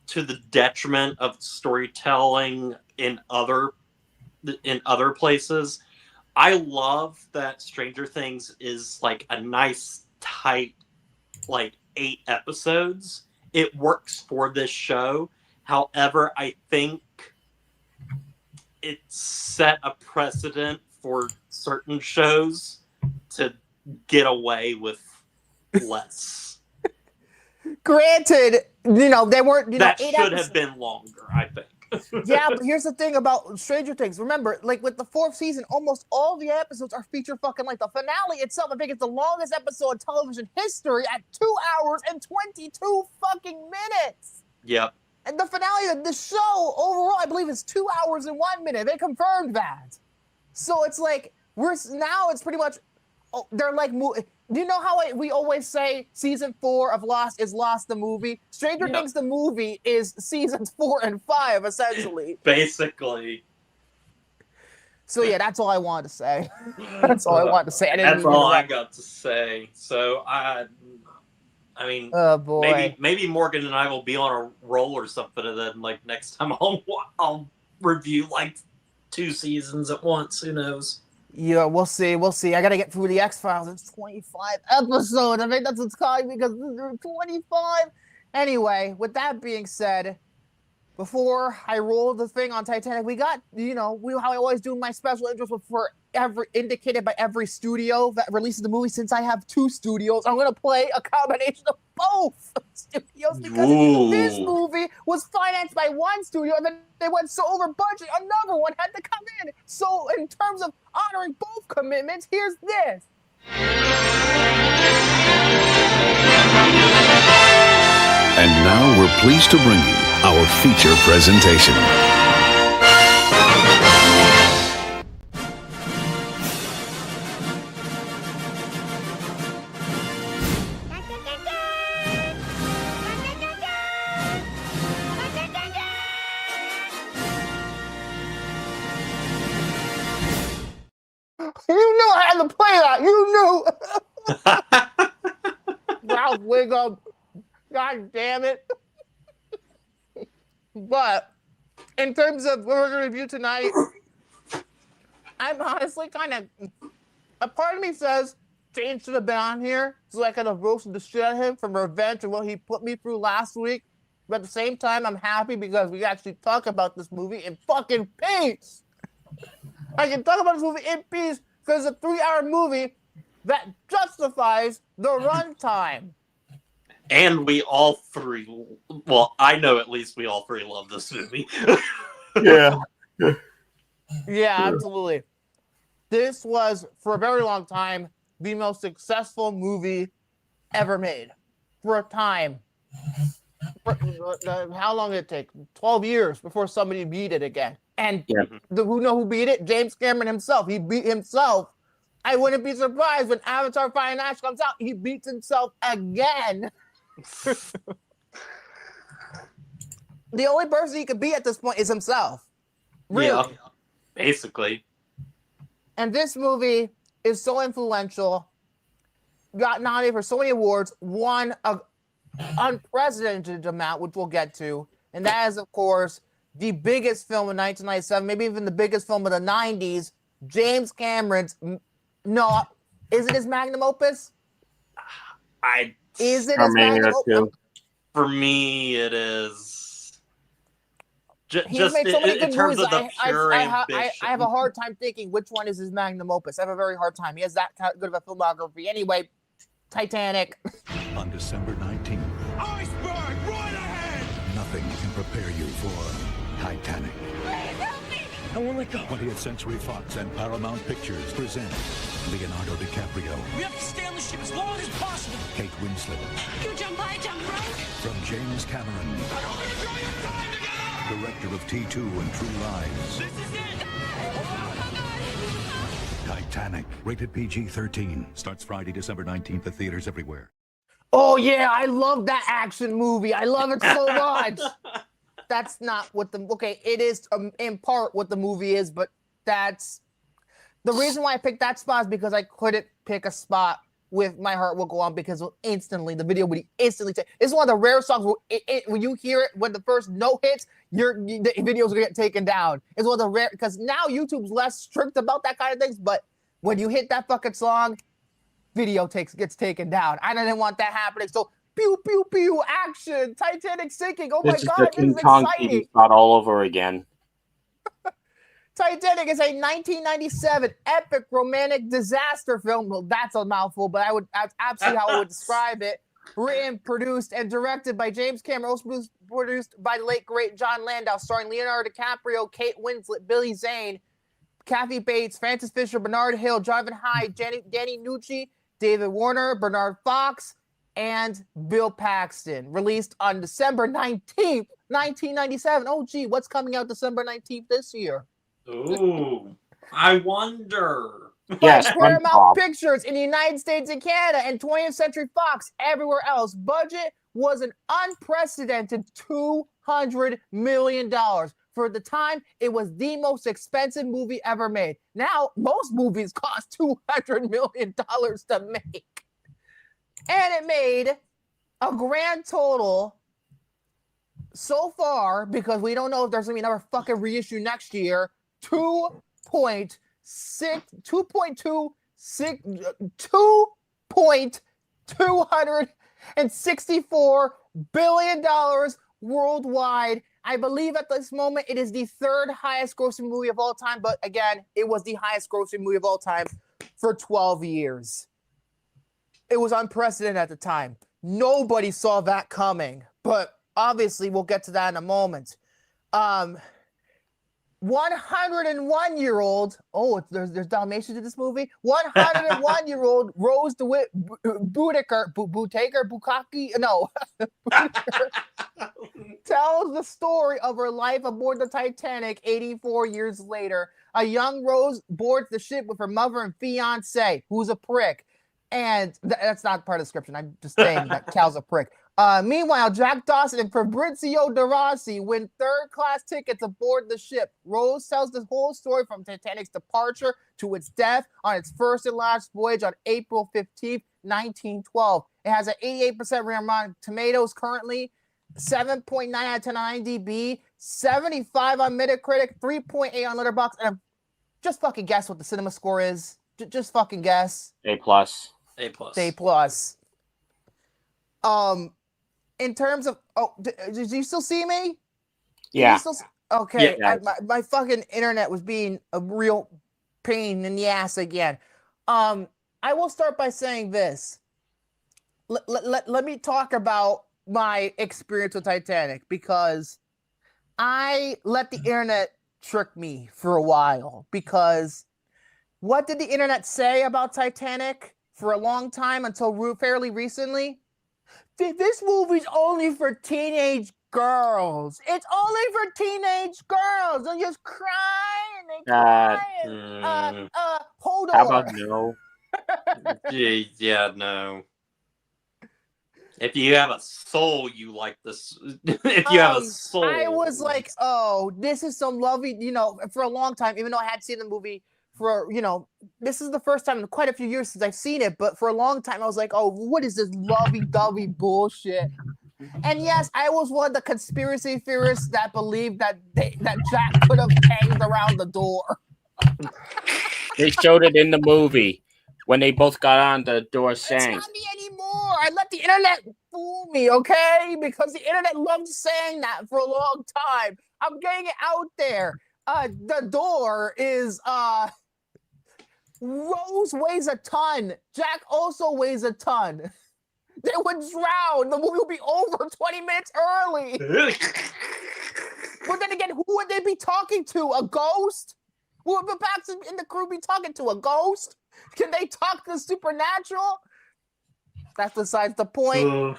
to the detriment of storytelling in other places. I love that Stranger Things is like a nice tight, like 8 episodes. It works for this show. However, I think it set a precedent for certain shows to get away with less.
Granted, they weren't.
That should have been longer, I think.
Yeah, but here's the thing about Stranger Things. Remember, like with the 4th season, almost all the episodes are feature fucking length. The finale itself, I think it's the longest episode in television history at 2 hours and 22 fucking minutes.
Yep.
And the finale of the show overall, I believe, is 2 hours and 1 minute. They confirmed that. So it's like it's pretty much. They're like. Do you know how we always say season 4 of Lost is Lost the movie? Stranger Things the movie is seasons 4 and 5 essentially.
Basically.
So yeah, that's all I wanted to say. That's all I wanted to say.
That's all I got to say. So I mean,
oh boy,
maybe Morgan and I will be on a roll or something, and then like next time I'll review like 2 seasons at once. Who knows?
Yeah, we'll see. I gotta get through the X-Files. It's 25 episodes. I think that's what's calling because there's 25. Anyway, with that being said, before I roll the thing on Titanic, we got, how I always do my special interest for every indicated by every studio that releases the movie. Since I have 2 studios, I'm gonna play a combination of both studios because this movie was financed by one studio and then they went so over budget, another one had to come in. So in terms of honoring both commitments, here's this.
And now we're pleased to bring you our feature presentation.
You knew I had to play that. You knew. Ralph Wiggum. God damn it. But in terms of what we're going to review tonight, I'm honestly kind of... A part of me says Jane should have been on here so I could have roasted the shit out of him from revenge and what he put me through last week. But at the same time, I'm happy because we actually talk about this movie in fucking peace. I can talk about this movie in peace because it's a 3-hour movie that justifies the runtime.
And we all 3, well, I know at least we all 3 love this movie.
Yeah.
Yeah, absolutely. This was, for a very long time, the most successful movie ever made. For a time. How long did it take? 12 years before somebody beat it again. And
Yeah.
who beat it? James Cameron himself. He beat himself. I wouldn't be surprised when Avatar Fire and Ash comes out, he beats himself again. The only person he could beat at this point is himself. Really.
Yeah, basically.
And this movie is so influential, got nominated for so many awards, won an unprecedented amount, which we'll get to. And that is, of course, the biggest film in 1997, maybe even the biggest film of the 90s, James Cameron's, no, is it his magnum opus? Is it his magnum opus?
For me, it is.
He's made so many good
terms
movies.
of the pure
I have a hard time thinking which one is his magnum opus. I have a very hard time. He has that good of a filmography. Anyway, Titanic.
On December 19th,
Iceberg, right ahead!
nothing can prepare you for Titanic.
Please help me! I won't let go.
20th Century Fox and Paramount Pictures present Leonardo DiCaprio,
We have to stay on the ship as long as possible.
Kate Winslet,
You jump high, jump right.
from James Cameron,
I'm gonna try your time together!
director of T2 and True Lies.
This is it!
Titanic, rated PG-13, starts Friday, December 19th at theaters everywhere.
Oh, yeah, I love that action movie. I love it so much. That's not what okay, it is in part what the movie is, but that's the reason why I picked that spot is because I couldn't pick a spot with My Heart Will Go On because the video would instantly take. It's one of the rare songs where when you hear it, when the first note hits, the videos will get taken down. It's one of the rare, because now YouTube's less strict about that kind of things, but when you hit that fucking song, video gets taken down. I didn't want that happening, so pew, pew, pew, action, Titanic sinking. Oh my God, this is exciting.
Spot all over again.
Titanic is a 1997 epic romantic disaster film. Well, that's a mouthful, but that's absolutely how I would describe it. Written, produced, and directed by James Cameron. Also produced by the late, great John Landau, starring Leonardo DiCaprio, Kate Winslet, Billy Zane, Kathy Bates, Francis Fisher, Bernard Hill, Jonathan Hyde, Danny Nucci, David Warner, Bernard Fox, and Bill Paxton. Released on December 19th, 1997. Oh, gee, what's coming out December 19th this year?
Ooh, I wonder.
Yes,
Paramount Pictures in the United States and Canada, and 20th Century Fox everywhere else. Budget was an unprecedented $200 million. For the time, it was the most expensive movie ever made. Now, most movies cost $200 million to make. And it made a grand total so far, because we don't know if there's going to be another fucking reissue next year, $2.264 billion worldwide. I believe at this moment it is the third highest grossing movie of all time, but again, it was the highest grossing movie of all time for 12 years. It was unprecedented at the time. Nobody saw that coming, but obviously we'll get to that in a moment. 101-year-old, there's Dalmatians in this movie. 101-year-old Rose DeWitt Bukaki, tells the story of her life aboard the Titanic 84 years later. A young Rose boards the ship with her mother and fiance, who's a prick. And that's not part of the description. I'm just saying that Cal's a prick. Meanwhile, Jack Dawson and Fabrizio De Rossi win third-class tickets aboard the ship. Rose tells the whole story from Titanic's departure to its death on its first and last voyage on April 15th, 1912. It has an 88% rating on Tomatoes currently, 7.9 out of 10 on IMDb, 75 on Metacritic, 3.8 on Letterboxd, and just fucking guess what the cinema score is. Just fucking guess.
A+.
A plus.
A plus. In terms of, did you still see me?
Yeah.
Okay.
Yeah.
My fucking internet was being a real pain in the ass again. I will start by saying this. Let me talk about my experience with Titanic, because I let the internet trick me for a while because what did the internet say about Titanic for a long time until fairly recently? This movie's only for teenage girls. It's only for teenage girls. They're just crying. They cry. Hold
How
on.
about no?
Yeah, no. If you have a soul, you like this. If you have a soul,
I was like, oh, this is some lovely, for a long time, even though I had seen the movie for, this is the first time in quite a few years since I've seen it, but for a long time, I was like, oh, what is this lovey-dovey bullshit? And yes, I was one of the conspiracy theorists that believed that Jack could have hanged around the door.
They showed it in the movie when they both got on. The door sang.
It's not me anymore. I let the internet fool me, okay? Because the internet loved saying that for a long time. I'm getting it out there. The door is Rose weighs a ton. Jack also weighs a ton. They would drown. The movie would be over 20 minutes early. But then again, who would they be talking to? A ghost? Who would the Paxton in the crew be talking to? A ghost? Can they talk to the supernatural? That's besides the point.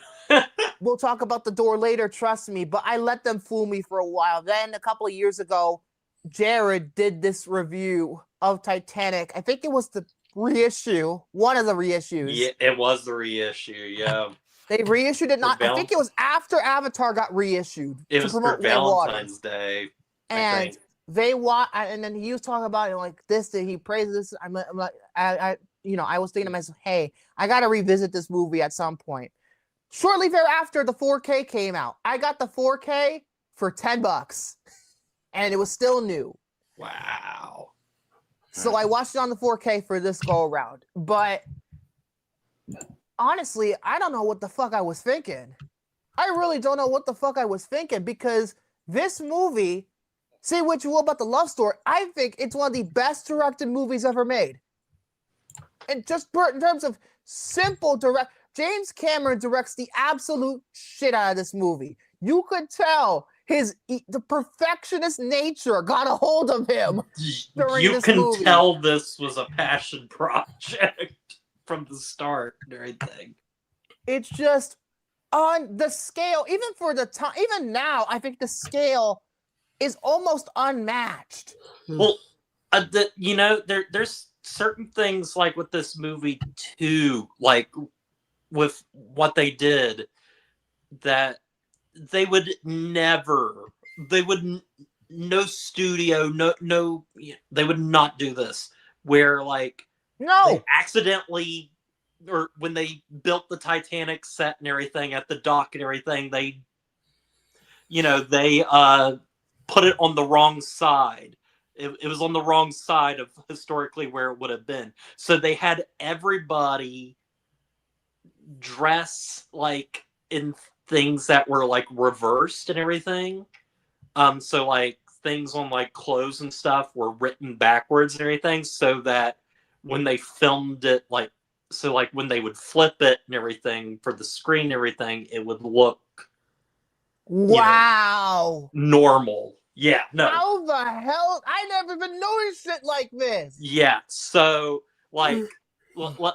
We'll talk about the door later, trust me. But I let them fool me for a while. Then a couple of years ago, Jared did this review of Titanic. I think it was the reissue, one of the reissues.
Yeah, it was the reissue. Yeah,
they reissued it. I think it was after Avatar got reissued.
It was for Valentine's Day,
and and then he was talking about it like this. He praises this. I'm like, I was thinking to myself, hey, I got to revisit this movie at some point. Shortly thereafter, the 4K came out. I got the 4K for $10, and it was still new.
Wow.
So I watched it on the 4K for this go around. But honestly, I don't know what the fuck I was thinking. I really don't know what the fuck I was thinking because this movie, say what you will about the love story, I think it's one of the best directed movies ever made. And just in terms of simple direct, James Cameron directs the absolute shit out of this movie. You could tell the perfectionist nature got a hold of him.
You can tell this was a passion project from the start and everything.
It's just on the scale, even for the time, even now, I think the scale is almost unmatched.
Well, there's certain things like with this movie too, like with what they did, that they would no studio, no, they would not do this. Where like they accidentally, or when they built the Titanic set and everything at the dock and everything, they put it on the wrong side. It was on the wrong side of historically where it would have been. So they had everybody dress like in things that were like reversed and everything. So like things on like clothes and stuff were written backwards and everything, so that when they filmed it, like when they would flip it and everything for the screen and everything, it would look normal. Yeah, no.
How the hell? I never even noticed it like this.
Yeah, so like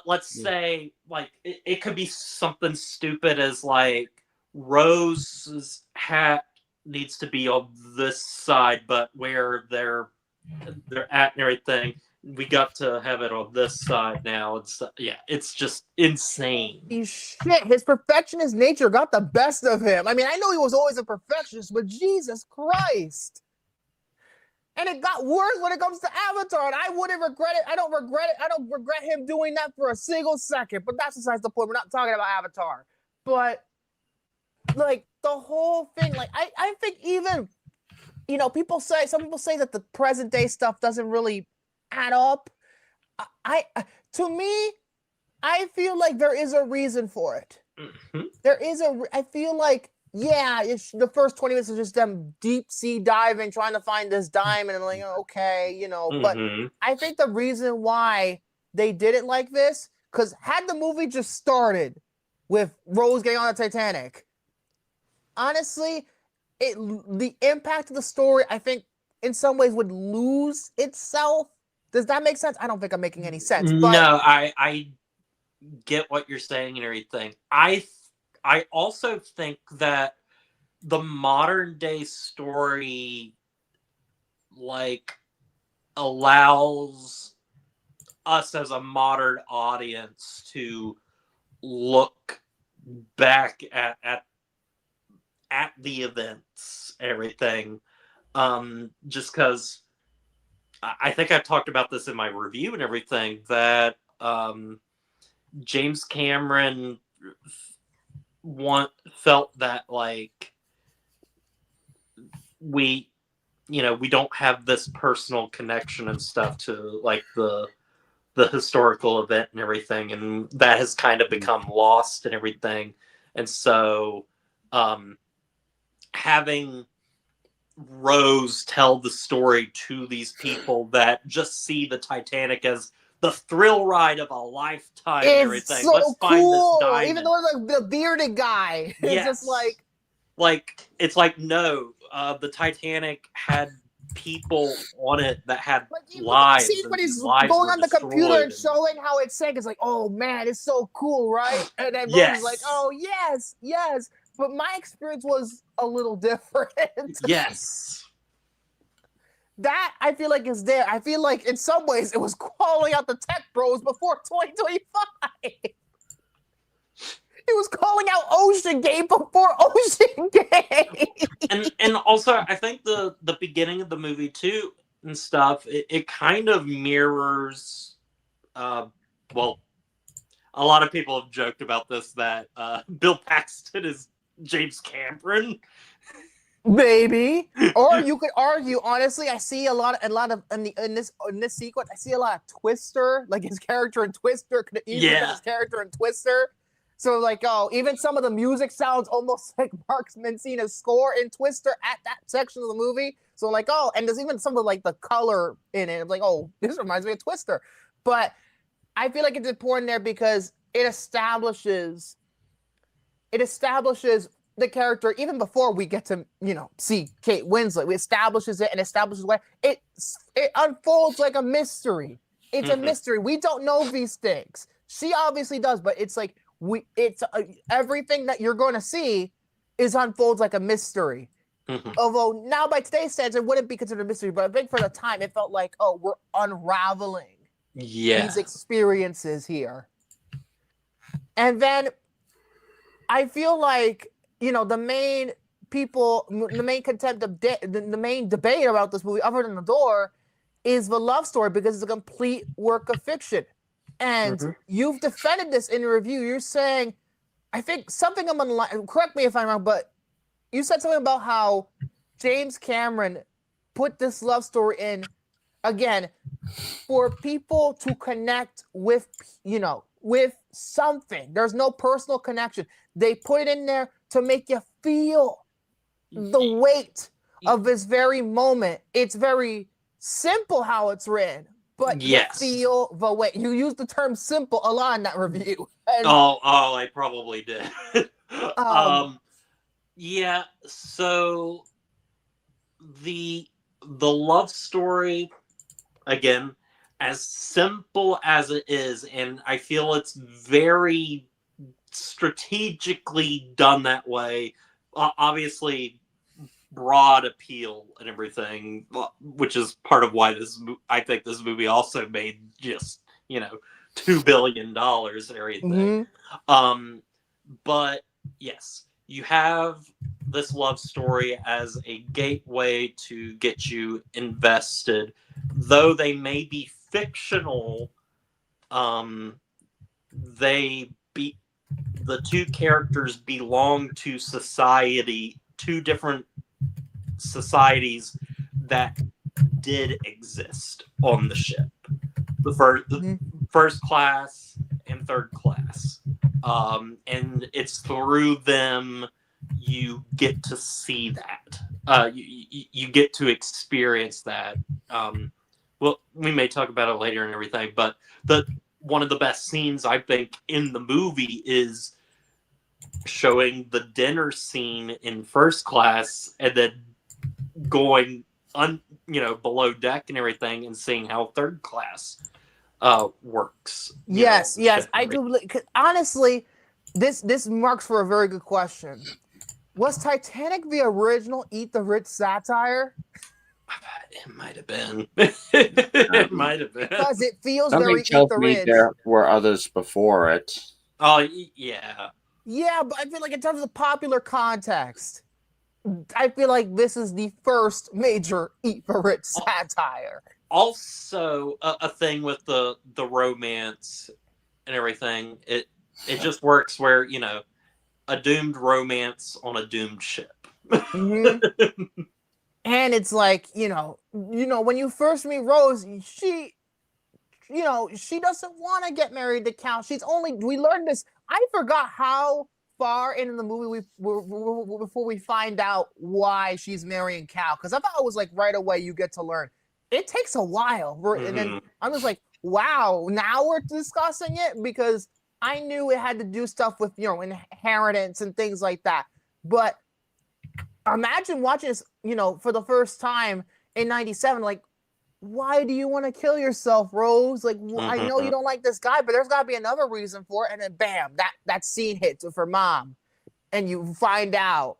let's say like it could be something stupid as like Rose's hat needs to be on this side, but where they're at and everything, we got to have it on this side now. It's just insane.
Shit, his perfectionist nature got the best of him. I mean, I know he was always a perfectionist, but Jesus Christ. And it got worse when it comes to Avatar, and I wouldn't regret it. I don't regret it. I don't regret him doing that for a single second, but that's besides the point. We're not talking about Avatar. But, like, the whole thing, like, I think even, some people say that the present day stuff doesn't really add up. To me, I feel like there is a reason for it. Mm-hmm. I feel like, it's the first 20 minutes is just them deep sea diving, trying to find this diamond, and like, okay,
mm-hmm.
But I think the reason why they did it like this, because had the movie just started with Rose getting on the Titanic, honestly, the impact of the story, I think, in some ways would lose itself. Does that make sense? I don't think I'm making any sense. But
No, I get what you're saying and everything. I also think that the modern day story like allows us as a modern audience to look back at the events, everything. Just because I think I've talked about this in my review and everything, that James Cameron felt that like we don't have this personal connection and stuff to like the historical event and everything, and that has kind of become lost and everything. And so having Rose tell the story to these people that just see the Titanic as the thrill ride of a lifetime and
it's
everything.
so
Let's find this
cool.
diamond.
Even though like the bearded guy, it's
Yes.
just like
it's like no, the Titanic had people on it that had
even
lives.
see
and
when he's
these lives
going
were
on the computer
destroyed
and showing how it sank. It's like, oh man, it's so cool, right? And then Rose
Yes.
is like, oh yes, yes. But my experience was a little different.
Yes.
That I feel like is there. I feel like in some ways it was calling out the tech bros before 2025. It was calling out Ocean Gate before Ocean Gate.
and also I think the beginning of the movie too and stuff, it kind of mirrors well, a lot of people have joked about this, that Bill Paxton is James Cameron.
Maybe, or you could argue. Honestly, I see a lot of in this sequence. I see a lot of Twister, like his character in Twister could easily
Yeah.
been his character in Twister. So like, oh, even some of the music sounds almost like Mark Mancina's score in Twister at that section of the movie. So like, oh, and there's even some of like the color in it. It's like, oh, this reminds me of Twister. But I feel like it's important there because it establishes the character even before we get to see Kate Winslet. We establishes it and establishes why it unfolds like a mystery. It's a mystery. We don't know these things. She obviously does, but it's like everything that you're going to see unfolds like a mystery. Although now by today's standards it wouldn't be considered a mystery, but I think for the time it felt like, oh, we're unraveling these experiences here. And then I feel like the main debate about this movie, other than the door, is the love story, because it's a complete work of fiction. And you've defended this in your review. You're saying, I think something correct me if I'm wrong, but you said something about how James Cameron put this love story in, again, for people to connect with, with something. There's no personal connection. They put it in there to make you feel the weight of this very moment. It's very simple how it's written, but you feel the weight. You used the term simple a lot in that review. And,
I probably did. Yeah, so the love story, again, as simple as it is, and I feel it's very strategically done that way. Obviously, broad appeal and everything, which is part of why I think this movie also made just $2 billion and everything. But yes, you have this love story as a gateway to get you invested, though they may be fictional. The two characters belong to society, two different societies that did exist on the ship. The first class and third class. And it's through them you get to see that. You get to experience that. Well, we may talk about it later and everything, but one of the best scenes I think in the movie is showing the dinner scene in first class and then going below deck and everything and seeing how third class works.
Yes, I do. Honestly, this marks for a very good question. Was Titanic the original Eat the Rich satire?
It might have been. It might have been.
Because it feels
Something
very Eat
tells
the
me
Rich.
there were others before it.
Oh, yeah.
Yeah, but I feel like in terms of popular context, I feel like this is the first major Eat the Rich satire.
Also, a thing with the romance and everything, it just works where, a doomed romance on a doomed ship.
Mm-hmm. And it's like, when you first meet Rose, she doesn't want to get married to Cal. We learned this. I forgot how far into the movie before we find out why she's marrying Cal. Because I thought it was like right away you get to learn. It takes a while. And then I'm just like, wow, now we're discussing it? Because I knew it had to do stuff with, inheritance and things like that. But imagine watching this, for the first time in 97, like, why do you want to kill yourself, Rose? Like, I know you don't like this guy, but there's got to be another reason for it. And then bam, that scene hits with her mom. And you find out.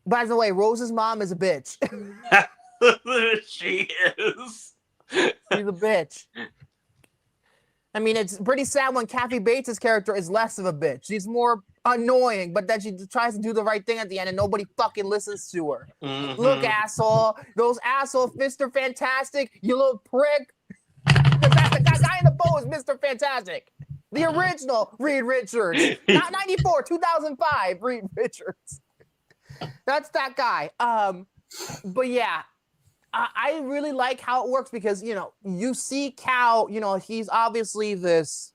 By the way, Rose's mom is a bitch.
She is.
She's a bitch. I mean, it's pretty sad when Kathy Bates' character is less of a bitch. She's more annoying, but then she tries to do the right thing at the end and nobody fucking listens to her.
Mm-hmm.
Look, asshole. Those asshole Mr. Fantastic, you little prick. That guy in the boat is Mr. Fantastic. The original Reed Richards. Not 94, 2005 Reed Richards. That's that guy. But yeah, I really like how it works because, you see Cal, he's obviously this,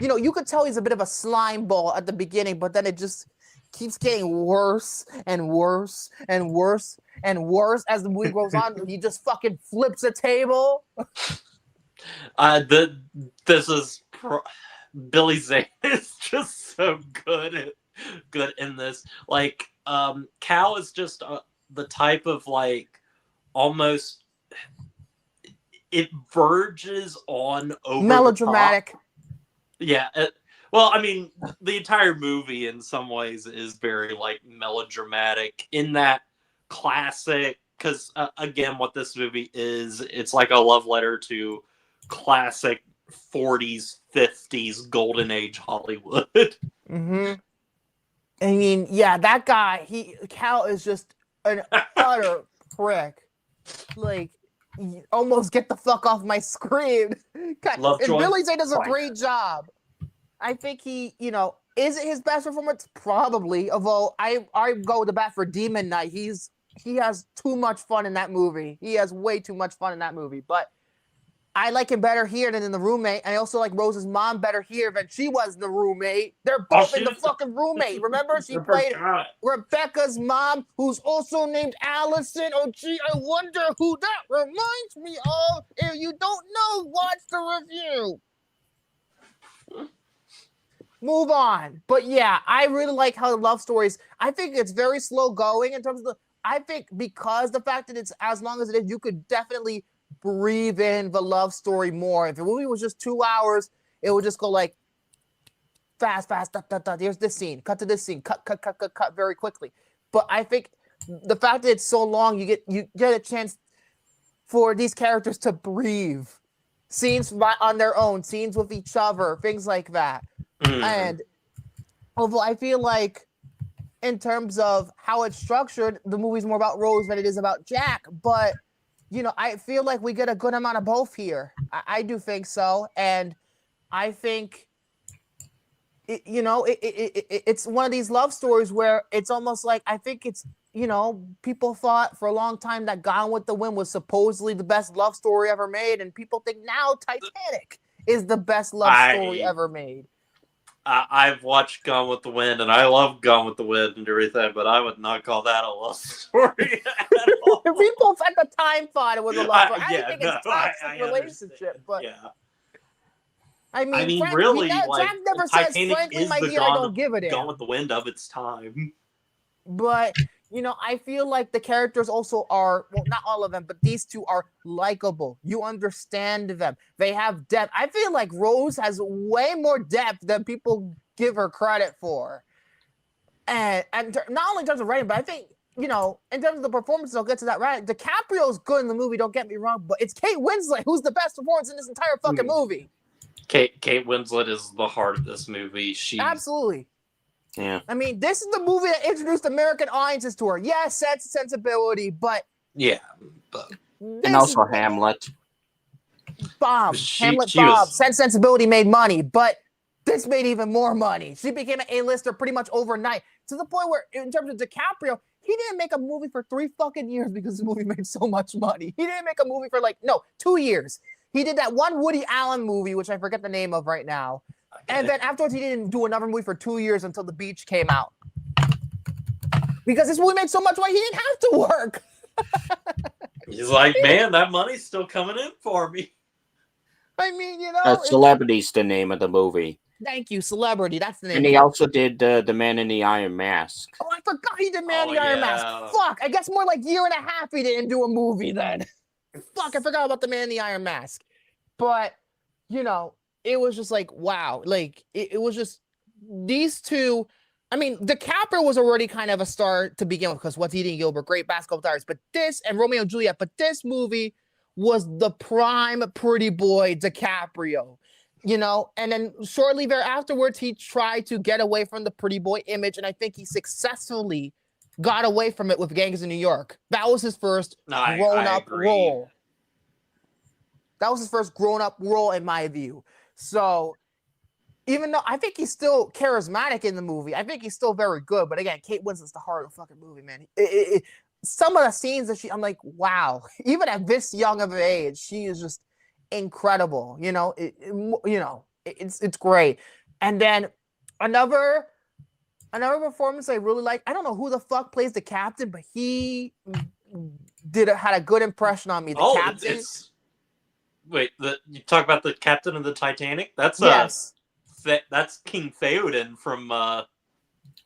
you could tell he's a bit of a slime ball at the beginning, but then it just keeps getting worse and worse and worse and worse as the movie goes on. He just fucking flips a table.
This is Billy Zane is just so good in this. Like, Cal is just the type of like almost it verges on over
melodramatic.
Yeah. Well, I mean, the entire movie in some ways is very like melodramatic in that classic. Because again, what this movie is, it's like a love letter to classic 40s, 50s, golden age Hollywood.
Mm-hmm. I mean, yeah, that guy, Cal is just an utter prick. Like, almost get the fuck off my screen. And Billy Zane does a great job. I think he, is it his best performance? Probably. Although I go to bat for Demon Knight. He has too much fun in that movie. He has way too much fun in that movie. But I like him better here than in The Roommate. I also like Rose's mom better here than she was in The Roommate. They're both in The fucking Roommate. Remember? She played Rebecca's mom, who's also named Allison. Oh, gee, I wonder who that reminds me of. If you don't know, watch the review. Move on. But yeah, I really like how the love stories, I think it's very slow going in terms of I think because the fact that it's as long as it is, you could definitely breathe in the love story more. If the movie was just 2 hours, it would just go like fast, here's this scene, cut to this scene, cut very quickly. But I think the fact that it's so long, you get a chance for these characters to breathe. Scenes on their own, scenes with each other, things like that. And although I feel like in terms of how it's structured, the movie's more about Rose than it is about Jack. But, I feel like we get a good amount of both here. I do think so. And I think, it's one of these love stories where it's almost like, I think it's, people thought for a long time that Gone with the Wind was supposedly the best love story ever made. And people think now Titanic is the best love story ever made.
I've watched Gone with the Wind, and I love Gone with the Wind and everything, but I would not call that a love story at all.
People at the time thought it was a love story. I think it's a toxic relationship, but I mean,
really,
Jack
like
never says,
Titanic
frankly,
is
my
the
dear, I don't give a
gone
damn.
with the wind of its time.
But I feel like the characters also are, well, not all of them, but these two are likable. You understand them. They have depth. I feel like Rose has way more depth than people give her credit for. And not only in terms of writing, but I think, in terms of the performances, I'll get to that right. DiCaprio's good in the movie, don't get me wrong, but it's Kate Winslet who's the best performance in this entire fucking movie.
Kate Winslet is the heart of this movie.
Absolutely.
Yeah.
I mean, this is the movie that introduced American audiences to her. Yes, Sense and Sensibility, but
but
And also Hamlet.
Bomb. Hamlet
she
bomb.
was-
Sense and Sensibility made money, but this made even more money. She became an A-lister pretty much overnight, to the point where, in terms of DiCaprio, he didn't make a movie for 3 fucking years because the movie made so much money. He didn't make a movie for 2 years. He did that one Woody Allen movie, which I forget the name of right now. And then afterwards, he didn't do another movie for 2 years until The Beach came out. Because this movie made so much money, he didn't have to work.
He's like, man, that money's still coming in for me.
I mean,
Celebrity's the name of the movie.
Thank you, Celebrity. That's the name.
And he also did The Man in the Iron Mask.
Oh, I forgot he did Man in the Iron Mask. Fuck, I guess more like year and a half he didn't do a movie then. Fuck, I forgot about the Man in the Iron Mask. But, it was just like, wow. Like, it was just these two. I mean, DiCaprio was already kind of a star to begin with because What's Eating Gilbert, great basketball stars. But this, and Romeo and Juliet, but this movie was the prime pretty boy DiCaprio. And then shortly thereafterwards, he tried to get away from the pretty boy image, and I think he successfully got away from it with Gangs in New York. That was his first grown-up role. That was his first grown-up role, in my view. So, even though I think he's still charismatic in the movie, I think he's still very good. But again, Kate Winslet's the heart of the fucking movie, man. Some of the scenes that I'm like, wow. Even at this young of an age, she is just incredible. It's great. And then another performance I really like. I don't know who the fuck plays the captain, but he had a good impression on me. The captain.
You talk about the captain of the Titanic? That's
yes.
That's King Theoden from Lord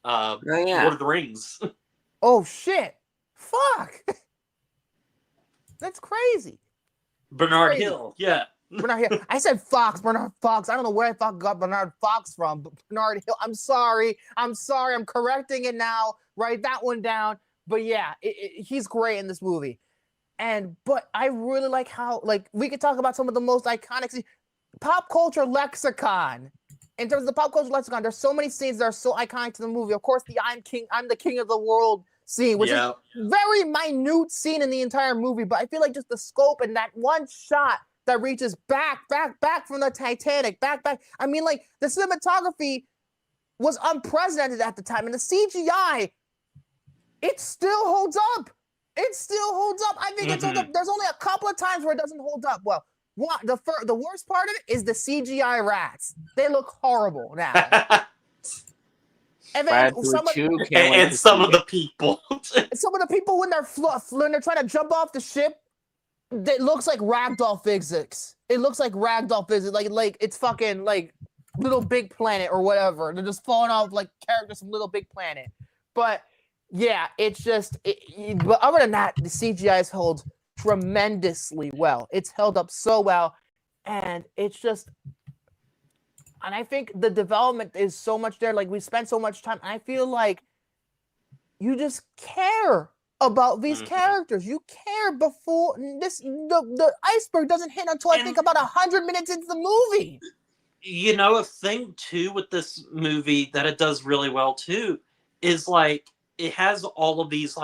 of the Rings.
Oh shit! Fuck! That's crazy.
Bernard Hill, yeah.
Bernard Hill. I said Fox, Bernard Fox. I don't know where I thought got Bernard Fox from, but Bernard Hill. I'm sorry. I'm correcting it now. Write that one down. But yeah, he's great in this movie. But I really like how, we could talk about some of the most iconic pop culture lexicon. In terms of the pop culture lexicon, there's so many scenes that are so iconic to the movie. Of course, the I'm the king of the world scene, which is very minute scene in the entire movie. But I feel like just the scope and that one shot that reaches back from the Titanic, back. I mean, the cinematography was unprecedented at the time. And the CGI, it still holds up. I think it's holds up. There's only a couple of times where it doesn't hold up. Well, the worst part of it is the CGI rats. They look horrible now. And then some of
the people.
Some of the people when they're trying to jump off the ship, it looks like ragdoll physics. It looks like ragdoll physics. Like it's fucking Little Big Planet or whatever. They're just falling off like characters from Little Big Planet. But yeah, it's just. But other than that, the CGI has held tremendously well. It's held up so well, and it's just. And I think the development is so much there. We spent so much time. And I feel like you just care about these characters. You care before the iceberg doesn't hit until I think about 100 minutes into the movie.
A thing too with this movie that it does really well too is it has all of these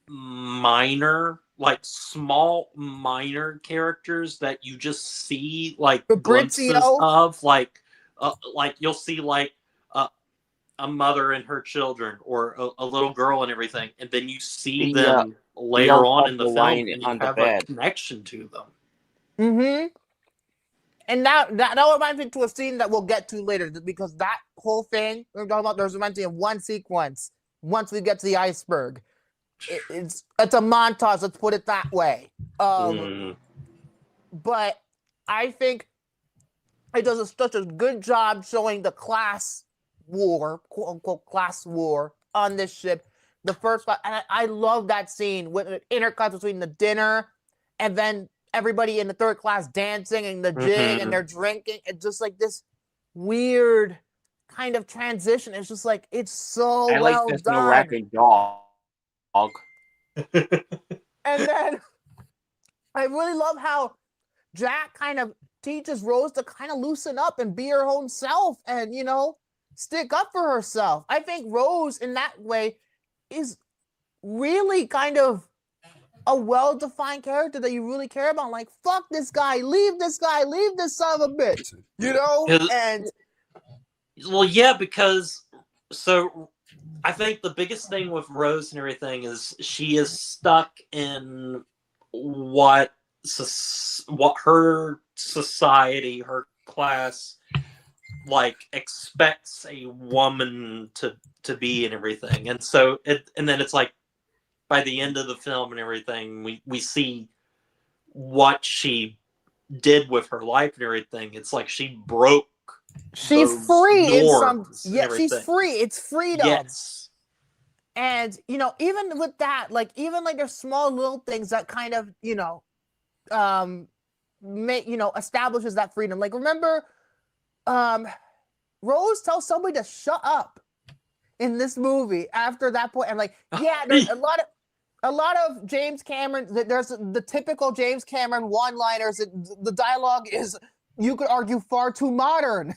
minor, small minor characters that you just see glimpses of, you'll see a mother and her children or a little girl and everything, and then you see them later on in the film and you have a connection to them.
Mm-hmm. And that reminds me to a scene that we'll get to later, because that whole thing we're talking about, there's reminds me of one sequence once we get to the iceberg. It's a montage, let's put it that way. But I think it does such a good job showing the class war, quote unquote class war on this ship. The first one, and I love that scene with the intercuts between the dinner and then everybody in the third class dancing and the jig and they're drinking. It's just like this weird kind of transition. It's just like it's so
At
well
least there's
done.
no rapping dog.
And then I really love how Jack kind of teaches Rose to kind of loosen up and be her own self and, you know, stick up for herself. I think Rose in that way is really kind of a well-defined character that you really care about. Like, fuck this guy, leave this son of a bitch, you know? And
well, yeah, because so I think the biggest thing with Rose and everything is she is stuck in what her society, her class, like expects a woman to be and everything. And so and then it's like by the end of the film and everything, we see what she did with her life and everything. It's like she broke.
She's free in some.
norms and
Yeah, she's
everything.
free. It's freedom.
Yes.
And you know, even with that, like even like there's small little things that kind of, you know, establishes that freedom. Like remember, Rose tells somebody to shut up in this movie after that point, and like, yeah, there's a lot of James Cameron. There's the typical James Cameron one-liners. The dialogue is, you could argue, far too modern.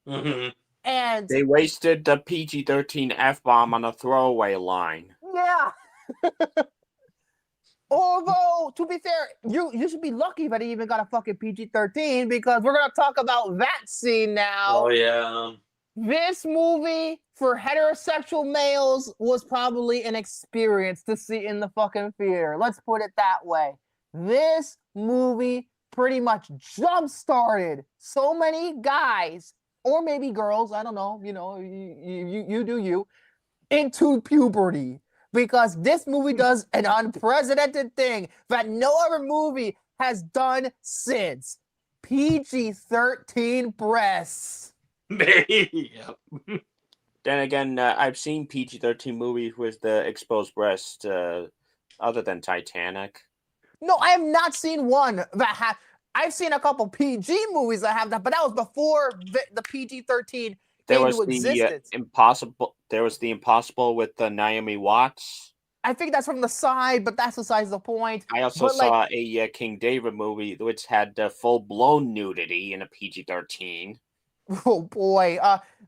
Mm-hmm.
And
They wasted the PG-13 F-bomb on a throwaway line.
yeah. Although, to be fair, you should be lucky that he even got a fucking PG-13, because we're gonna talk about that scene now.
Oh yeah.
This movie for heterosexual males was probably an experience to see in the fucking theater. Let's put it that way. This movie pretty much jump-started so many guys, or maybe girls, I don't know, you know, you do you, into puberty. Because this movie does an unprecedented thing that no other movie has done since. PG-13 breasts.
Yep.
Then again, I've seen PG-13 movies with the exposed breast, other than Titanic.
No, I have not seen one that had. I've seen a couple PG movies that have that, but that was before the PG-13
There
came
was
to
the
existence.
Impossible. There was the Impossible with Naomi Watts.
I think that's from the side, but that's besides the point.
I also
But,
saw
like,
a King David movie which had full-blown nudity in a PG-13.
oh boy,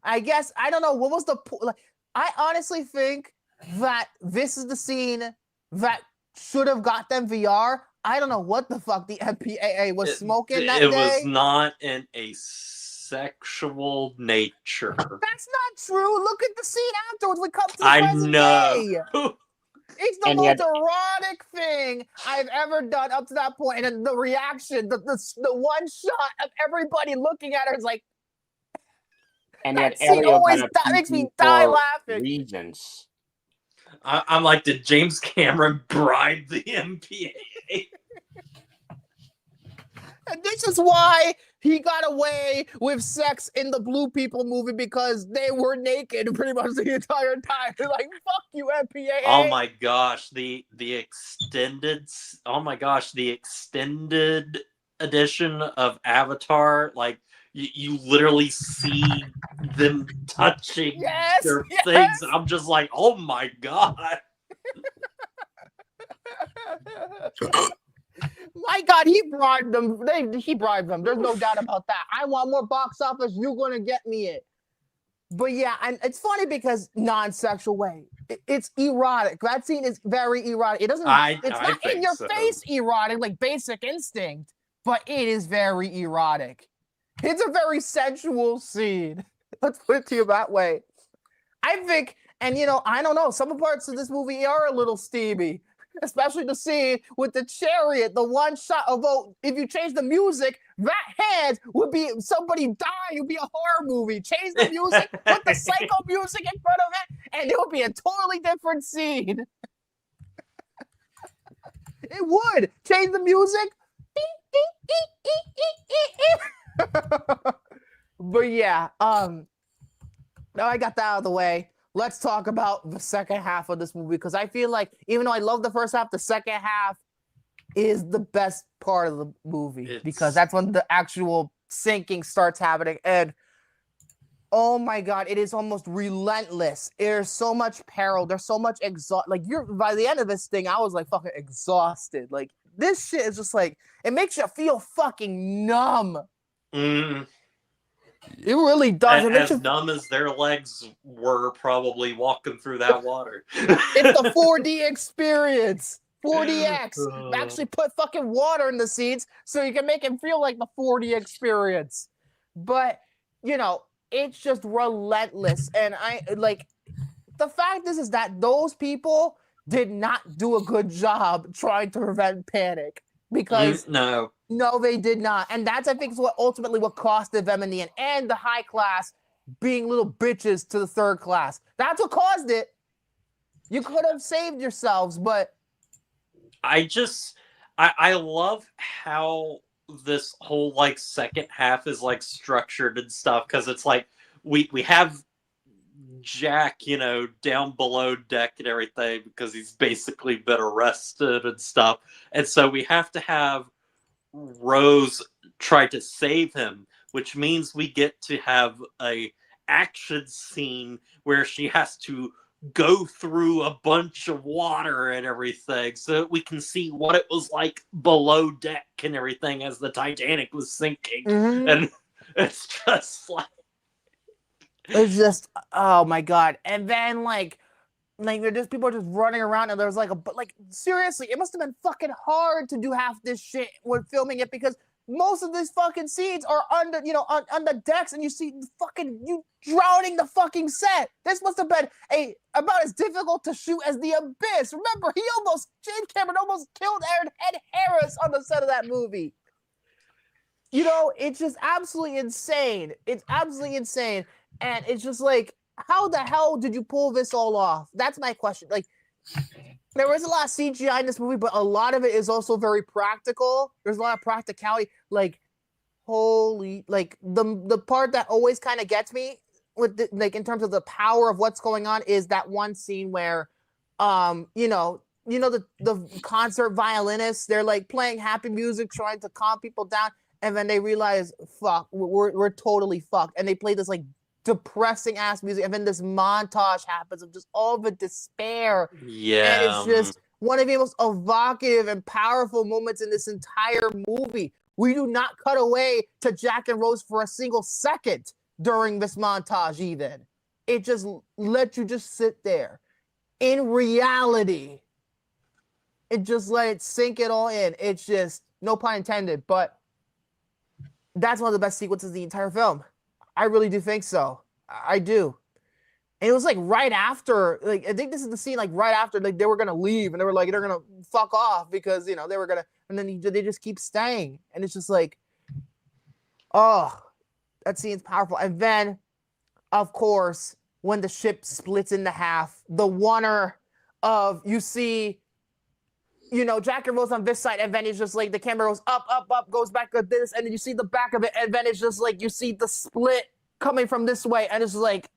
I guess I don't know what was the like. I honestly think that this is the scene that should have got them VR. I don't know what the fuck the MPAA was smoking that
it
day.
was not in a sexual nature.
That's not true. Look at the scene afterwards. We come to the
I
present
know.
day. It's the
And
most
yet-
erotic thing I've ever done up to that point. And the reaction, the one shot of everybody looking at her is like,
And
that
yet
scene
Elio
always
got a
makes me
PG
die
for
laughing.
reasons.
I'm like, did James Cameron bribe the MPA?
And this is why he got away with sex in the Blue People movie, because they were naked pretty much the entire time. They're like, fuck you, MPAA.
Oh my gosh, the extended edition of Avatar, like you literally see them touching
Yes,
their
yes.
things. I'm just like, oh my god.
My God, he bribed them. He bribed them. There's no doubt about that. I want more box office. You're gonna get me it. But yeah, and it's funny because non-sexual way. It's erotic. That scene is very erotic. It doesn't. It's not in
think
your
so.
face erotic like Basic Instinct, but it is very erotic. It's a very sensual scene. Let's put it to you that way. I think, and you know, I don't know. Some parts of this movie are a little steamy. Especially the scene with the chariot, the one shot. Although, if you change the music, that hand would be somebody dying. It would be a horror movie. Change the music, put the psycho music in front of it, and it would be a totally different scene. It would. Change the music. But yeah, now I got that out of the way. Let's talk about the second half of this movie because I feel like even though I love the first half, the second half is the best part of the movie because that's when the actual sinking starts happening. And oh my god, it is almost relentless. There's so much peril. There's so much like by the end of this thing, I was like fucking exhausted. Like this shit is just like it makes you feel fucking numb.
Mm.
It really does. It makes
As
you
numb as their legs were probably walking through that water.
It's the 4D experience. 4DX. Actually put fucking water in the seats so you can make it feel like the 4D experience. But, you know, it's just relentless. And I like the fact is that those people did not do a good job trying to prevent panic because
no,
they did not. And that's, I think, is what ultimately what costed them in the end. And the high class being little bitches to the third class. That's what caused it. You could have saved yourselves, but
I love how this whole like second half is like structured and stuff because it's like we have Jack, you know, down below deck and everything because he's basically been arrested and stuff, and so we have to have Rose try to save him, which means we get to have a action scene where she has to go through a bunch of water and everything so that we can see what it was like below deck and everything as the Titanic was sinking. And it's just like
it's just oh my god. And then like they're just people are just running around and there's like seriously, it must have been fucking hard to do half this shit when filming it because most of these fucking scenes are under, you know, on the decks, and you see you drowning the fucking set. This must have been about as difficult to shoot as The Abyss. Remember, James Cameron almost killed Ed Harris on the set of that movie. You know, it's just absolutely insane. It's absolutely insane, and it's just like, how the hell did you pull this all off? That's my question. Like, there is a lot of CGI in this movie, but a lot of it is also very practical. There's a lot of practicality. Like, holy, like the part that always kind of gets me with like in terms of the power of what's going on is that one scene where, you know the concert violinists, they're like playing happy music, trying to calm people down, and then they realize, fuck, we're totally fucked, and they play this like depressing ass music, and then this montage happens of just all the despair.
Yeah,
and it's just one of the most evocative and powerful moments in this entire movie. We do not cut away to Jack and Rose for a single second during this montage. Even it just let you just sit there. In reality, it just let it sink it all in. It's just, no pun intended, but that's one of the best sequences of the entire film. I really do think so. I do. And it was like right after, like, I think this is the scene like right after, like, they were gonna leave and they were like, they're gonna fuck off because, you know, they were gonna, and then they just keep staying. And it's just like, oh, that scene's powerful. And then, of course, when the ship splits into half, the wonder of, you see, you know, Jack and Rose on this side, and then it's just like the camera goes up, goes back to this, and then you see the back of it, and then it's just like you see the split coming from this way, and it's like,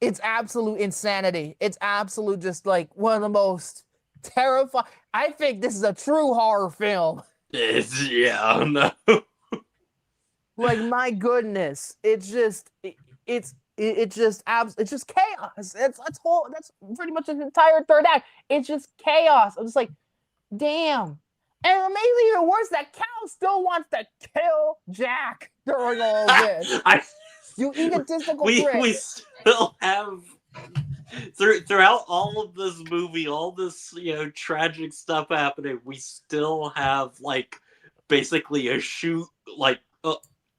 it's absolute insanity. It's absolute, just like one of the most terrifying. I think this is a true horror film.
Yeah, no.
Like, my goodness, it's just chaos. That's pretty much the entire third act. It's just chaos. I'm just like, damn. And it makes it even worse that Cal still wants to kill Jack during all this. You egotistical prick.
We still have throughout all of this movie, all this, you know, tragic stuff happening. We still have like basically a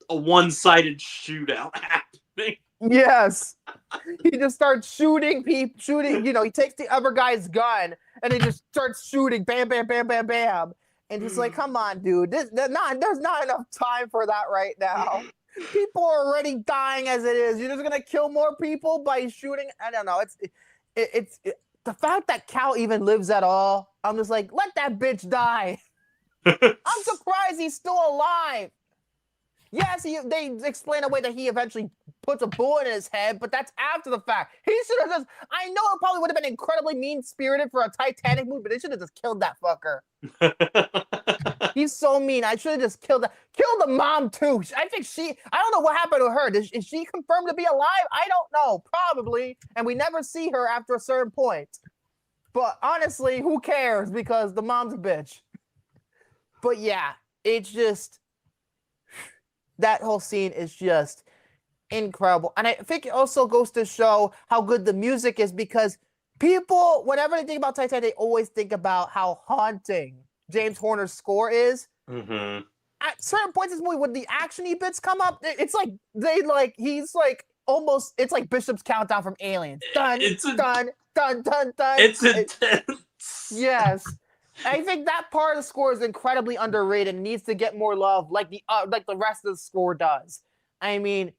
a one-sided shootout happening.
Yes. He just starts shooting, you know, he takes the other guy's gun and he just starts shooting, bam, bam, bam, bam, bam. And just like, come on, dude, there's not enough time for that right now. People are already dying as it is. You're just gonna kill more people by shooting. I don't know. It's the fact that Cal even lives at all. I'm just like, let that bitch die. I'm surprised he's still alive. Yes, they explain away that he eventually puts a bullet in his head, but that's after the fact. He should have just. I know it probably would have been incredibly mean-spirited for a Titanic movie, but they should have just killed that fucker. He's so mean. I should have just killed the mom too. I think I don't know what happened to her. Is she confirmed to be alive? I don't know. Probably. And we never see her after a certain point. But honestly, who cares? Because the mom's a bitch. But yeah, it's just, that whole scene is just incredible. And I think it also goes to show how good the music is, because people, whenever they think about Titanic, they always think about how haunting James Horner's score is.
Mm-hmm.
At certain points in this movie, when the action-y bits come up, it's like he's like almost, it's like Bishop's Countdown from Aliens. Dun, dun, dun, dun, dun.
It's intense.
Yes. I think that part of the score is incredibly underrated and needs to get more love, like the rest of the score does. I mean,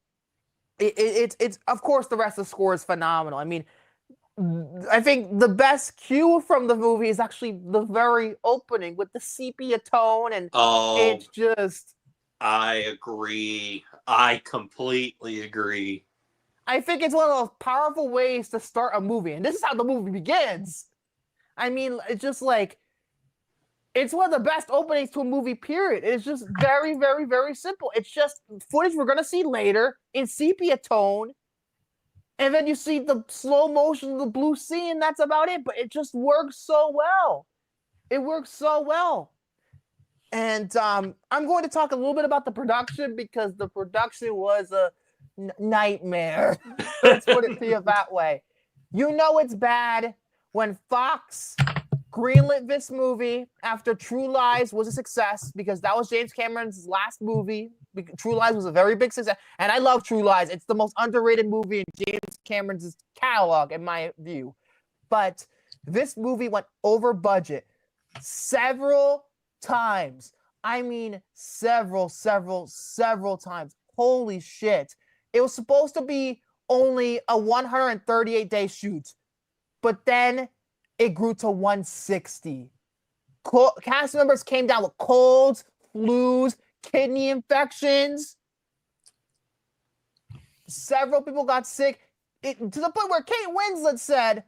it's of course the rest of the score is phenomenal. I mean, I think the best cue from the movie is actually the very opening with the sepia tone, and it's just.
I agree. I completely agree.
I think it's one of those powerful ways to start a movie, and this is how the movie begins. I mean, it's just like, it's one of the best openings to a movie, period. It's just very, very, very simple. It's just footage we're going to see later in sepia tone. And then you see the slow motion of the blue sea, and that's about it. But it just works so well. It works so well. And I'm going to talk a little bit about the production, because the production was a nightmare. Let's put it to you that way. You know it's bad when Fox greenlit this movie after True Lies was a success, because that was James Cameron's last movie. True Lies was a very big success, and I love True Lies. It's the most underrated movie in James Cameron's catalog, in my view. But this movie went over budget several times. I mean, several times. Holy shit. It was supposed to be only a 138-day shoot, but then it grew to 160. Cast members came down with colds, flus, kidney infections. Several people got sick, to the point where Kate Winslet said,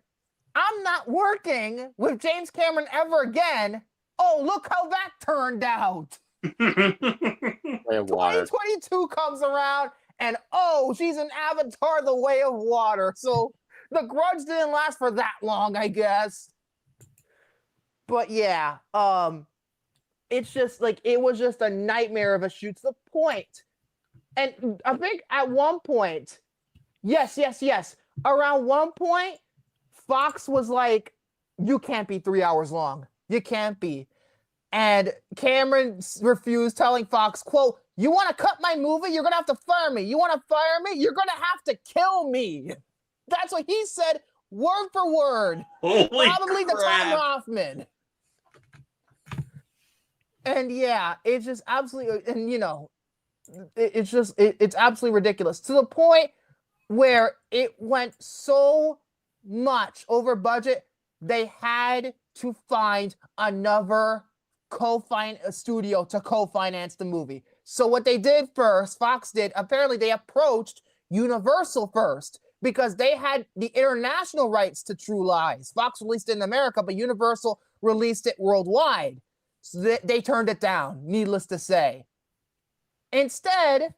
"I'm not working with James Cameron ever again. Oh, look how that turned out." 2022 comes around, and she's in Avatar: The Way of Water. So the grudge didn't last for that long, I guess. But yeah, it's just like, it was just a nightmare of a shoot, to the point. And I think at one point, yes. Around one point, Fox was like, "You can't be 3 hours long. You can't be." And Cameron refused, telling Fox, quote, "You want to cut my movie? You're going to have to fire me. You want to fire me? You're going to have to kill me." That's what he said, word for word.
Holy
Probably
crap.
the Tom Hoffman. And yeah, it's just absolutely, and you know, it's absolutely ridiculous, to the point where it went so much over budget, they had to find another studio to co-finance the movie. So what they did first, Fox did, apparently they approached Universal first, because they had the international rights to True Lies. Fox released it in America, but Universal released it worldwide. So they turned it down, needless to say. Instead,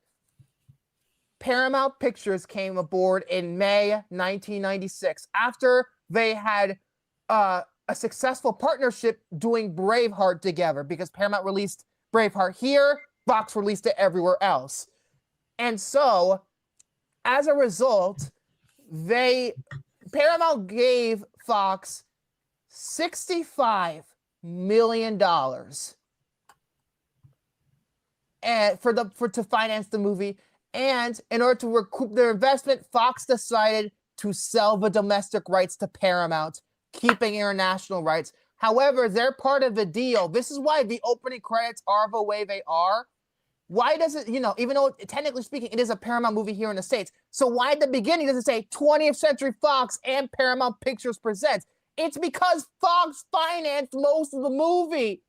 Paramount Pictures came aboard in May 1996, after they had a successful partnership doing Braveheart together, because Paramount released Braveheart here, Fox released it everywhere else. And so, as a result, Paramount gave Fox $65 million and to finance the movie. And in order to recoup their investment, Fox decided to sell the domestic rights to Paramount, keeping international rights. However, they're part of the deal. This is why the opening credits are the way they are. Why does it, even though technically speaking, it is a Paramount movie here in the States, so why at the beginning does it say 20th Century Fox and Paramount Pictures presents? It's because Fox financed most of the movie.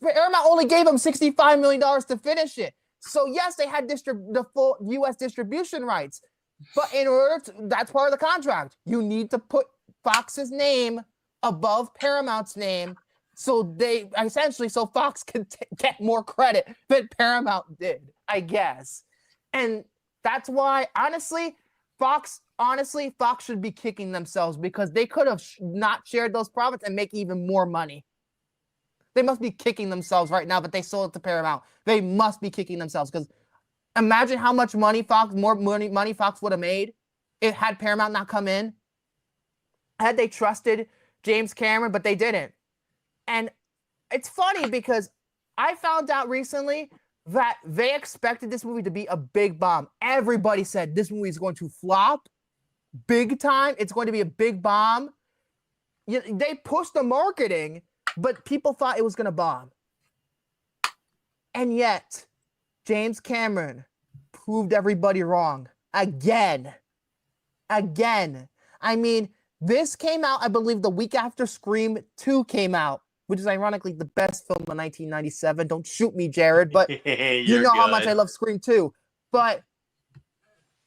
Paramount only gave them $65 million to finish it. So yes, they had the full U.S. distribution rights, but in order to, that's part of the contract. You need to put Fox's name above Paramount's name, so they essentially Fox can get more credit than Paramount did, I guess. And that's why, honestly, Fox should be kicking themselves because they could have not shared those profits and make even more money. They must be kicking themselves right now, but they sold it to Paramount. They must be kicking themselves because imagine how much money more money Fox would have made if had Paramount not come in. Had they trusted James Cameron, but they didn't. And it's funny because I found out recently that they expected this movie to be a big bomb. Everybody said this movie is going to flop big time. It's going to be a big bomb. They pushed the marketing, but people thought it was going to bomb. And yet, James Cameron proved everybody wrong. Again. I mean, this came out, I believe, the week after Scream 2 came out, which is ironically the best film of 1997. Don't shoot me, Jared, but you know how much I love Scream 2.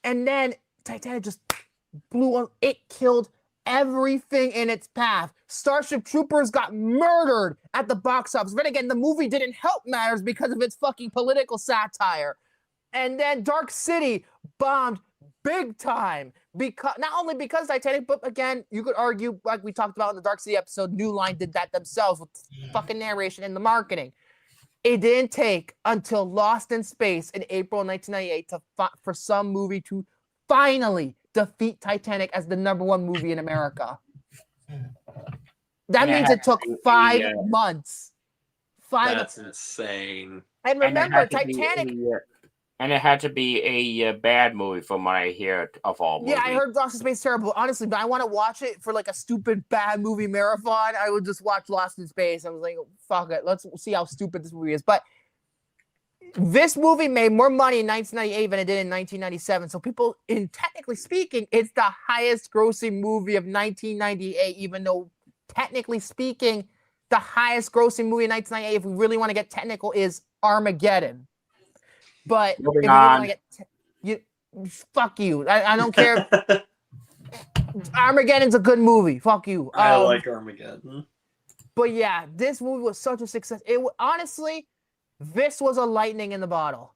And then Titanic just blew on. It killed everything in its path. Starship Troopers got murdered at the box office. But again, the movie didn't help matters because of its fucking political satire. And then Dark City bombed big time. Because not only because Titanic, but again, you could argue, like we talked about in the Dark City episode, New Line did that themselves with fucking narration and the marketing. It didn't take until Lost in Space in April 1998 for some movie to finally defeat Titanic as the #1 movie in America. That means it took 5 months.
That's insane.
And remember, Titanic.
And it had to be a bad movie from what I hear of all movies.
Yeah, I heard Lost in Space is terrible. Honestly, but I want to watch it for like a stupid bad movie marathon. I would just watch Lost in Space. I was like, fuck it. Let's see how stupid this movie is. But this movie made more money in 1998 than it did in 1997. So people, technically speaking, it's the highest grossing movie of 1998, even though technically speaking, the highest grossing movie in 1998, if we really want to get technical, is Armageddon. But if you want to get fuck you. I don't care. Armageddon's a good movie. Fuck you.
I like Armageddon.
But yeah, this movie was such a success. Honestly, this was a lightning in the bottle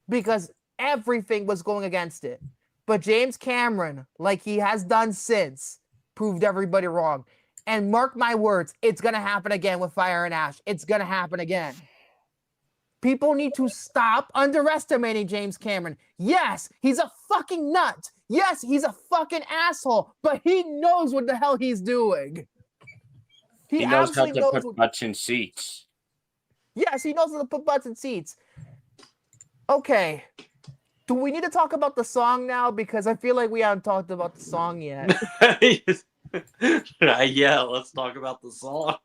because everything was going against it. But James Cameron, like he has done since, proved everybody wrong. And mark my words, it's going to happen again with Fire and Ash. It's going to happen again. People need to stop underestimating James Cameron. Yes, he's a fucking nut. Yes, he's a fucking asshole, but he knows what the hell he's doing.
He knows how to put butts in seats.
Yes, he knows how to put butts in seats. Okay. Do we need to talk about the song now? Because I feel like we haven't talked about the song yet.
Yeah, let's talk about the song.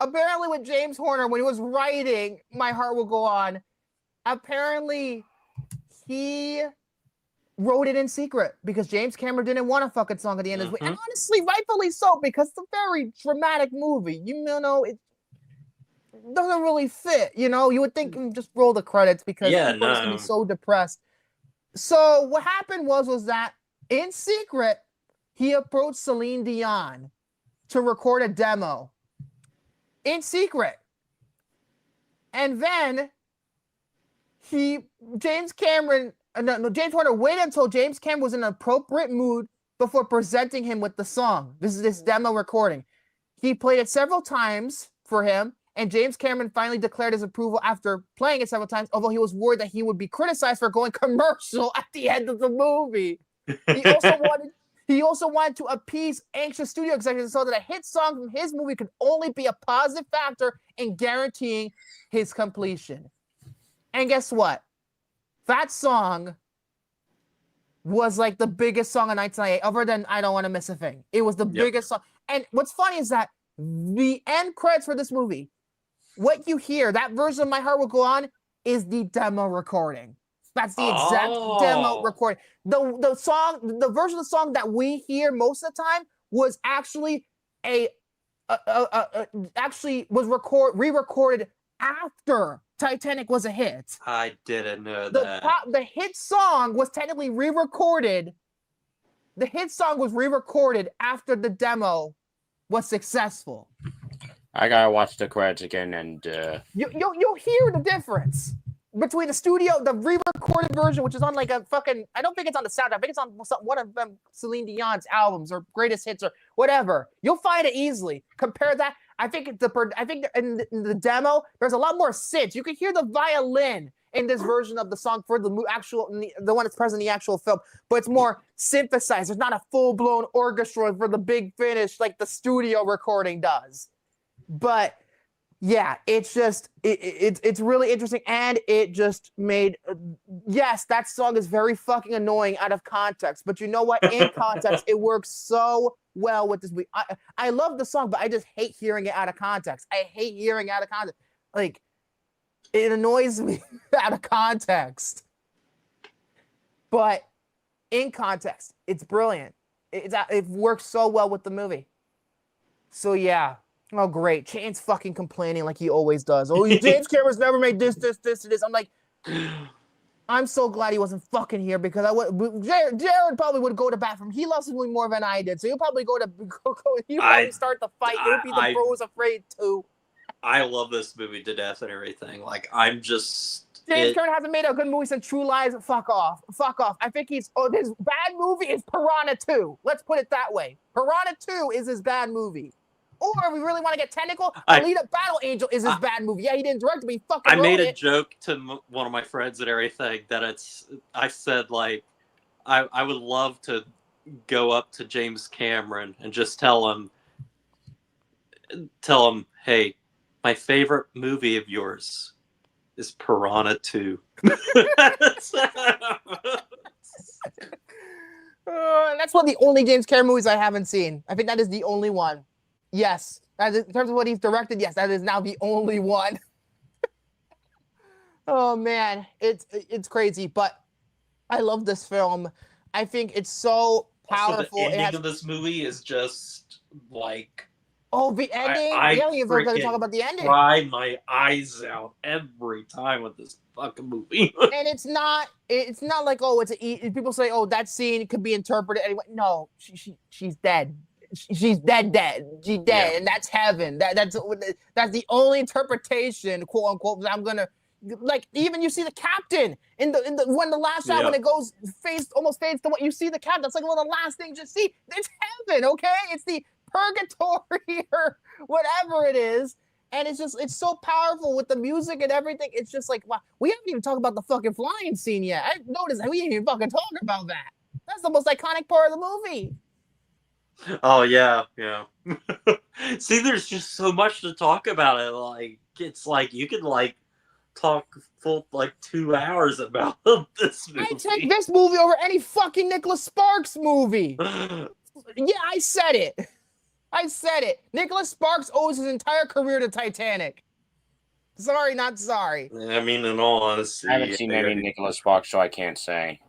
Apparently with James Horner, when he was writing My Heart Will Go On, apparently he wrote it in secret because James Cameron didn't want a fucking song at the end of the movie. And honestly, rightfully so, because it's a very dramatic movie. You know, it doesn't really fit. You know, you would think just roll the credits because people are gonna be so depressed. So what happened was that in secret, he approached Celine Dion to record a demo in secret. And then James Horner waited until James Cameron was in an appropriate mood before presenting him with the song. This is this demo recording. He played it several times for him, and James Cameron finally declared his approval after playing it several times, although he was worried that he would be criticized for going commercial at the end of the movie. He also wanted to appease anxious studio executives so that a hit song from his movie could only be a positive factor in guaranteeing his completion. And guess what? That song was like the biggest song of 1998, other than I Don't Want to Miss a Thing. It was the biggest song. And what's funny is that the end credits for this movie, what you hear, that version of My Heart Will Go On, is the demo recording. That's the exact demo recording. The version of the song that we hear most of the time was actually re-recorded after Titanic was a hit.
I didn't know that.
The hit song was technically re-recorded. The hit song was re-recorded after the demo was successful.
I gotta watch the credits again, and
You'll hear the difference between the re-recorded version, which is on like a fucking, I don't think it's on the soundtrack. I think it's on one of Celine Dion's albums or greatest hits or whatever. You'll find it easily. Compare that. I think in the demo there's a lot more synths. You can hear the violin in this version of the song for the one that's present in the actual film, but it's more synthesized. There's not a full-blown orchestra for the big finish like the studio recording does. But yeah, it's just it's really interesting, and it just made yes, that song is very fucking annoying out of context, but you know what? In context, it works so well with this movie. I love the song, but I just hate hearing it out of context. I hate hearing it out of context. Like, it annoys me out of context. But in context, it's brilliant. It works so well with the movie. So yeah. Oh, great. Shane's fucking complaining like he always does. Oh, James Cameron's never made this, and this. I'm like, I'm so glad he wasn't fucking here because Jared probably would go to bat for him. He loves the movie more than I did, so he'll probably he'll probably start the fight. He'll be the bros afraid too.
I love this movie to death and everything. Like, I'm just...
James Cameron hasn't made a good movie since True Lies. Fuck off. I think his bad movie is Piranha 2. Let's put it that way. Piranha 2 is his bad movie. Or if we really want to get technical, Alita Battle Angel is his bad movie. Yeah, he didn't direct it, but he fucking wrote it.
I made a joke to one of my friends and everything that I said, like, I would love to go up to James Cameron and just tell him, hey, my favorite movie of yours is Piranha 2. That's
one of the only James Cameron movies I haven't seen. I think that is the only one. Yes, in terms of what he's directed, yes, that is now the only one. Oh man, it's crazy, but I love this film. I think it's so powerful.
Also, the ending of this movie is just like,
oh, the ending. I don't going to talk about the ending.
Cry my eyes out every time with this fucking movie.
And it's not like, oh, people say, oh, that scene could be interpreted anyway. No, she's dead. She's dead. She's dead, yeah. And that's heaven. That's the only interpretation, quote unquote. That I'm gonna like. Even you see the captain in the when the last shot when it goes almost fades to what you see the captain. That's like one of the last things you see. It's heaven, okay? It's the purgatory or whatever it is, and it's so powerful with the music and everything. It's just like, wow. We haven't even talked about the fucking flying scene yet. I noticed that we didn't even fucking talk about that. That's the most iconic part of the movie.
Oh yeah. See, there's just so much to talk about it. Like, it's like you could like talk full like 2 hours about this movie.
I take this movie over any fucking Nicholas Sparks movie. Yeah, I said it. Nicholas Sparks owes his entire career to Titanic. Sorry, not sorry.
I mean, in all honesty,
I haven't seen any Nicholas Sparks, so I can't say.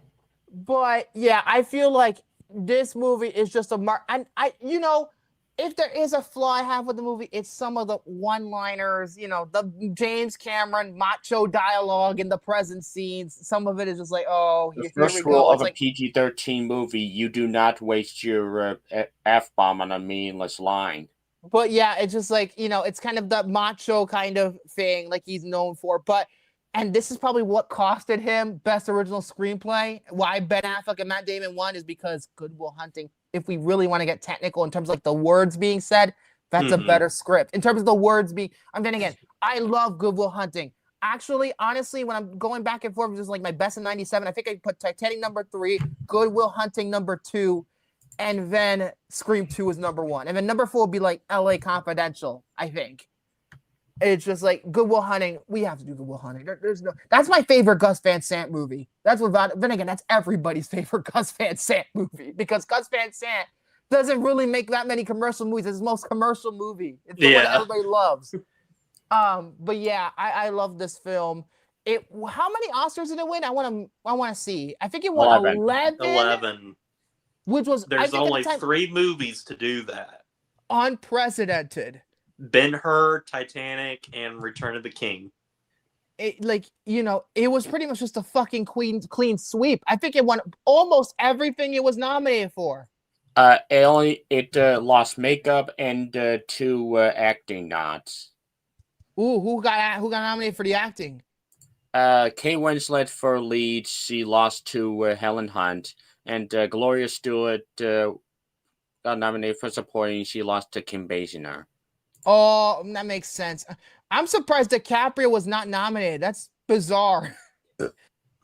But yeah, I feel like this movie is just a mark. And if there is a flaw I have with the movie, it's some of the one-liners, the James Cameron macho dialogue in the present scenes. Some of it is just like, oh,
the first rule of a PG-13 movie, you do not waste your F-bomb on a meaningless line.
But yeah, it's just like, it's kind of the macho kind of thing like he's known for. And this is probably what costed him Best Original Screenplay. Why Ben Affleck and Matt Damon won is because Good Will Hunting, if we really want to get technical in terms of like the words being said, that's a better script. In terms of the words being, then again, I love Good Will Hunting. Actually, honestly, when I'm going back and forth, just like my best in 97, I think I put Titanic number 3, Good Will Hunting number 2, and then Scream 2 is number 1. And then number 4 would be like LA Confidential, I think. It's just like Good Will Hunting. We have to do Good Will Hunting. That's my favorite Gus Van Sant movie. Then again, that's everybody's favorite Gus Van Sant movie because Gus Van Sant doesn't really make that many commercial movies. It's his most commercial movie. It's the one that everybody loves. But yeah, I love this film. How many Oscars did it win? I want to see. I think it won 11. Which was
there's only 3 movies to do that.
Unprecedented.
Ben-Hur, Titanic, and Return of the King.
it was pretty much just a fucking clean sweep. I think it won almost everything it was nominated for.
It lost makeup and 2 acting nods.
Ooh, who got nominated for the acting?
Kate Winslet for lead, she lost to Helen Hunt, and Gloria Stewart got nominated for supporting. She lost to Kim Basinger.
Oh, that makes sense. I'm surprised DiCaprio was not nominated. That's bizarre.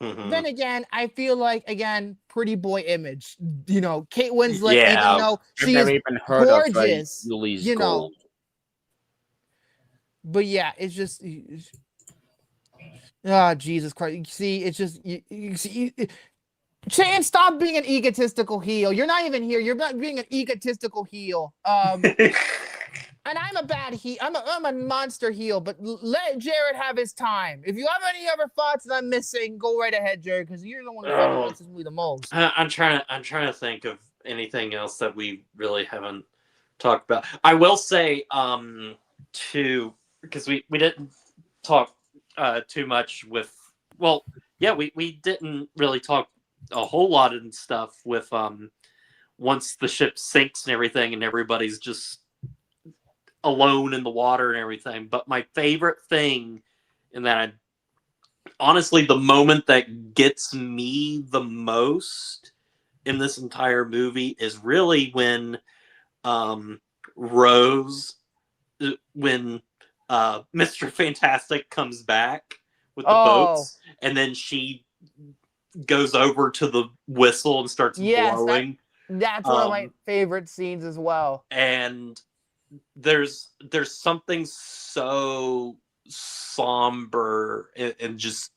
Mhm.
Then again, I feel like, pretty boy image. Kate Winslet,
Yeah.
even though
I've
she
never
is
even heard
gorgeous,
of Julie's Gold.
But yeah, it's just, oh, Jesus Christ. See, it's just, Shane, stop being an egotistical heel. You're not even here. You're not being an egotistical heel. And I'm a bad heel. I'm a monster heel, but let Jared have his time. If you have any other thoughts that I'm missing, go right ahead, Jared, because you're the one who fucking misses me the most.
I'm trying to think of anything else that we really haven't talked about. I will say, too, because we didn't talk too much with. Well, yeah, we didn't really talk a whole lot and stuff with once the ship sinks and everything, and everybody's just alone in the water and everything. But my favorite thing in that, honestly, the moment that gets me the most in this entire movie is really when Rose, when Mr. Fantastic comes back with the boats, and then she goes over to the whistle and starts blowing.
That's one of my favorite scenes as well.
And there's something so somber and just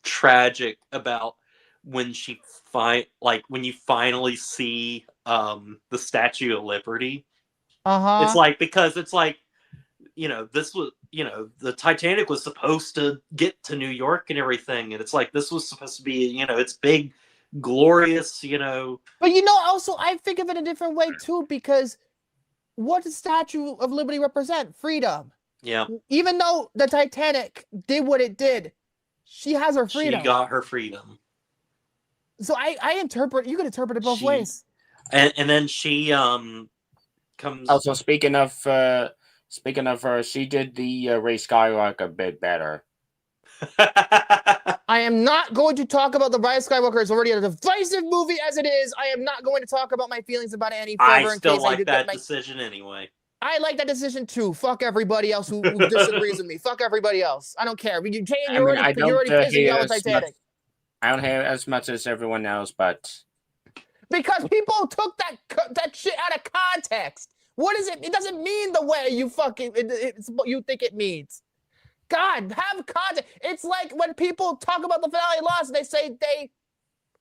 tragic about when when you finally see the Statue of Liberty. It's like, because it's like, this was, the Titanic was supposed to get to New York and everything, and it's like, this was supposed to be, it's big, glorious,
But also I think of it a different way too, because what does Statue of Liberty represent? Freedom.
Yeah.
Even though the Titanic did what it did, she has her freedom.
She got her freedom.
So I interpret, you could interpret it both ways.
And then she comes.
Also, speaking of her, she did the Ray Skywalker a bit better.
I am not going to talk about the Rise of Skywalker. It's already a divisive movie as it is. I am not going to talk about my feelings about it any further.
I still like that decision anyway.
I like that decision too. Fuck everybody else who disagrees with me. Fuck everybody else. I don't care. You're already pissing me off with Titanic.
I don't hate it as much as everyone else, but
because people took that shit out of context. What is it? It doesn't mean the way you fucking you think it means. God, have context. It's like when people talk about the finale loss, they say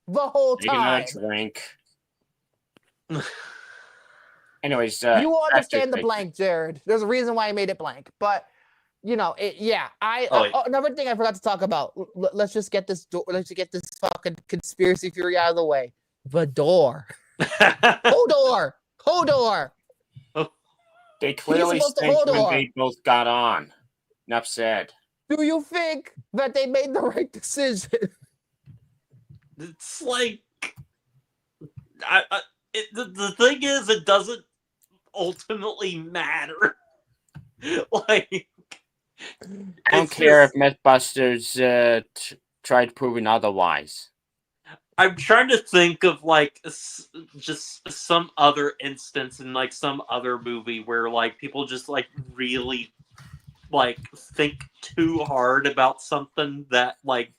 the whole time.
Drink. Anyways,
you understand the blank, Jared. There's a reason why I made it blank, but another thing I forgot to talk about. Let's just get this. Let's get this fucking conspiracy theory out of the way. The door. Hodor.
They clearly stink when they both got on. Enough said.
Do you think that they made the right decision?
It's like, the thing is, it doesn't ultimately matter. Like,
I don't care if Mythbusters tried proving otherwise.
I'm trying to think of like just some other instance in like some other movie where like people just like really like think too hard about something that like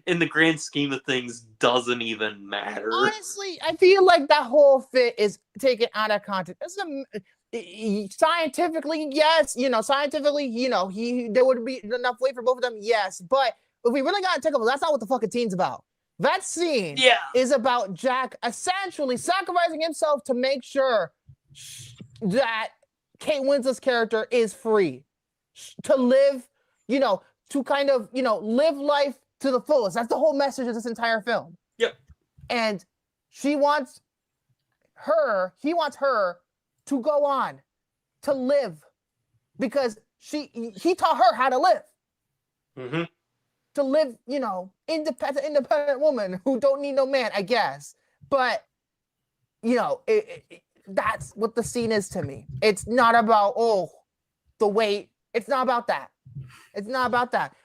in the grand scheme of things doesn't even matter.
Honestly, I feel like that whole fit is taken out of context. Scientifically, yes, scientifically, there would be enough weight for both of them, yes. But if we really got to take a look, that's not what the fucking scene's about. That scene is about Jack essentially sacrificing himself to make sure that Kate Winslet's character is free. To live, to kind of, live life to the fullest. That's the whole message of this entire film.
Yep.
And he wants her to go on, to live, because he taught her how to live.
Mm-hmm.
to live, independent woman who don't need no man, I guess. But that's what the scene is to me. It's not about the weight. It's not about that. It's not about that.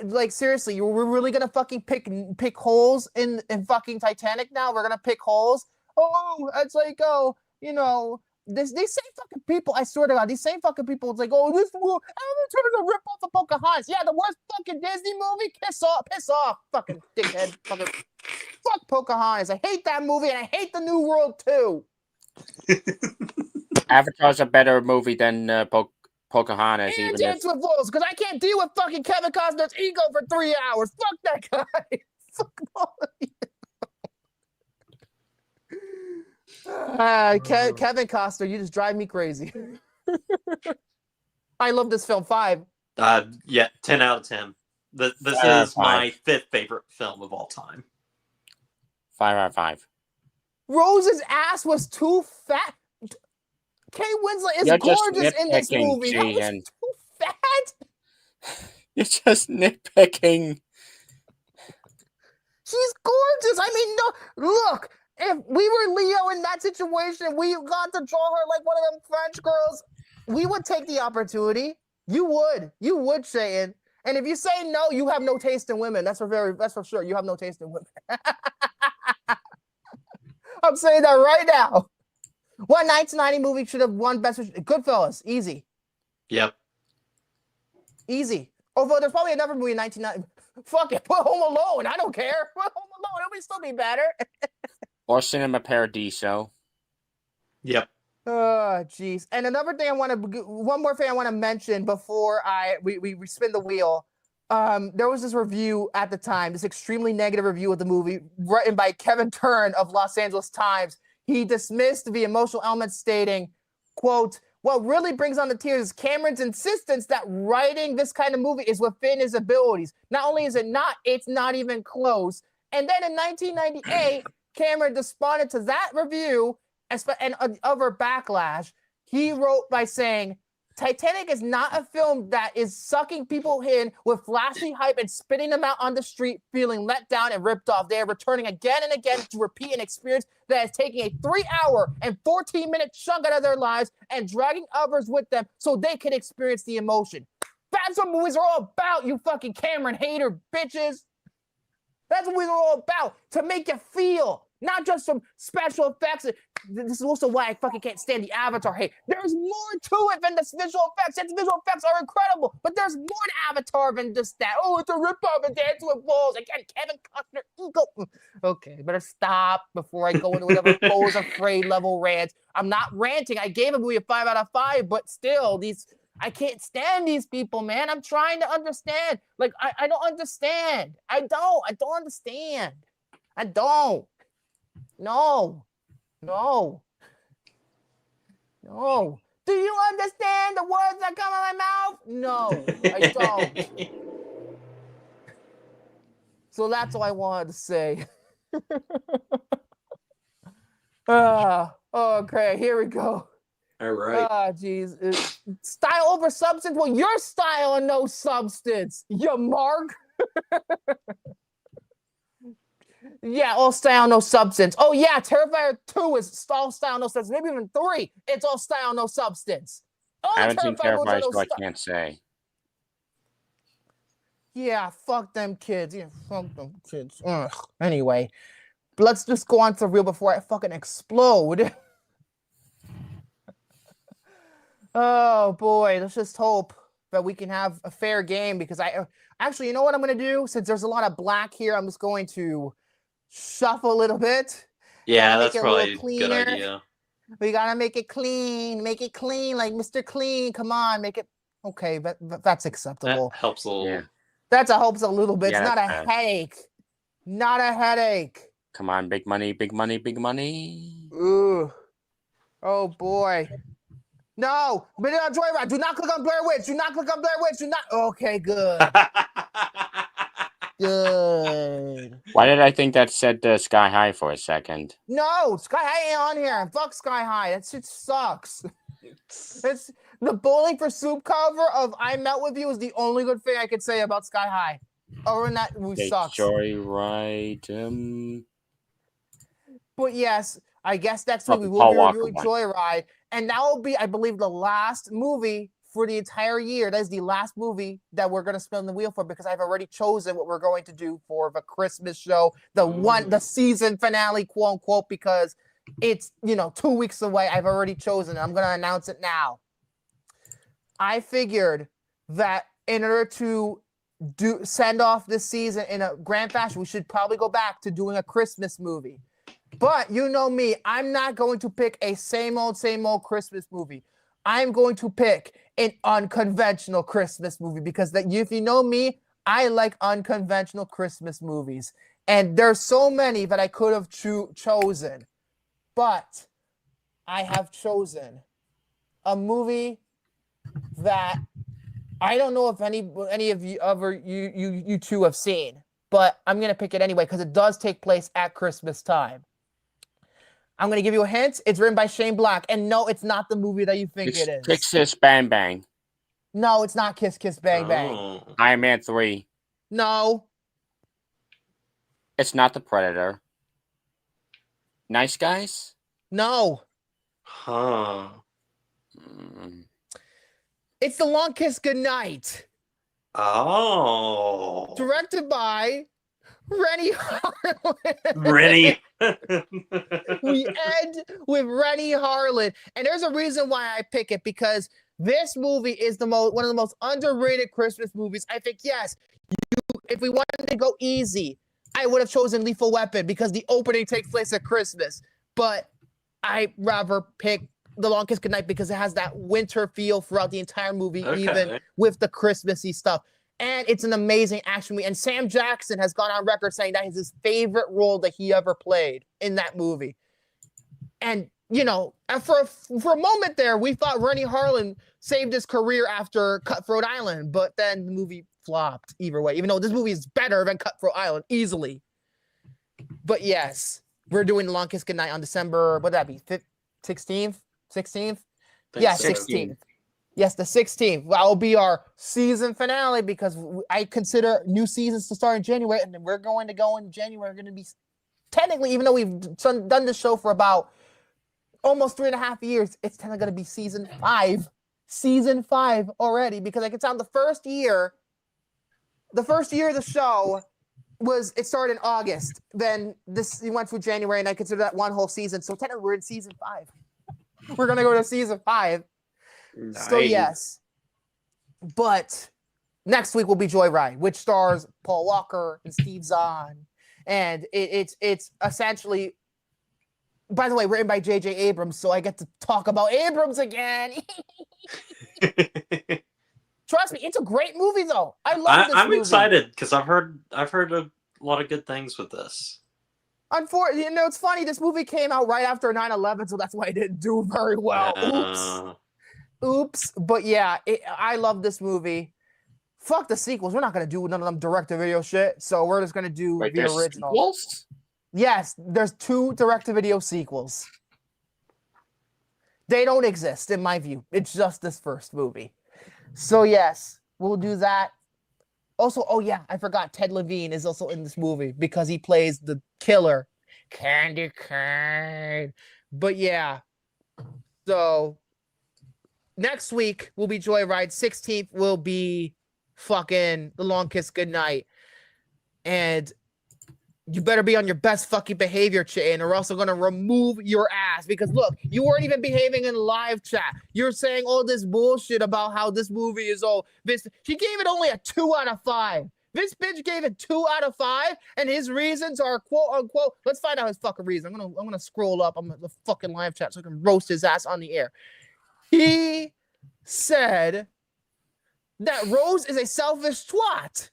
Like seriously, we're really gonna fucking pick holes in fucking Titanic now? We're gonna pick holes? It's like these same fucking people. I swear to God, these same fucking people. It's like this will Avatar's a rip off of Pocahontas. Yeah, the worst fucking Disney movie. Piss off, fucking dickhead. Fuck Pocahontas. I hate that movie and I hate the New World too.
Avatar's a better movie than Pocahontas.
And
Even
Dance with Wolves, because I can't deal with fucking Kevin Costner's ego for 3 hours. Fuck that guy. Fuck all of you. Kevin Costner, you just drive me crazy. I love this film. 5.
10 out of 10. This is my 5th favorite film of all time.
5 out of 5.
Rose's ass was too fat. Kate Winslet is gorgeous in this movie. That was too fat.
You're just nitpicking.
She's gorgeous. I mean, no, look. If we were Leo in that situation, we got to draw her like one of them French girls, we would take the opportunity. You would, Shane. And if you say no, you have no taste in women. That's for sure. You have no taste in women. I'm saying that right now. What 1990 movie should have won Best Picture? Goodfellas, easy.
Yep.
Easy. Although there's probably another movie in 1990. Fuck it, put Home Alone. I don't care. Put Home Alone. It would still be better.
Or Cinema Paradiso.
Yep.
Oh, jeez. And another thing one more thing I want to mention before we spin the wheel. There was this review at the time, this extremely negative review of the movie, written by Kevin Turn of Los Angeles Times. He dismissed the emotional elements, stating, quote, "What really brings on the tears is Cameron's insistence that writing this kind of movie is within his abilities. Not only is it not, it's not even close." And then in 1998, Cameron responded to that review and other backlash. He wrote by saying, "Titanic is not a film that is sucking people in with flashy hype and spitting them out on the street feeling let down and ripped off. They are returning again and again to repeat an experience that is taking a 3-hour and 14-minute chunk out of their lives and dragging others with them so they can experience the emotion." That's what movies are all about, you fucking Cameron hater bitches. That's what we're all about, to make you feel, not just some special effects. This is also why I fucking can't stand the Avatar hate. There's more to it than the visual effects. Its visual effects are incredible, but there's more to Avatar than just that. It's a ripoff of Dance with Wolves. Again, Kevin Costner ego. Okay, better stop before I go into whatever Foes Afraid level rant. I'm not ranting. I gave a movie a 5 out of 5, but still, I can't stand these people, man. I'm trying to understand. Like, I don't understand. I don't understand. I don't. No. Do you understand the words that come out of my mouth? No, I don't. So that's all I wanted to say. Okay, here we go.
All right.
Jeez. Style over substance? Well, your style and no substance, you mark. Yeah, all style, no substance. Oh, yeah, Terrifier 2 is all style, no substance. Maybe even 3, it's all style, no substance.
I haven't seen Terrifier, so I can't say.
Yeah, fuck them kids. Ugh. Anyway, let's just go on to the reel before I fucking explode. Oh, boy, let's just hope that we can have a fair game, because actually, you know what I'm going to do? Since there's a lot of black here, I'm just going to shuffle a little bit.
Yeah, that's probably a good idea.
We got to make it clean, like Mr. Clean. Come on, make it. Okay, that's acceptable.
That helps a little.
Yeah.
That helps a little bit.
Yeah,
it's not a headache. Not a headache.
Come on, big money, big money, big money.
Ooh. Oh, boy. No, Midnight Joyride. Do not click on Blair Witch. Do not click on Blair Witch. Do not. Okay, good. Good.
Why did I think that said Sky High for a second?
No, Sky High ain't on here. Fuck Sky High. That shit sucks. It's the Bowling for Soup cover of I Met With You is the only good thing I could say about Sky High. or that movie sucks.
Joyride.
But yes, I guess next week we will
Paul
be
Walker
reviewing
one.
Joyride, and that will be, I believe, the last movie for the entire year. That is the last movie that we're going to spin the wheel for, because I've already chosen what we're going to do for the Christmas show, the season finale, quote unquote, because it's 2 weeks away. I've already chosen it. I'm going to announce it now. I figured that in order to send off this season in a grand fashion, we should probably go back to doing a Christmas movie. But you know me, I'm not going to pick a same old Christmas movie. I'm going to pick an unconventional Christmas movie, because if you know me, I like unconventional Christmas movies. And there's so many that I could have chosen. But I have chosen a movie that I don't know if any of you two have seen, but I'm going to pick it anyway because it does take place at Christmas time. I'm going to give you a hint. It's written by Shane Black. And no, it's not the movie that you think it is.
Kiss Kiss Bang Bang.
No, it's not Kiss Kiss Bang Bang.
Iron Man 3.
No.
It's not The Predator. Nice Guys?
No.
Huh.
It's The Long Kiss Goodnight.
Oh.
Directed by Rennie Harlan.
Rennie.
We end with Rennie Harlan. And there's a reason why I pick it, because this movie is one of the most underrated Christmas movies. I think, yes, if we wanted to go easy, I would have chosen Lethal Weapon because the opening takes place at Christmas. But I'd rather pick The Long Kiss Goodnight because it has that winter feel throughout the entire movie, even with the Christmassy stuff. And it's an amazing action movie. And Sam Jackson has gone on record saying that is his favorite role that he ever played in that movie. And, for a moment there, we thought Rennie Harlan saved his career after Cutthroat Island, but then the movie flopped either way, even though this movie is better than Cutthroat Island, easily. But yes, we're doing The Long Kiss Goodnight on December, what would that be, 16th? 16th? Yeah, 16th. Yes, the 16th. That will be our season finale because I consider new seasons to start in January, and then we're going to go in January. We're going to be, technically, even though we've done this show for about almost 3.5 years, it's kind of going to be season 5. Season 5 already, because I can tell the first year of the show it started in August. Then it went through January, and I consider that one whole season. So technically, we're in season 5. We're going to go to season 5.
Nice.
So yes, but next week will be Joyride, which stars Paul Walker and Steve Zahn, and it's essentially, by the way, written by J.J. Abrams, so I get to talk about Abrams again. Trust me, it's a great movie though. I love this movie.
I'm excited because I've heard a lot of good things with this.
Unfortunately, it's funny. This movie came out right after 9/11, so that's why it didn't do very well. Oops. But yeah, I love this movie. Fuck the sequels. We're not going to do none of them direct-to-video shit. So we're just going to do the original.
Sequels?
Yes, there's 2 direct-to-video sequels. They don't exist, in my view. It's just this first movie. So yes, we'll do that. Also, oh yeah, I forgot Ted Levine is also in this movie because he plays the killer. Candy cane. But yeah. So next week will be Joyride. 16th will be fucking The Long Kiss Goodnight. And you better be on your best fucking behavior, Chain, or we're also going to remove your ass. Because look, you weren't even behaving in live chat. You're saying all this bullshit about how this movie is this. She gave it only a 2 out of 5. This bitch gave it 2 out of 5, and his reasons are quote unquote. Let's find out his fucking reason. I'm gonna scroll up on the fucking live chat so I can roast his ass on the air. He said that Rose is a selfish twat.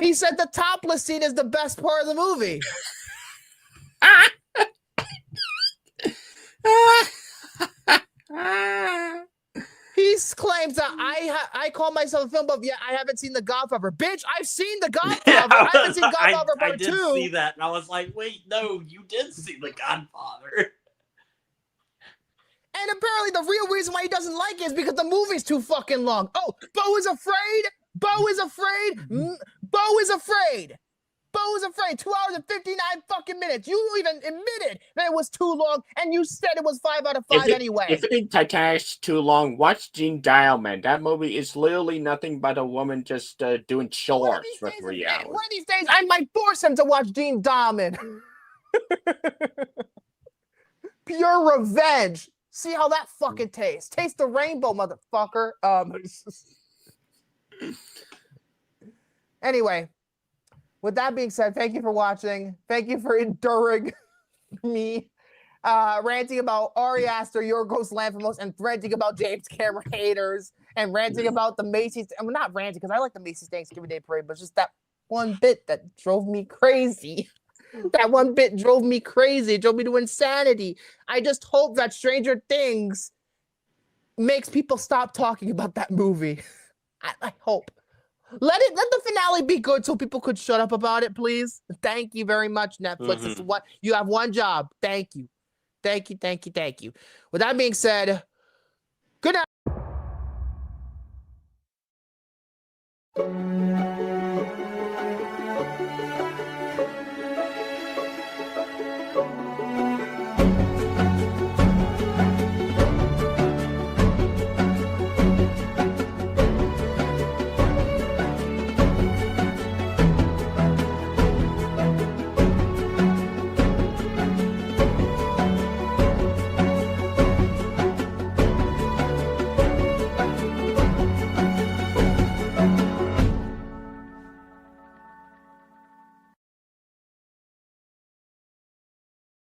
He said the topless scene is the best part of the movie. He claims that I call myself a film buff, yet I haven't seen The Godfather. Bitch, I've seen The Godfather. I haven't seen Godfather Part 2.
I did see that, and I was like, wait, no, you did see The Godfather.
And apparently the real reason why he doesn't like it is because the movie's too fucking long. Oh, Bo is afraid? Bo is afraid? Bo is afraid. Bo is afraid. 2 hours and 59 fucking minutes. You even admitted that it was too long, and you said it was 5 out of 5 anyway.
If you think Titanic's too long, watch Gene Dialman. That movie is literally nothing but a woman just doing chores for 3 hours.
One of these days, I might force him to watch Gene Diamond. Pure revenge. See how that fucking tastes. Taste the rainbow, motherfucker. Anyway, with that being said, thank you for watching. Thank you for enduring me ranting about Ari Aster, Yorgos Lanthimos, and ranting about James Cameron haters, and ranting about the Macy's. I'm not ranting because I like the Macy's Thanksgiving Day Parade, but just that one bit that drove me crazy. That one bit drove me crazy. It drove me to insanity. I just hope that Stranger Things makes people stop talking about that movie. I hope. Let the finale be good so people could shut up about it, please. Thank you very much, Netflix. This is what you have one job. Thank you. Thank you, thank you, thank you. With that being said, good night.